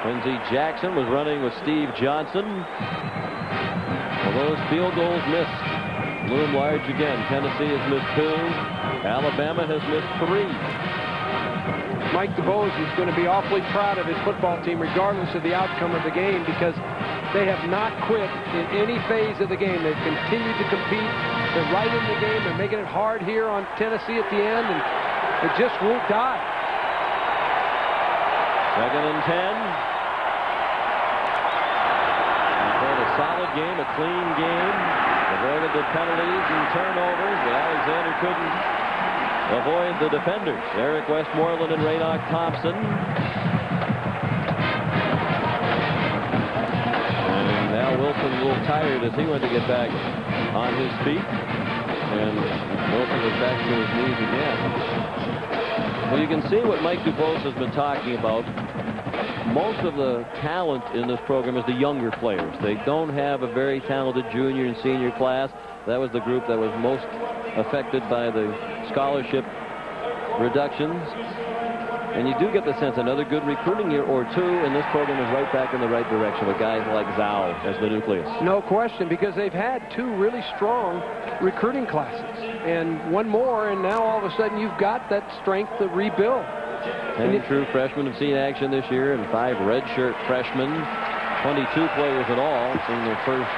Quincy Jackson was running with Steve Johnson. Well, those field goals missed. Loom large again. Tennessee has missed 2. Alabama has missed 3. Mike DuBose is going to be awfully proud of his football team, regardless of the outcome of the game, because they have not quit in any phase of the game. They've continued to compete. They're right in the game. They're making it hard here on Tennessee at the end, and it just won't die. 2nd and 10. Played a solid game, a clean game. Avoided the penalties and turnovers, but Alexander couldn't avoid the defenders. Eric Westmoreland and Raynoch Thompson. And Al Wilson a little tired as he went to get back on his feet. And Wilson was back to his knees again. Well, you can see what Mike DuBose has been talking about. Most of the talent in this program is the younger players. They don't have a very talented junior and senior class. That was the group that was most affected by the scholarship reductions. And you do get the sense another good recruiting year or two, and this program is right back in the right direction with guys like Zhao as the nucleus. No question, because they've had 2 really strong recruiting classes. And one more, and now all of a sudden you've got that strength to rebuild. 10 true freshmen have seen action this year, and 5 redshirt freshmen. 22 players in all seeing their first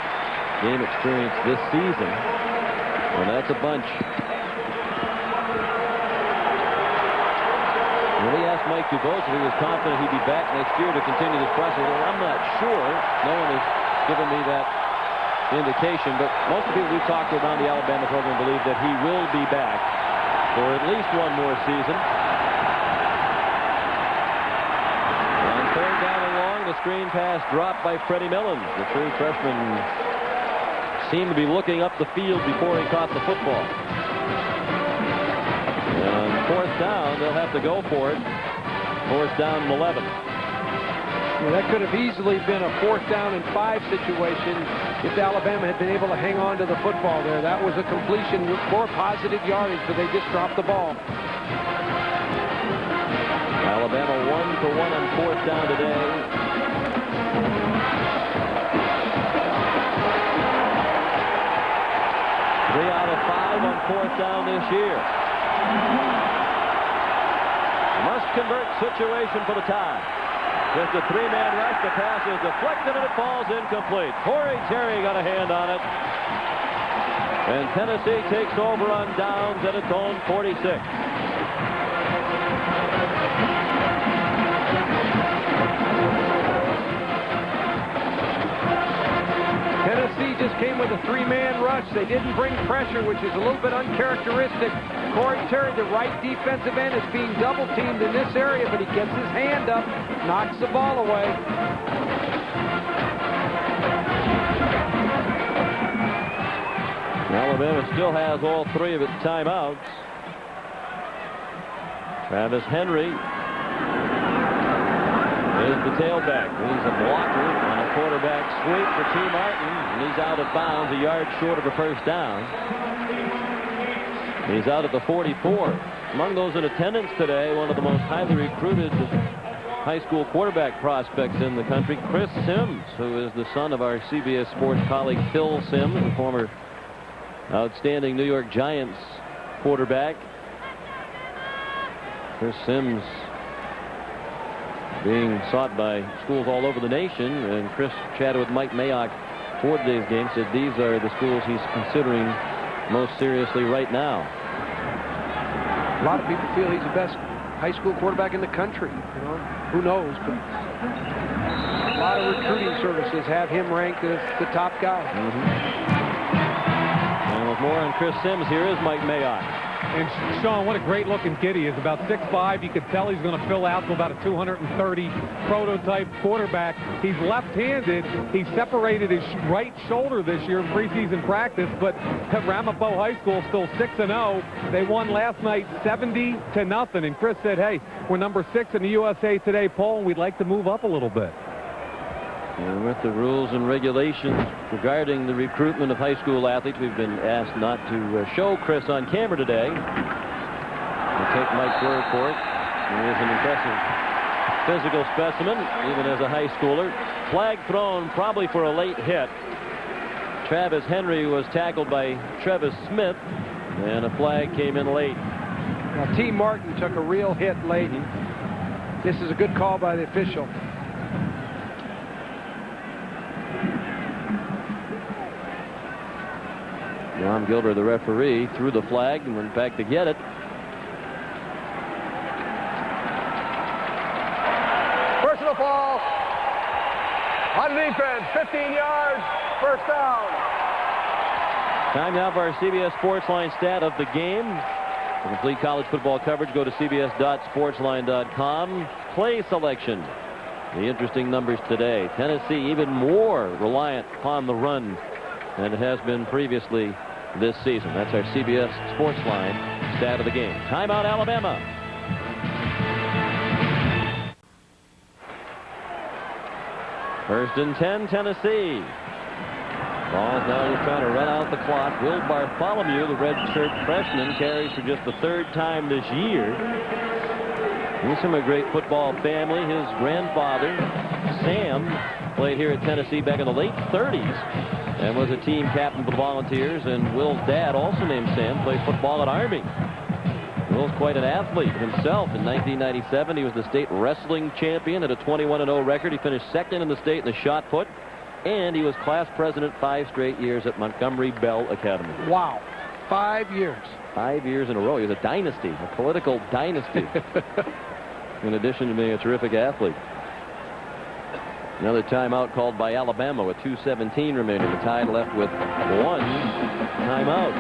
game experience this season. And that's a bunch. When we asked Mike DuBose if he was confident he'd be back next year to continue this process, well, I'm not sure. No one has given me that indication, but most of the people we've talked to around the Alabama program believe that he will be back for at least one more season. The screen pass dropped by Freddie Millens. The true freshman seemed to be looking up the field before he caught the football. And 4th down, they'll have to go for it. 4th down and 11. Well, that could have easily been a 4th down and 5 situation if Alabama had been able to hang on to the football there. That was a completion with more positive yardage, but they just dropped the ball. Alabama 1 for 1 on 4th down today. 3 out of 5 on 4th down this year. Must convert situation for the tie. Just a 3-man rush. The pass is deflected and it falls incomplete. Corey Terry got a hand on it. And Tennessee takes over on downs at its own 46. Tennessee just came with a 3-man rush. They didn't bring pressure, which is a little bit uncharacteristic. Corey Terry, the right defensive end, is being double-teamed in this area, but he gets his hand up, knocks the ball away. Alabama still has all 3 of its timeouts. Travis Henry is the tailback. He's a blocker on a quarterback sweep for T. Martin, and he's out of bounds, a yard short of a first down. He's out at the 44. Among those in attendance today, one of the most highly recruited high school quarterback prospects in the country, Chris Sims, who is the son of our CBS Sports colleague Phil Sims, the former outstanding New York Giants quarterback. Chris Sims being sought by schools all over the nation, and Chris chatted with Mike Mayak before today's game said these are the schools he's considering most seriously right now. A lot of people feel he's the best high school quarterback in the country. You know, who knows? But a lot of recruiting services have him ranked as the top guy. And with more on Chris Sims, here is Mike Mayak. And Sean, what a great-looking kid he is. About 6'5". You could tell he's going to fill out to about a 230 prototype quarterback. He's left-handed. He separated his right shoulder this year in preseason practice, but Ramapo High School still 6-0. They won last night 70-0. And Chris said, hey, we're number 6 in the USA Today poll, and we'd like to move up a little bit. And with the rules and regulations regarding the recruitment of high school athletes, we've been asked not to show Chris on camera today. We'll take Mike's word for it. He is an impressive physical specimen, even as a high schooler. Flag thrown probably for a late hit. Travis Henry was tackled by Travis Smith, and a flag came in late. Now, T. Martin took a real hit late. This is a good call by the official. Ron Gilbert, the referee, threw the flag and went back to get it. Personal foul. On defense, 15 yards, first down. Time now for our CBS Sportsline stat of the game. For complete college football coverage, go to cbs.sportsline.com. Play selection. The interesting numbers today. Tennessee even more reliant upon the run than it has been previously this season. That's our CBS Sportsline stat of the game. Timeout, Alabama. First and 10, Tennessee. Vols now just trying to run out the clock. Will Bartholomew, the redshirt freshman, carries for just the 3rd time this year. He's from a great football family. His grandfather, Sam, played here at Tennessee back in the late 30s and was a team captain for the Volunteers. And Will's dad, also named Sam, played football at Army. Will's quite an athlete himself. In 1997, he was the state wrestling champion at a 21-0 record. He finished 2nd in the state in the shot put, and he was class president 5 straight years at Montgomery Bell Academy. Wow, 5 years. 5 years in a row. He was a dynasty, a political dynasty, in addition to being a terrific athlete. Another timeout called by Alabama with 2:17 remaining. The Tide left with 1 timeout.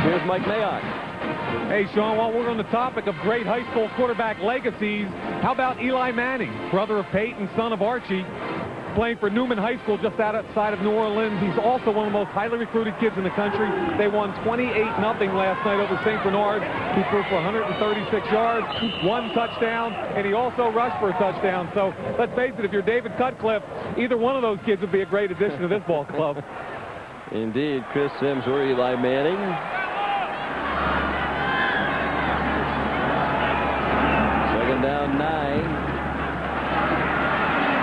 Here's Mike Mayak. Hey, Sean, while we're on the topic of great high school quarterback legacies, how about Eli Manning, brother of Peyton, son of Archie, playing for Newman High School just outside of New Orleans. He's also one of the most highly recruited kids in the country. They won 28-0 last night over St. Bernard. He threw for 136 yards, 1 touchdown, and he also rushed for a touchdown. So let's face it, if you're David Cutcliffe, either one of those kids would be a great addition to this ball club. Indeed, Chris Sims or Eli Manning. Second down, 9.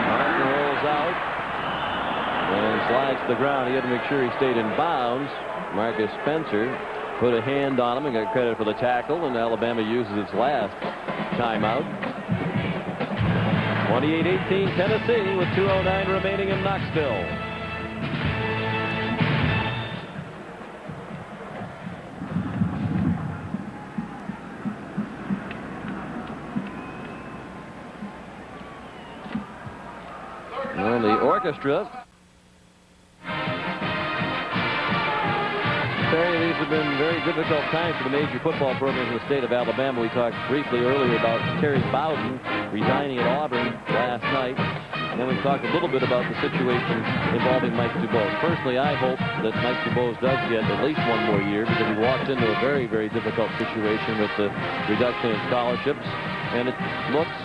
Martin rolls out and slides to the ground. He had to make sure he stayed in bounds. Marcus Spencer put a hand on him and got credit for the tackle, and Alabama uses its last timeout. 28-18 Tennessee with 2:09 remaining in Knoxville. Well, the orchestra. Terry, these have been very difficult times for the major football programs in the state of Alabama. We talked briefly earlier about Terry Bowden resigning at Auburn last night. And then we talked a little bit about the situation involving Mike DuBose. Personally, I hope that Mike DuBose does get at least 1 more year, because he walked into a very, very difficult situation with the reduction in scholarships. And it looks,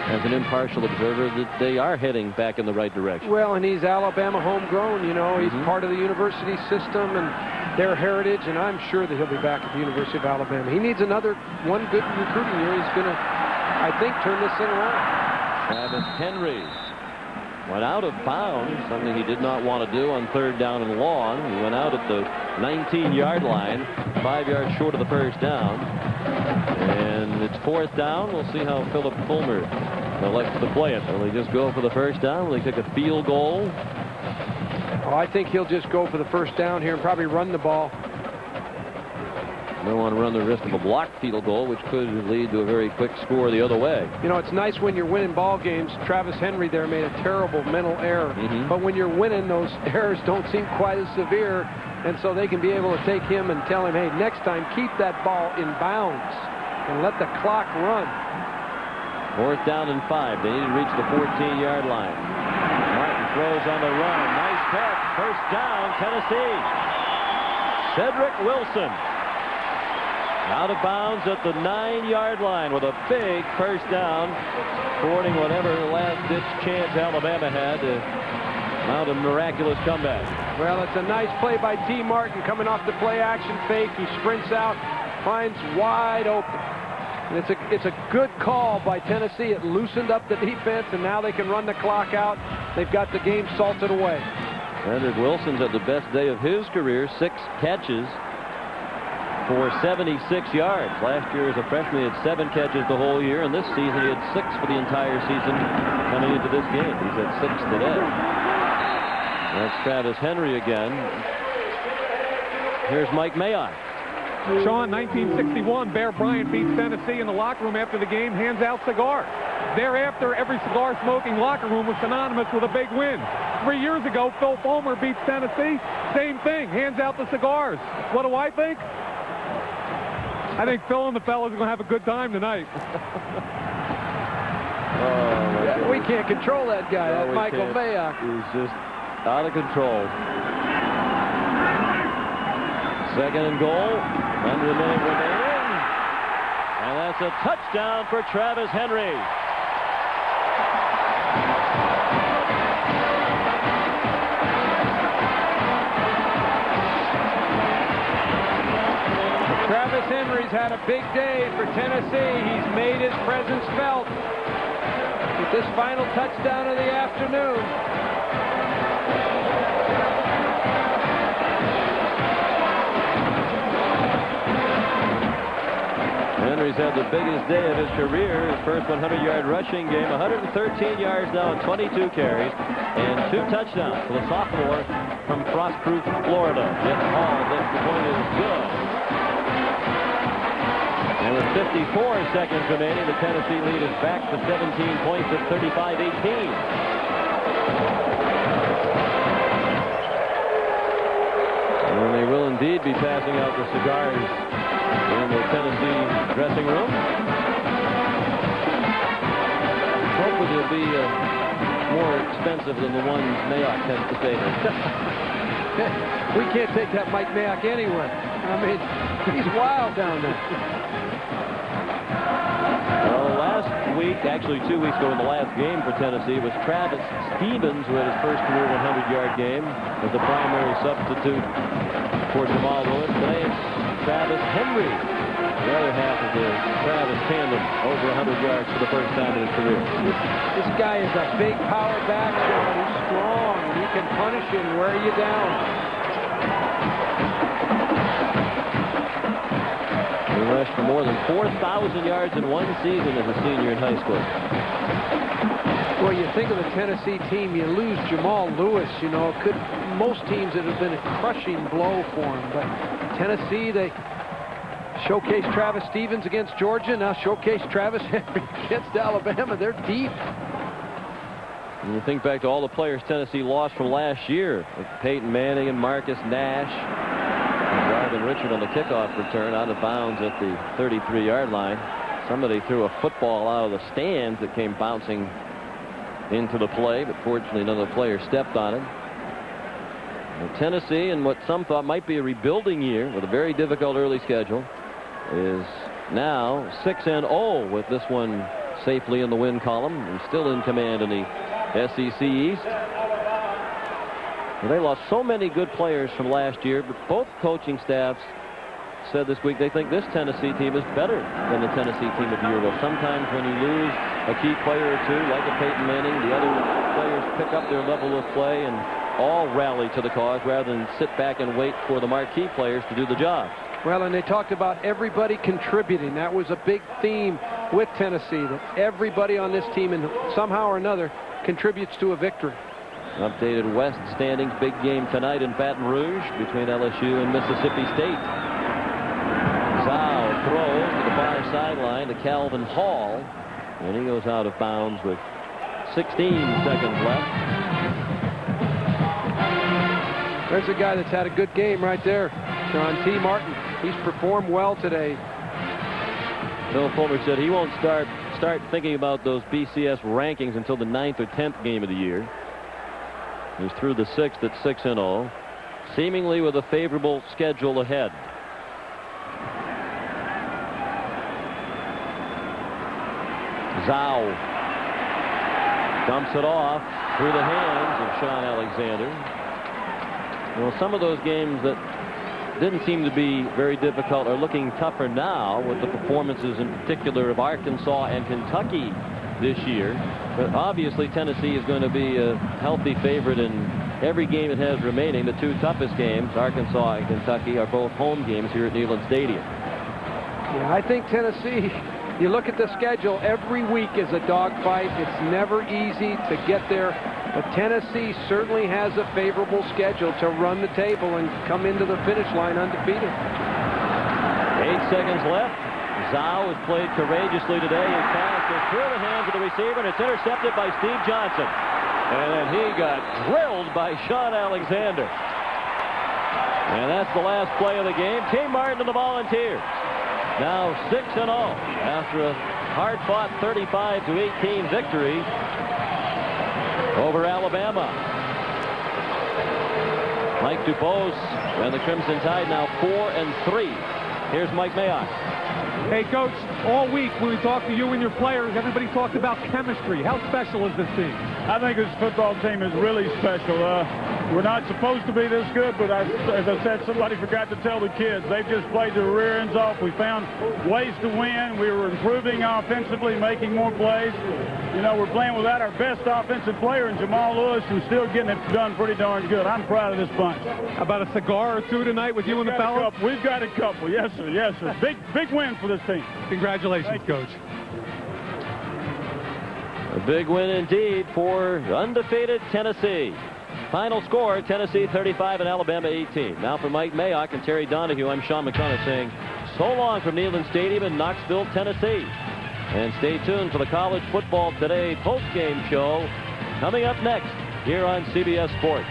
as an impartial observer, that they are heading back in the right direction. Well, and he's Alabama homegrown, you know. He's part of the university system and their heritage, and I'm sure that he'll be back at the University of Alabama. He needs another 1 good recruiting year. He's going to, I think, turn this thing around. Travis Henry went out of bounds, something he did not want to do on 3rd down and long. He went out at the 19-yard line, 5 yards short of the first down. And it's 4th down. We'll see how Philip Fulmer elects to play it. Will they just go for the first down? Will they kick a field goal? Oh, I think he'll just go for the first down here and probably run the ball. They don't want to run the risk of a blocked field goal, which could lead to a very quick score the other way. You know, it's nice when you're winning ball games. Travis Henry there made a terrible mental error. But when you're winning, those errors don't seem quite as severe. And so they can be able to take him and tell him, hey, next time, keep that ball in bounds and let the clock run. 4th down and 5. They need to reach the 14-yard line. Martin throws on the run. Nice catch. First down, Tennessee. Cedric Wilson out of bounds at the 9-yard line with a big first down, thwarting whatever last-ditch chance Alabama had to mount a miraculous comeback. Well, it's a nice play by T. Martin coming off the play-action fake. He sprints out, finds wide open. And it's a good call by Tennessee. It loosened up the defense, and now they can run the clock out. They've got the game salted away. Cedric Wilson's at the best day of his career, 6 catches for 76 yards. Last year as a freshman, he had 7 catches the whole year, and this season he had 6 for the entire season coming into this game. He's at 6 today. That's Travis Henry again. Here's Mike Mayak. Sean, 1961, Bear Bryant beats Tennessee in the locker room after the game, hands out cigars. Thereafter, every cigar-smoking locker room was synonymous with a big win. 3 years ago, Phil Fulmer beats Tennessee. Same thing, hands out the cigars. What do I think? I think Phil and the fellas are going to have a good time tonight. We can't control that guy, that Michael Mayak. He's just out of control. 2nd and goal, under a minute remaining. And that's a touchdown for Travis Henry. Travis Henry's had a big day for Tennessee. He's made his presence felt with this final touchdown of the afternoon. Henry's had the biggest day of his career. His first 100-yard rushing game, 113 yards now on 22 carries, and 2 touchdowns for the sophomore from Frostproof, Florida. Jeff Hall thinks the point is good. And with 54 seconds remaining, the Tennessee lead is back to 17 points at 35-18. And they will indeed be passing out the cigars in the Tennessee dressing room. Hopefully they'll be more expensive than the ones Mayak tends to favor. We can't take that Mike Mayak anywhere. I mean, he's wild down there. Well, last week, actually 2 weeks ago in the last game for Tennessee, was Travis Stevens, who had his first career 100-yard game as the primary substitute for Jamal Lewis. Today it's Travis Henry, the other half of the Travis tandem, over 100 yards for the first time in his career. This guy is a big power back, Sean. He's strong, and he can punish you and wear you down. He rushed for more than 4,000 yards in one season as a senior in high school. Well, you think of the Tennessee team, you lose Jamal Lewis, you know, most teams it have been a crushing blow for him, but Tennessee, they showcase Travis Stevens against Georgia, now showcase Travis Henry against Alabama. They're deep. And you think back to all the players Tennessee lost from last year, with Peyton Manning and Marcus Nash, and Garvin Richard on the kickoff return out of bounds at the 33-yard line. Somebody threw a football out of the stands that came bouncing into the play, but fortunately another player stepped on it. Tennessee, in what some thought might be a rebuilding year with a very difficult early schedule, is now 6-0 with this one safely in the win column and still in command in the SEC East. They lost so many good players from last year, but both coaching staffs said this week they think this Tennessee team is better than the Tennessee team of a year ago. Sometimes when you lose a key player or two, like a Peyton Manning, the other players pick up their level of play and all rally to the cause rather than sit back and wait for the marquee players to do the job. Well, and they talked about everybody contributing. That was a big theme with Tennessee, that everybody on this team, and somehow or another, contributes to a victory. Updated West standings. Big game tonight in Baton Rouge between LSU and Mississippi State. Zhao throws to the far sideline to Calvin Hall, and he goes out of bounds with 16 seconds left. There's a guy that's had a good game right there, Sean T. Martin. He's performed well today. Bill Fulmer said he won't start thinking about those BCS rankings until the 9th or 10th game of the year. He's through the 6th at 6-0, seemingly with a favorable schedule ahead. Zhao dumps it off through the hands of Sean Alexander. Well, some of those games that didn't seem to be very difficult are looking tougher now, with the performances in particular of Arkansas and Kentucky this year. But obviously Tennessee is going to be a healthy favorite in every game it has remaining. The two toughest games, Arkansas and Kentucky, are both home games here at Neyland Stadium. Yeah, I think Tennessee, you look at the schedule, every week is a dogfight. It's never easy to get there. But Tennessee certainly has a favorable schedule to run the table and come into the finish line undefeated. 8 seconds left. Zhao has played courageously today. His pass goes through the hands of the receiver, and it's intercepted by Steve Johnson. And then he got drilled by Sean Alexander. And that's the last play of the game. Team Martin to the Volunteers. Now 6-0 after a hard-fought 35-18 victory over Alabama. Mike Dubose and the Crimson Tide now 4-3. Here's Mike Mayak. Hey, Coach, all week when we talked to you and your players, everybody talked about chemistry. How special is this team? I think this football team is really special. We're not supposed to be this good, but as I said, somebody forgot to tell the kids. They've just played their rear ends off. We found ways to win. We were improving offensively, making more plays. You know, we're playing without our best offensive player in Jamal Lewis and still getting it done pretty darn good. I'm proud of this bunch. How about a cigar or two tonight with you and the fellas? We've got a couple. Yes, sir. Yes, sir. Big win for this team. Congratulations, Coach. A big win indeed for undefeated Tennessee. Final score, Tennessee 35 and Alabama 18. Now for Mike Mayock and Terry Donahue, I'm Sean McDonough saying so long from Neyland Stadium in Knoxville, Tennessee. And stay tuned for the College Football Today postgame show coming up next here on CBS Sports.